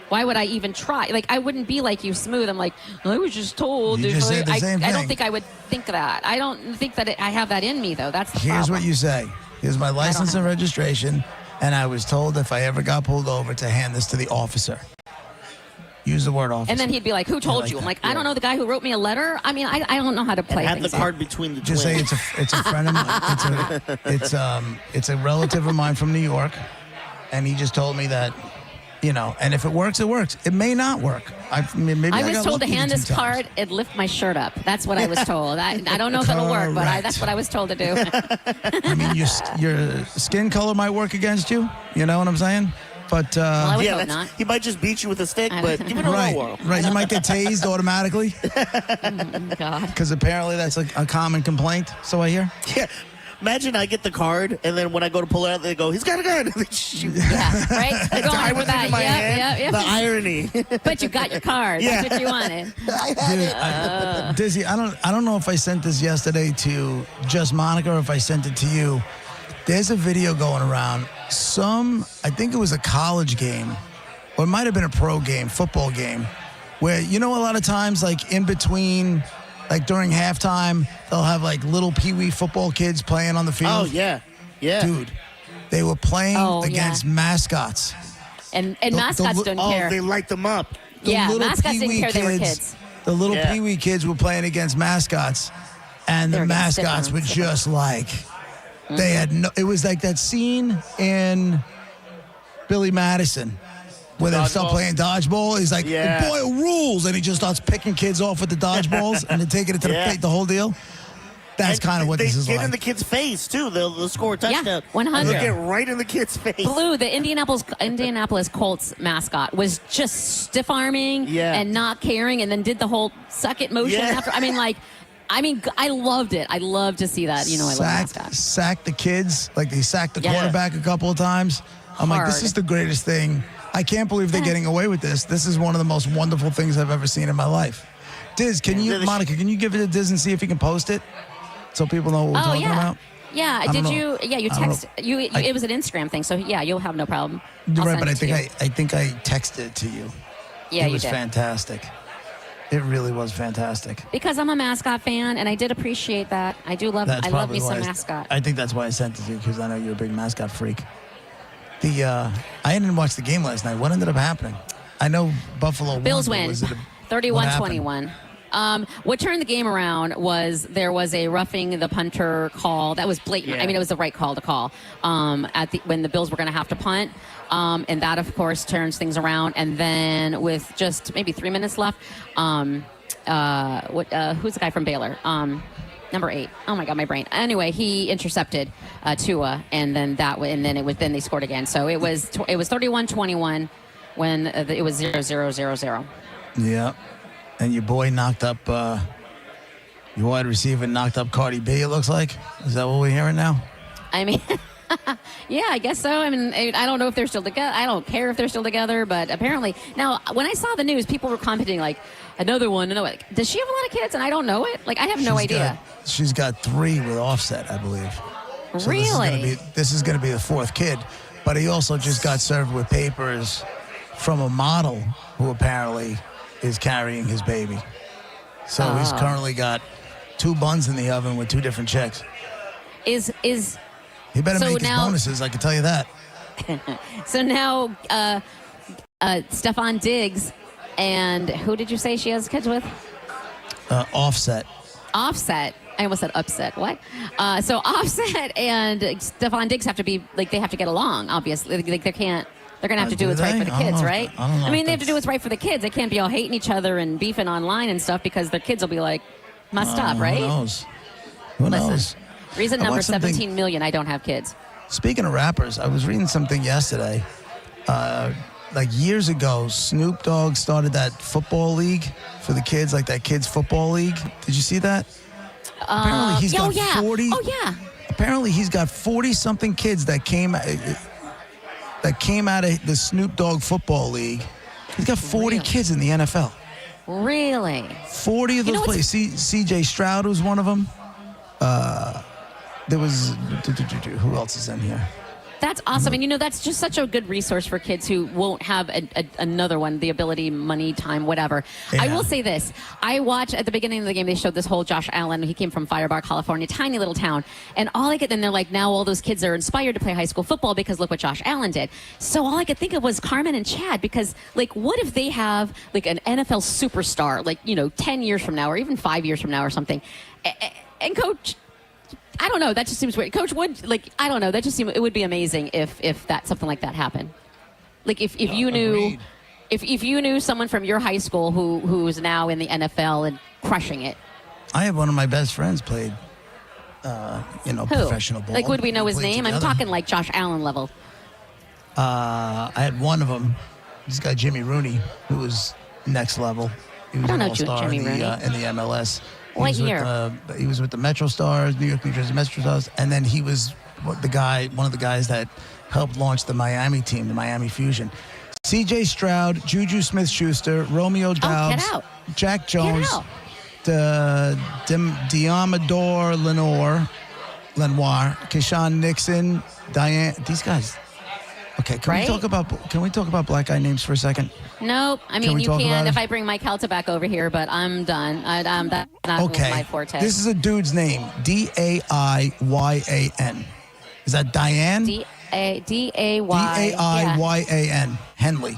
Why would I even try? Like, I wouldn't be like you, smooth. I'm like, I was just told. You just said the same I don't thing. think I would think that. I don't think that I have that in me, though. That's the Here's problem. what you say. Here's my license and registration, and I was told if I ever got pulled over to hand this to the officer. Use the word officer. And then he'd be like, "Who told you?" I'm like, "I don't know. The guy who wrote me a letter." I mean, I don't know how to play. And have the things card out. between the Just twins. say it's a friend of mine. It's a relative of mine from New York, and he just told me that, and if it works, it works. It may not work. Maybe I was got told to lucky hand the this 2 times. card and lift my shirt up. That's what I was told. I don't know if it'll work, but Correct. that's what I was told to do. I mean, your skin color might work against you. You know what I'm saying? But I would Yeah, hope that's- not. he might just beat you with a stick, but give it a right, whirl. right. You might get tased automatically God. because apparently that's a common complaint. So I hear. Yeah. Imagine I get the card, and then when I go to pull it out, they go, "He's got a gun." They shoot. Yeah, right? Go on I with was in that. my Yep, hand. yep, The yep. irony. But you got your card. Yeah. That's what you wanted. Dude, Dizzy, I don't know if I sent this yesterday to just Monica or if I sent it to you. There's a video going around. I think it was a college game, or it might have been a pro game, football game, where a lot of times, like in between, like during halftime, they'll have like little peewee football kids playing on the field. Oh yeah, yeah. Dude, they were playing against mascots. And mascots don't care. They light them up. The Yeah, little mascots didn't peewee care they were kids. The little Yeah. peewee kids were playing against mascots, and They the were getting spit mascots on. were just like they had no. It was like that scene in Billy Madison where they start Dodgeball? playing dodgeball. He's like, Yeah. "Boy, rules!" and he just starts picking kids off with the dodgeballs and then taking it to Yeah. the whole deal. That's kind of what this is They get like. in the kid's face, too. They'll score a touchdown. Yeah, 100. They'll get right in the kid's face. Blue, the Indianapolis Colts mascot, was just stiff-arming and not caring, and then did the whole suck-it motion after. I loved it. I love to see that. I love mascots. Sacked the kids. Like, they sacked the Yeah. quarterback a couple of times. I'm like, this Hard. is the greatest thing. I can't believe they're getting away with this. This is one of the most wonderful things I've ever seen in my life. Diz, Monica, can you give it to Diz and see if he can post it? So people know what we're talking about? Yeah, I don't did know. you? Yeah, you I don't text. know. It was an Instagram thing, so yeah, you'll have no problem. You're I'll right, send but I it to think you. I think I texted it to you. Yeah, it you was did. fantastic. It really was fantastic. Because I'm a mascot fan, and I did appreciate that. I do love. That's I love probably me some why mascot. I think that's why I sent it to you, because I know you're a big mascot freak. I didn't watch the game last night. What ended up happening? I know Buffalo Bills won. win, Was it 31-21. What turned the game around was there was a roughing the punter call that was blatant. Yeah. I mean, it was the right call to call when the Bills were going to have to punt, and that of course turns things around. And then with just maybe 3 minutes left, who's the guy from Baylor? Number 8. Oh my God, my brain. Anyway, he intercepted Tua, and then then they scored again. So it was 31-21 when it was 0-0-0-0. Yeah. And your boy knocked up, your wide receiver knocked up Cardi B, it looks like. Is that what we're hearing now? I mean, yeah, I guess so. I mean, I don't know if they're still together. I don't care if they're still together, but apparently. Now, when I saw the news, people were commenting like, another one. Does she have a lot of kids and I don't know it? Like, I have no idea. She's got 3 with Offset, I believe. So Really? This is going to be the 4th kid. But he also just got served with papers from a model who apparently is carrying his baby. So he's currently got 2 buns in the oven with 2 different chicks. He better make his bonuses, I can tell you that. So now, Stephon Diggs and who did you say she has kids with? Offset. Offset. I almost said upset. What? So Offset and Stephon Diggs have to be they have to get along. Obviously, they can't. They're gonna have to do what's right for the kids, right? I mean, they have to do what's right for the kids. They can't be all hating each other and beefing online and stuff because their kids will be like, must stop, right? Who knows? Who knows? Reason number 17 million. I don't have kids. Speaking of rappers, I was reading something yesterday. Like years ago, Snoop Dogg started that football league for the kids, like that kids football league. Did you see that? Apparently he's got 40. Oh yeah. Apparently he's got 40-something kids that came out of the Snoop Dogg football league. He's got 40 kids in the NFL. Really? 40 of those players. C.J. Stroud was one of them. There was who else is in here? That's awesome. And, that's just such a good resource for kids who won't have another one, the ability, money, time, whatever. Yeah. I will say this. I watched at the beginning of the game, they showed this whole Josh Allen. He came from Firebar, California, tiny little town. And then they're like, now all those kids are inspired to play high school football because look what Josh Allen did. So all I could think of was Carmen and Chad because, what if they have, an NFL superstar, 10 years from now or even 5 years from now or something. And Coach... I don't know. That just seems weird. Coach Wood, I don't know. That just seems it would be amazing if that something like that happened. If you knew, if you knew someone from your high school who's now in the NFL and crushing it. I have one of my best friends played, professional ball. Would we know his name? Together. I'm talking Josh Allen level. I had one of them. This guy Jimmy Rooney, who was next level. He was an all-star in the MLS. What year? He was with the Metro Stars, New Jersey Metro Stars, and then he was one of the guys that helped launch the Miami team, the Miami Fusion. C.J. Stroud, Juju Smith-Schuster, Romeo Doubs, Jack Jones, Diamador Lenoir, Keyshawn Nixon, Diane. These guys. Okay, can we talk about black guy names for a second? Nope. I mean, you can if I bring Mike Kelta back over here, but I'm done. That's not my forte. This is a dude's name. Daiyan. Is that Diane? Daiyan. Daiyan. Henley.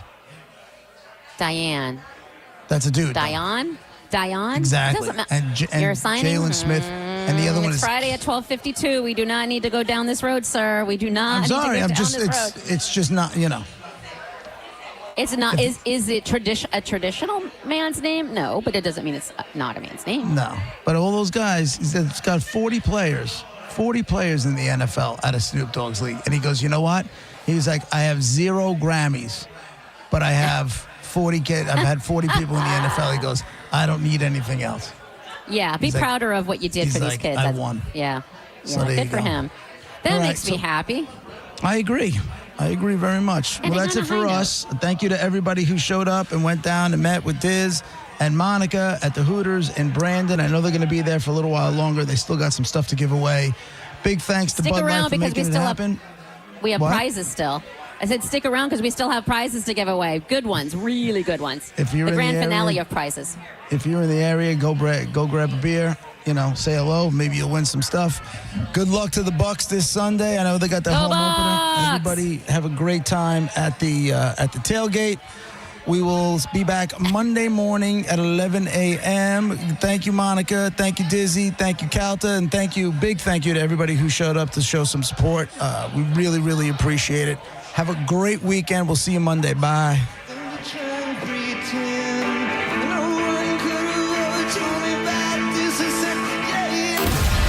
Diane. That's a dude. Diane? Exactly. And you're signing? Jalen Smith. And the other one is Friday at 12:52. We do not need to go down this road, sir. We do not. I'm sorry. Need to go down this road. It's just not. It's not. Is it a traditional man's name? No, but it doesn't mean it's not a man's name. No, but all those guys, he said it's got 40 players in the NFL out of Snoop Dogg's league. And he goes, you know what? He was like, I have 0 Grammys, but I have 40 kids. I've had 40 people in the NFL. He goes, I don't need anything else. Yeah, be prouder of what you did for these kids. I won. Yeah, So good for him. That makes me happy. I agree very much. And well, that's it for us. Thank you to everybody who showed up and went down and met with Diz and Monica at the Hooters in Brandon. I know they're going to be there for a little while longer. They still got some stuff to give away. Big thanks to Bud Light for making it happen. We have prizes still. I said stick around because we still have prizes to give away. Good ones, really good ones. If you're the in grand the area, finale of prizes. If you're in the area, go grab a beer. Say hello. Maybe you'll win some stuff. Good luck to the Bucks this Sunday. I know they got the home opener. Everybody have a great time at the tailgate. We will be back Monday morning at 11 a.m. Thank you, Monica. Thank you, Dizzy. Thank you, Calta. And big thank you to everybody who showed up to show some support. We really, really appreciate it. Have a great weekend. We'll see you Monday. Bye.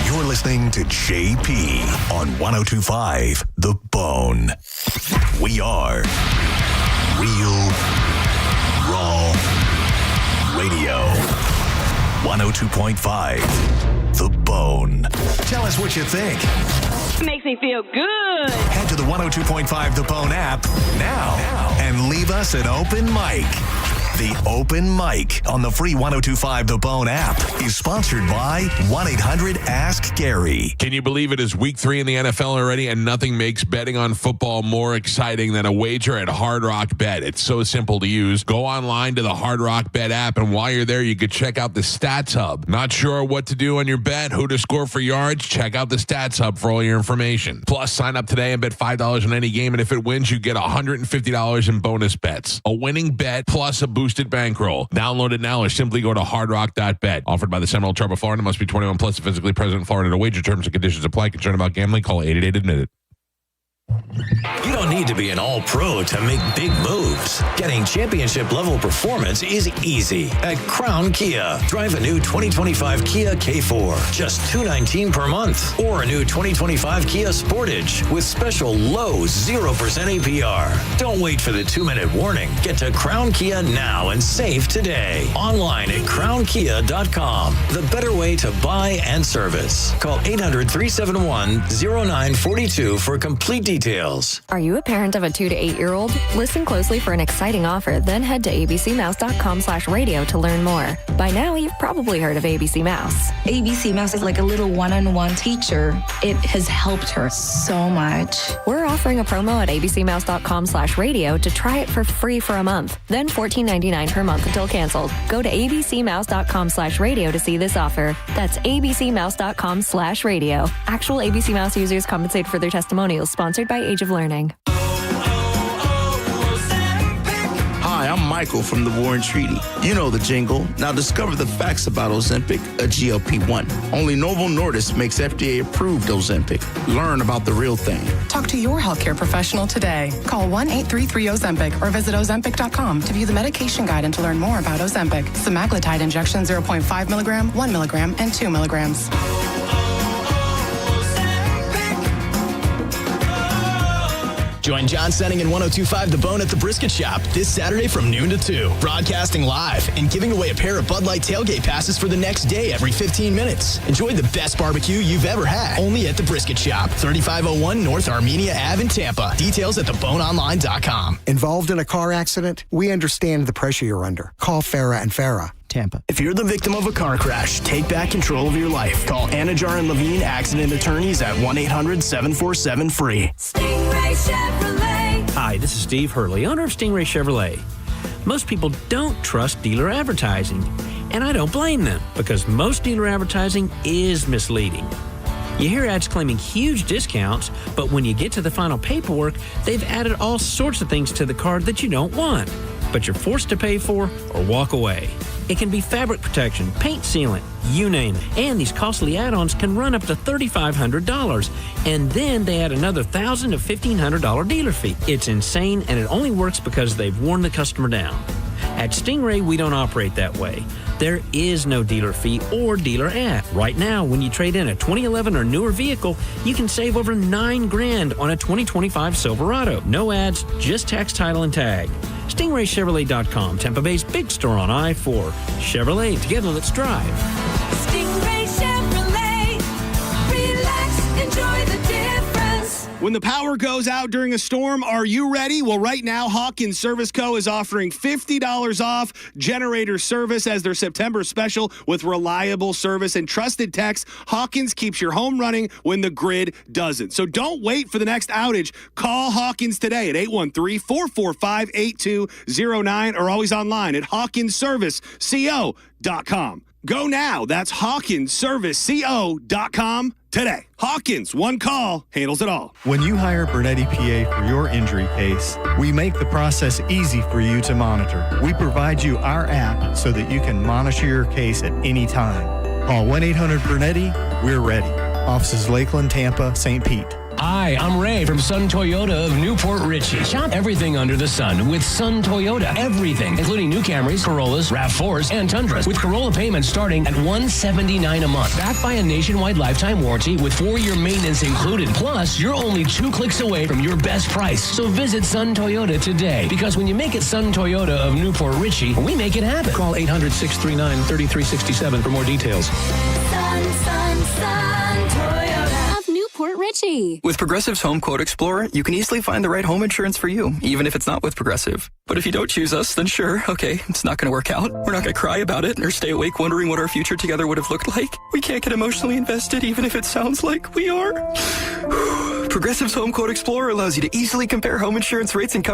You're listening to JP on 102.5 The Bone. We are Real Raw Radio. 102.5 The Bone. Tell us what you think. Makes me feel good. Head to the 102.5 The Bone app now and leave us an open mic. The Open Mic on the free 102.5 The Bone app is sponsored by 1-800-ASK-GARY. Can you believe it is week 3 in the NFL already, and nothing makes betting on football more exciting than a wager at Hard Rock Bet? It's so simple to use. Go online to the Hard Rock Bet app, and while you're there, you could check out the Stats Hub. Not sure what to do on your bet, who to score for yards? Check out the Stats Hub for all your information. Plus, sign up today and bet $5 on any game, and if it wins, you get $150 in bonus bets. A winning bet plus a boosted bankroll. Download it now or simply go to hardrock.bet. Offered by the Seminole Tribal Florida. Must be 21 plus and physically present in Florida to wager. Terms and conditions apply. Concerned about gambling? Call 888-ADMIT-IT. You don't need to be an all-pro to make big moves. Getting championship-level performance is easy at Crown Kia. Drive a new 2025 Kia K4, just $219 per month. Or a new 2025 Kia Sportage with special low 0% APR. Don't wait for the 2-minute warning. Get to Crown Kia now and save today. Online at crownkia.com. The better way to buy and service. Call 800-371-0942 for complete details. Are you a parent of a 2 to 8-year-old? Listen closely for an exciting offer, then head to abcmouse.com/radio to learn more. By now, you've probably heard of ABC Mouse. ABC Mouse is like a little one-on-one teacher. It has helped her so much. We're offering a promo at abcmouse.com/radio to try it for free for a month, then $14.99 per month until canceled. Go to abcmouse.com/radio to see this offer. That's abcmouse.com/radio. Actual ABC Mouse users compensate for their testimonials, sponsored by Age of Learning. Hi, I'm Michael from the War and Treaty. You know the jingle. Now discover the facts about Ozempic, a GLP-1. Only Novo Nordisk makes FDA-approved Ozempic. Learn about the real thing. Talk to your healthcare professional today. Call 1-833-OZEMPIC or visit Ozempic.com to view the medication guide and to learn more about Ozempic. Semaglutide injection 0.5 milligram, 1 milligram, and 2 milligrams. Join John Senning and 102.5 The Bone at the Brisket Shop this Saturday from noon to 2. Broadcasting live and giving away a pair of Bud Light tailgate passes for the next day every 15 minutes. Enjoy the best barbecue you've ever had. Only at the Brisket Shop, 3501 North Armenia Ave in Tampa. Details at theboneonline.com. Involved in a car accident? We understand the pressure you're under. Call Farah and Farah. Tampa. If you're the victim of a car crash, take back control of your life. Call Anajar and Levine Accident Attorneys at 1-800-747-FREE. Stingray Chevrolet. Hi, this is Steve Hurley, owner of Stingray Chevrolet. Most people don't trust dealer advertising, and I don't blame them because most dealer advertising is misleading. You hear ads claiming huge discounts, but when you get to the final paperwork, they've added all sorts of things to the card that you don't want, but you're forced to pay for or walk away. It can be fabric protection, paint sealant, you name it. And these costly add-ons can run up to $3,500. And then they add another $1,000 to $1,500 dealer fee. It's insane, and it only works because they've worn the customer down. At Stingray, we don't operate that way. There is no dealer fee or dealer ad. Right now, when you trade in a 2011 or newer vehicle, you can save over $9,000 on a 2025 Silverado. No ads, just tax, title, and tag. StingrayChevrolet.com, Tampa Bay's big store on I-4. Chevrolet, together let's drive. Stingray Chevrolet. Relax, enjoy the difference. When the power goes out during a storm, are you ready? Well, right now, Hawkins Service Co. is offering $50 off generator service as their September special with reliable service and trusted techs. Hawkins keeps your home running when the grid doesn't. So don't wait for the next outage. Call Hawkins today at 813-445-8209 or always online at hawkinsserviceco.com. Go now. That's hawkinsserviceco.com today. Hawkins, one call, handles it all. When you hire Bernetti PA for your injury case, we make the process easy for you to monitor. We provide you our app so that you can monitor your case at any time. Call 1-800-BERNETTI. We're ready. Offices Lakeland, Tampa, St. Pete. Hi, I'm Ray from Sun Toyota of Newport Richey. Shop everything under the sun with Sun Toyota. Everything, including new Camrys, Corollas, RAV4s, and Tundras, with Corolla payments starting at $179 a month. Backed by a nationwide lifetime warranty with 4-year maintenance included. Plus, you're only 2 clicks away from your best price. So visit Sun Toyota today, because when you make it Sun Toyota of Newport Richey, we make it happen. Call 800-639-3367 for more details. Sun Toyota of Newport Richey. With Progressive's Home Quote Explorer, you can easily find the right home insurance for you, even if it's not with Progressive. But if you don't choose us, then sure, okay, it's not going to work out. We're not going to cry about it or stay awake wondering what our future together would have looked like. We can't get emotionally invested, even if it sounds like we are. Progressive's Home Quote Explorer allows you to easily compare home insurance rates and coverage